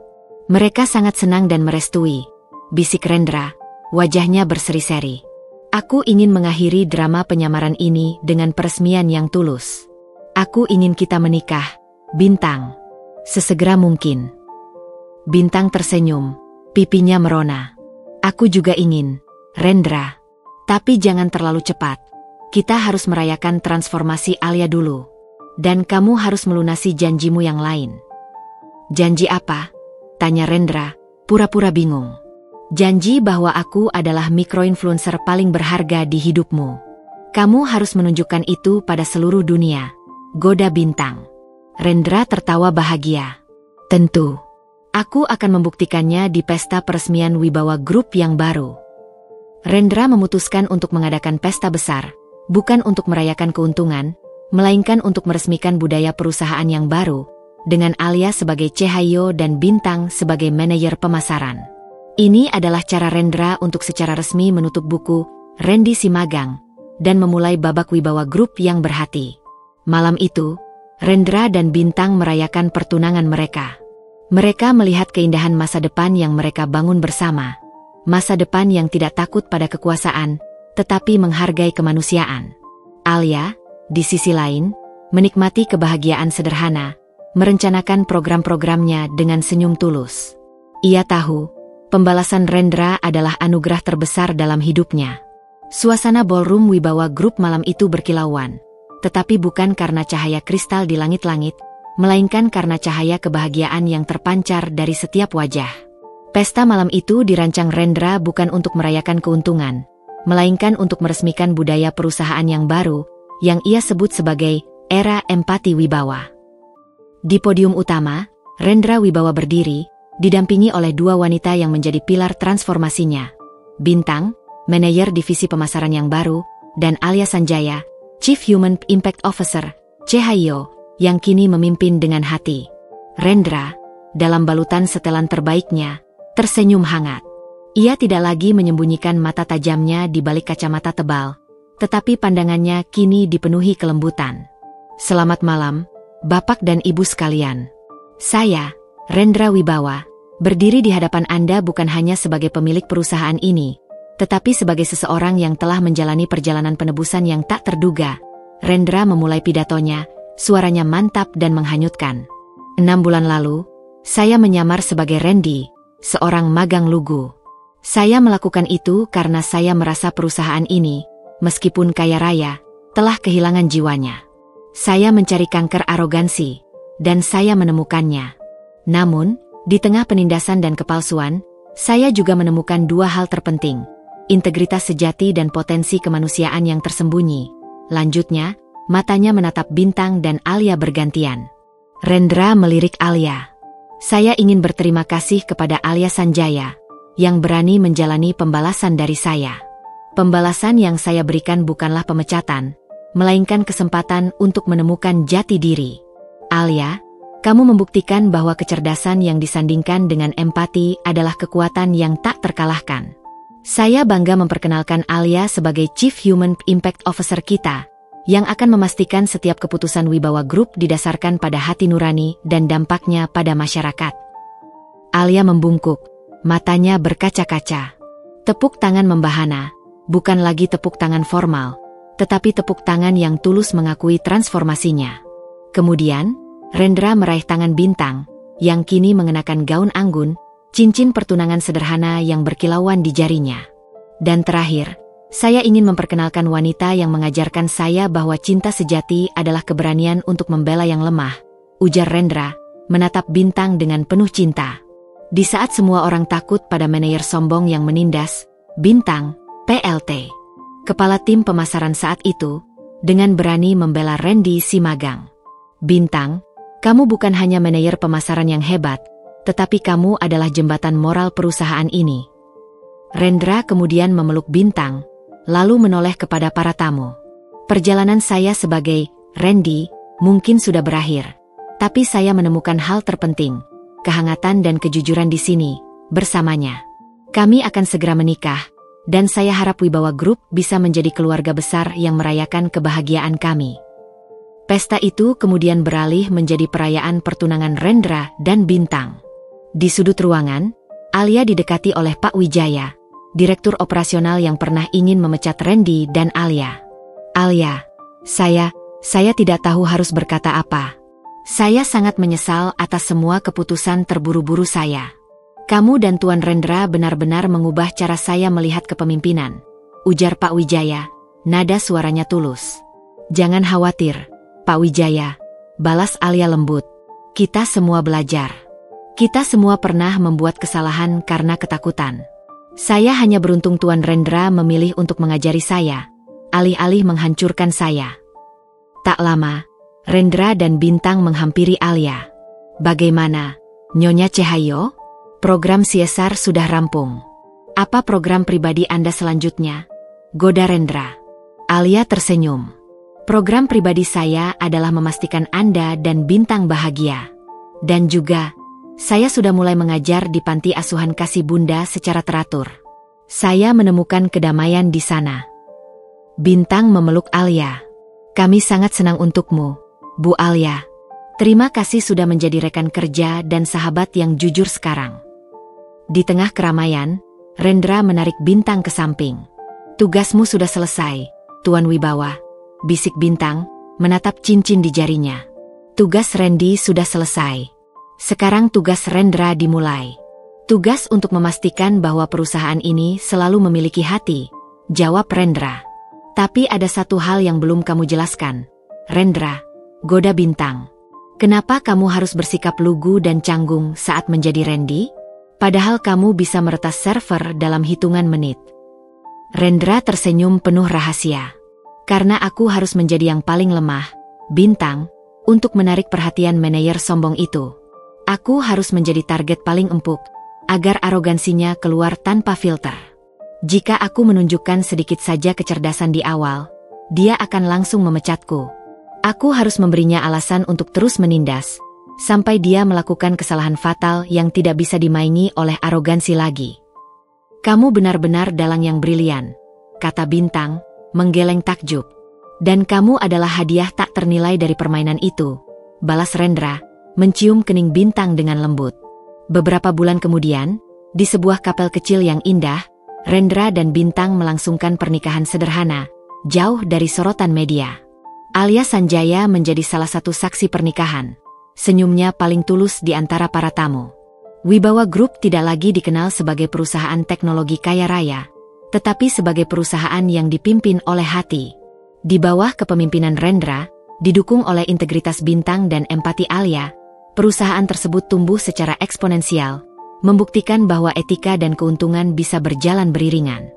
Mereka sangat senang dan merestui," bisik Rendra, wajahnya berseri-seri. "Aku ingin mengakhiri drama penyamaran ini dengan peresmian yang tulus. Aku ingin kita menikah, Bintang. Sesegera mungkin." Bintang tersenyum, pipinya merona. "Aku juga ingin, Rendra. Tapi jangan terlalu cepat. Kita harus merayakan transformasi Alia dulu. Dan kamu harus melunasi janjimu yang lain." "Janji apa?" tanya Rendra, pura-pura bingung. "Janji bahwa aku adalah micro-influencer paling berharga di hidupmu. Kamu harus menunjukkan itu pada seluruh dunia," goda Bintang. Rendra tertawa bahagia. "Tentu. Aku akan membuktikannya di pesta peresmian Wibawa Group yang baru." Rendra memutuskan untuk mengadakan pesta besar, bukan untuk merayakan keuntungan, melainkan untuk meresmikan budaya perusahaan yang baru, dengan Alia sebagai Cahyo dan Bintang sebagai manajer pemasaran. Ini adalah cara Rendra untuk secara resmi menutup buku Randy si Magang dan memulai babak Wibawa Group yang berhati. Malam itu, Rendra dan Bintang merayakan pertunangan mereka. Mereka melihat keindahan masa depan yang mereka bangun bersama. Masa depan yang tidak takut pada kekuasaan, tetapi menghargai kemanusiaan. Alia, di sisi lain, menikmati kebahagiaan sederhana, merencanakan program-programnya dengan senyum tulus. Ia tahu, pembalasan Rendra adalah anugerah terbesar dalam hidupnya. Suasana ballroom Wibawa Group malam itu berkilauan, tetapi bukan karena cahaya kristal di langit-langit, melainkan karena cahaya kebahagiaan yang terpancar dari setiap wajah. Pesta malam itu dirancang Rendra bukan untuk merayakan keuntungan, melainkan untuk meresmikan budaya perusahaan yang baru, yang ia sebut sebagai era empati Wibawa. Di podium utama, Rendra Wibawa berdiri, didampingi oleh dua wanita yang menjadi pilar transformasinya. Bintang, manajer divisi pemasaran yang baru, dan Alia Sanjaya, Chief Human Impact Officer, Cahyo, yang kini memimpin dengan hati. Rendra, dalam balutan setelan terbaiknya, tersenyum hangat. Ia tidak lagi menyembunyikan mata tajamnya di balik kacamata tebal, tetapi pandangannya kini dipenuhi kelembutan. Selamat malam, Bapak dan Ibu sekalian. Saya, Rendra Wibawa, berdiri di hadapan Anda bukan hanya sebagai pemilik perusahaan ini, tetapi sebagai seseorang yang telah menjalani perjalanan penebusan yang tak terduga. Rendra memulai pidatonya, suaranya mantap dan menghanyutkan. 6 bulan lalu, saya menyamar sebagai Randy, seorang magang lugu. Saya melakukan itu karena saya merasa perusahaan ini, meskipun kaya raya, telah kehilangan jiwanya. Saya mencari kanker arogansi, dan saya menemukannya. Namun, di tengah penindasan dan kepalsuan, saya juga menemukan dua hal terpenting: integritas sejati dan potensi kemanusiaan yang tersembunyi. Lanjutnya, matanya menatap Bintang dan Alia bergantian. Rendra melirik Alia. Saya ingin berterima kasih kepada Alia Sanjaya, yang berani menjalani pembalasan dari saya. Pembalasan yang saya berikan bukanlah pemecatan, melainkan kesempatan untuk menemukan jati diri. Alia, kamu membuktikan bahwa kecerdasan yang disandingkan dengan empati adalah kekuatan yang tak terkalahkan. Saya bangga memperkenalkan Alia sebagai Chief Human Impact Officer kita, yang akan memastikan setiap keputusan Wibawa Group didasarkan pada hati nurani dan dampaknya pada masyarakat. Alia membungkuk, matanya berkaca-kaca. Tepuk tangan membahana, bukan lagi tepuk tangan formal, tetapi tepuk tangan yang tulus mengakui transformasinya. Kemudian, Rendra meraih tangan Bintang, yang kini mengenakan gaun anggun, cincin pertunangan sederhana yang berkilauan di jarinya. Dan terakhir, saya ingin memperkenalkan wanita yang mengajarkan saya bahwa cinta sejati adalah keberanian untuk membela yang lemah, ujar Rendra, menatap Bintang dengan penuh cinta. Di saat semua orang takut pada manajer sombong yang menindas, Bintang, PLT, kepala tim pemasaran saat itu, dengan berani membela Randy si Magang. Bintang, kamu bukan hanya manajer pemasaran yang hebat, tetapi kamu adalah jembatan moral perusahaan ini. Rendra kemudian memeluk Bintang, lalu menoleh kepada para tamu. Perjalanan saya sebagai Randy mungkin sudah berakhir, tapi saya menemukan hal terpenting, kehangatan dan kejujuran di sini, bersamanya. Kami akan segera menikah, dan saya harap Wibawa Group bisa menjadi keluarga besar yang merayakan kebahagiaan kami. Pesta itu kemudian beralih menjadi perayaan pertunangan Rendra dan Bintang. Di sudut ruangan, Alia didekati oleh Pak Wijaya, direktur operasional yang pernah ingin memecat Randy dan Alia. Alia, saya tidak tahu harus berkata apa. Saya sangat menyesal atas semua keputusan terburu-buru saya. Kamu dan Tuan Rendra benar-benar mengubah cara saya melihat kepemimpinan, ujar Pak Wijaya, nada suaranya tulus. Jangan khawatir, Pak Wijaya, balas Alia lembut. Kita semua belajar. Kita semua pernah membuat kesalahan karena ketakutan. Saya hanya beruntung Tuan Rendra memilih untuk mengajari saya, alih-alih menghancurkan saya. Tak lama, Rendra dan Bintang menghampiri Alia. Bagaimana, Nyonya Cahyo? Program CSR sudah rampung. Apa program pribadi Anda selanjutnya? Goda Rendra. Alia tersenyum. Program pribadi saya adalah memastikan Anda dan Bintang bahagia. Dan juga, saya sudah mulai mengajar di panti asuhan kasih bunda secara teratur. Saya menemukan kedamaian di sana. Bintang memeluk Alia. Kami sangat senang untukmu, Bu Alia. Terima kasih sudah menjadi rekan kerja dan sahabat yang jujur sekarang. Di tengah keramaian, Rendra menarik Bintang ke samping. Tugasmu sudah selesai, Tuan Wibawa, bisik Bintang, menatap cincin di jarinya. Tugas Randy sudah selesai. Sekarang tugas Rendra dimulai. Tugas untuk memastikan bahwa perusahaan ini selalu memiliki hati, jawab Rendra. Tapi ada satu hal yang belum kamu jelaskan, Rendra, goda Bintang. Kenapa kamu harus bersikap lugu dan canggung saat menjadi Randy? Padahal kamu bisa meretas server dalam hitungan menit. Rendra tersenyum penuh rahasia. Karena aku harus menjadi yang paling lemah, Bintang, untuk menarik perhatian manajer sombong itu. Aku harus menjadi target paling empuk, agar arogansinya keluar tanpa filter. Jika aku menunjukkan sedikit saja kecerdasan di awal, dia akan langsung memecatku. Aku harus memberinya alasan untuk terus menindas, sampai dia melakukan kesalahan fatal yang tidak bisa dimaingi oleh arogansi lagi. Kamu benar-benar dalang yang brilian, kata Bintang, menggeleng takjub. Dan kamu adalah hadiah tak ternilai dari permainan itu, balas Rendra, mencium kening Bintang dengan lembut. Beberapa bulan kemudian, di sebuah kapel kecil yang indah, Rendra dan Bintang melangsungkan pernikahan sederhana, jauh dari sorotan media. Alia Sanjaya menjadi salah satu saksi pernikahan. Senyumnya paling tulus di antara para tamu. Wibawa Group tidak lagi dikenal sebagai perusahaan teknologi kaya raya, tetapi sebagai perusahaan yang dipimpin oleh hati. Di bawah kepemimpinan Rendra, didukung oleh integritas Bintang dan empati Alia, perusahaan tersebut tumbuh secara eksponensial, membuktikan bahwa etika dan keuntungan bisa berjalan beriringan.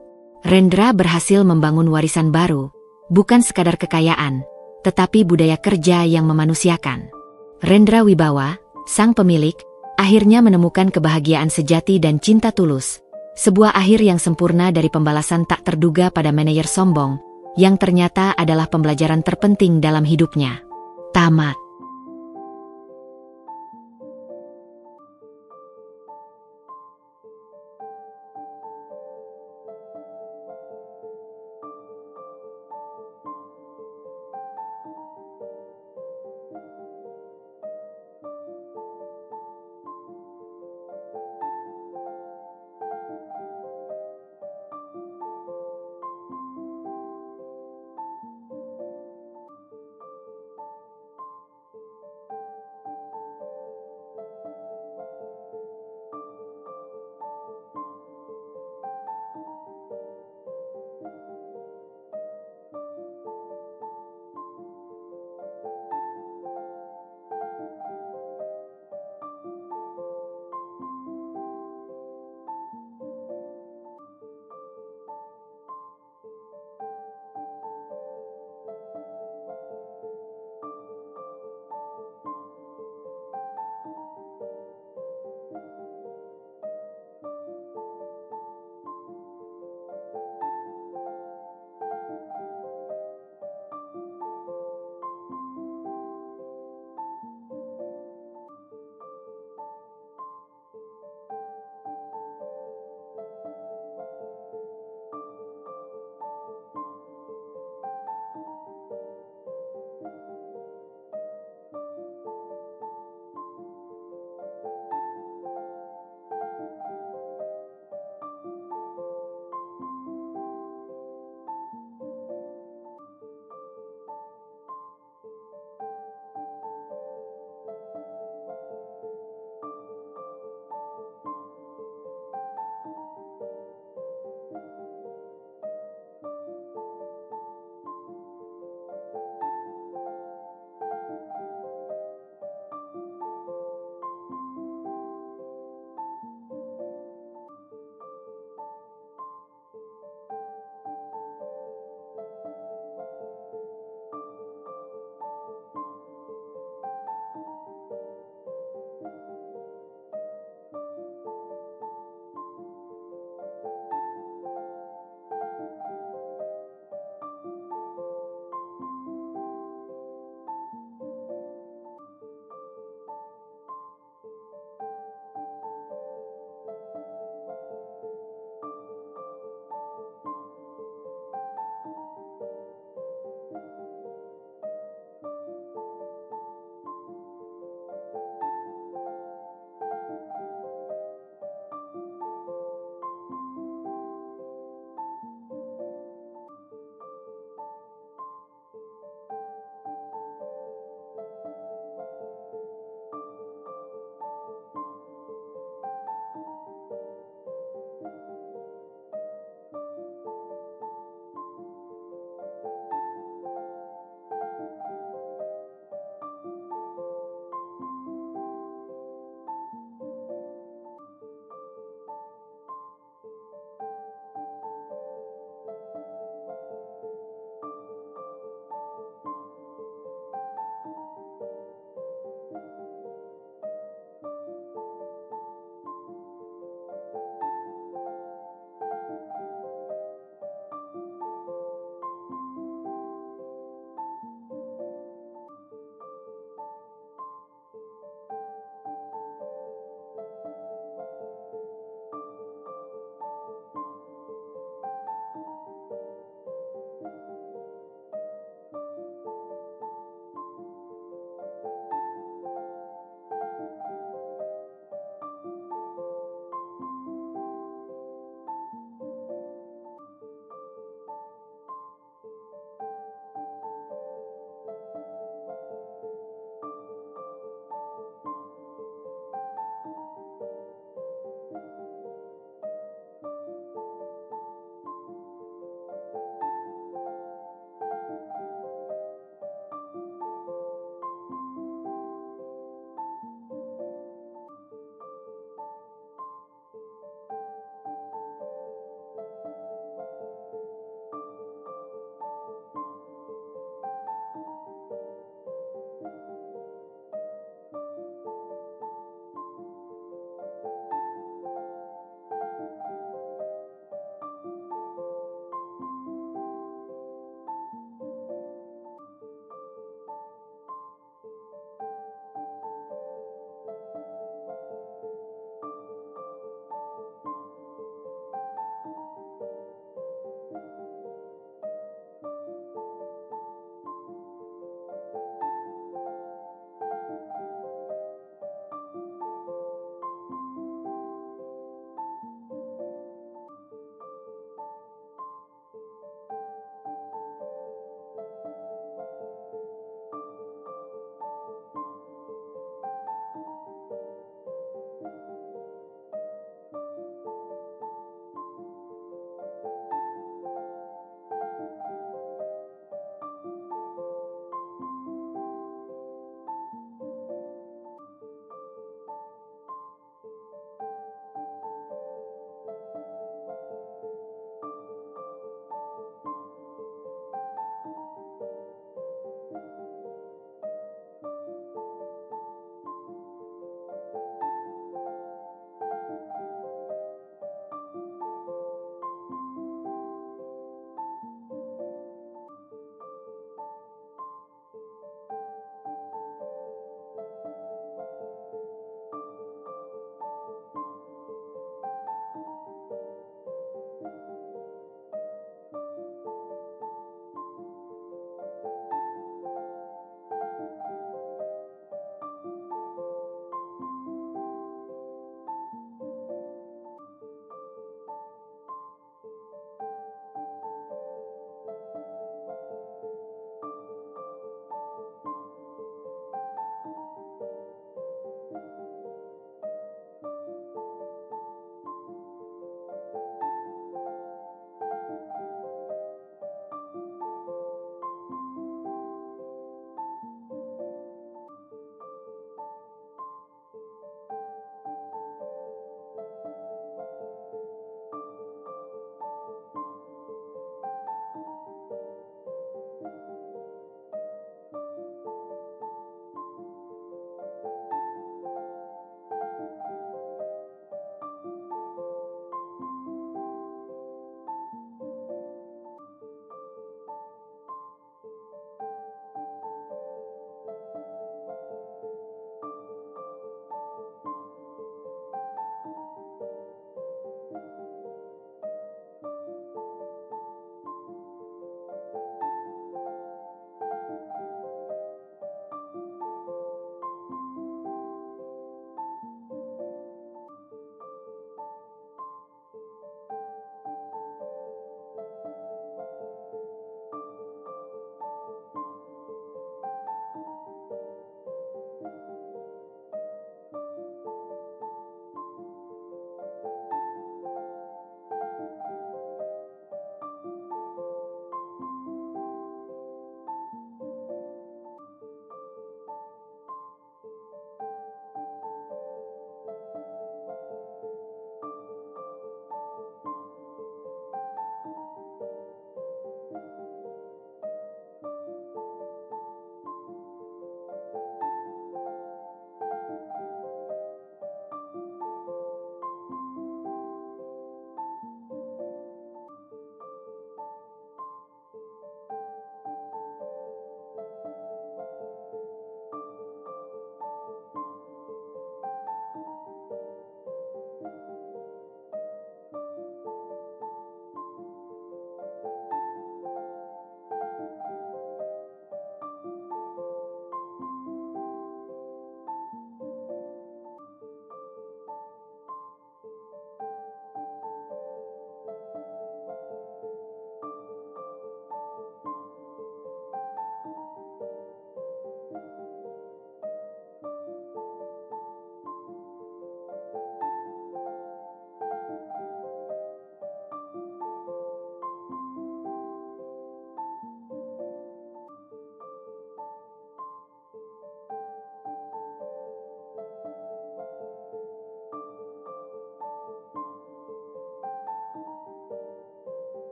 Rendra berhasil membangun warisan baru, bukan sekadar kekayaan, tetapi budaya kerja yang memanusiakan. Rendra Wibawa, sang pemilik, akhirnya menemukan kebahagiaan sejati dan cinta tulus, sebuah akhir yang sempurna dari pembalasan tak terduga pada manajer sombong, yang ternyata adalah pembelajaran terpenting dalam hidupnya. Tamat.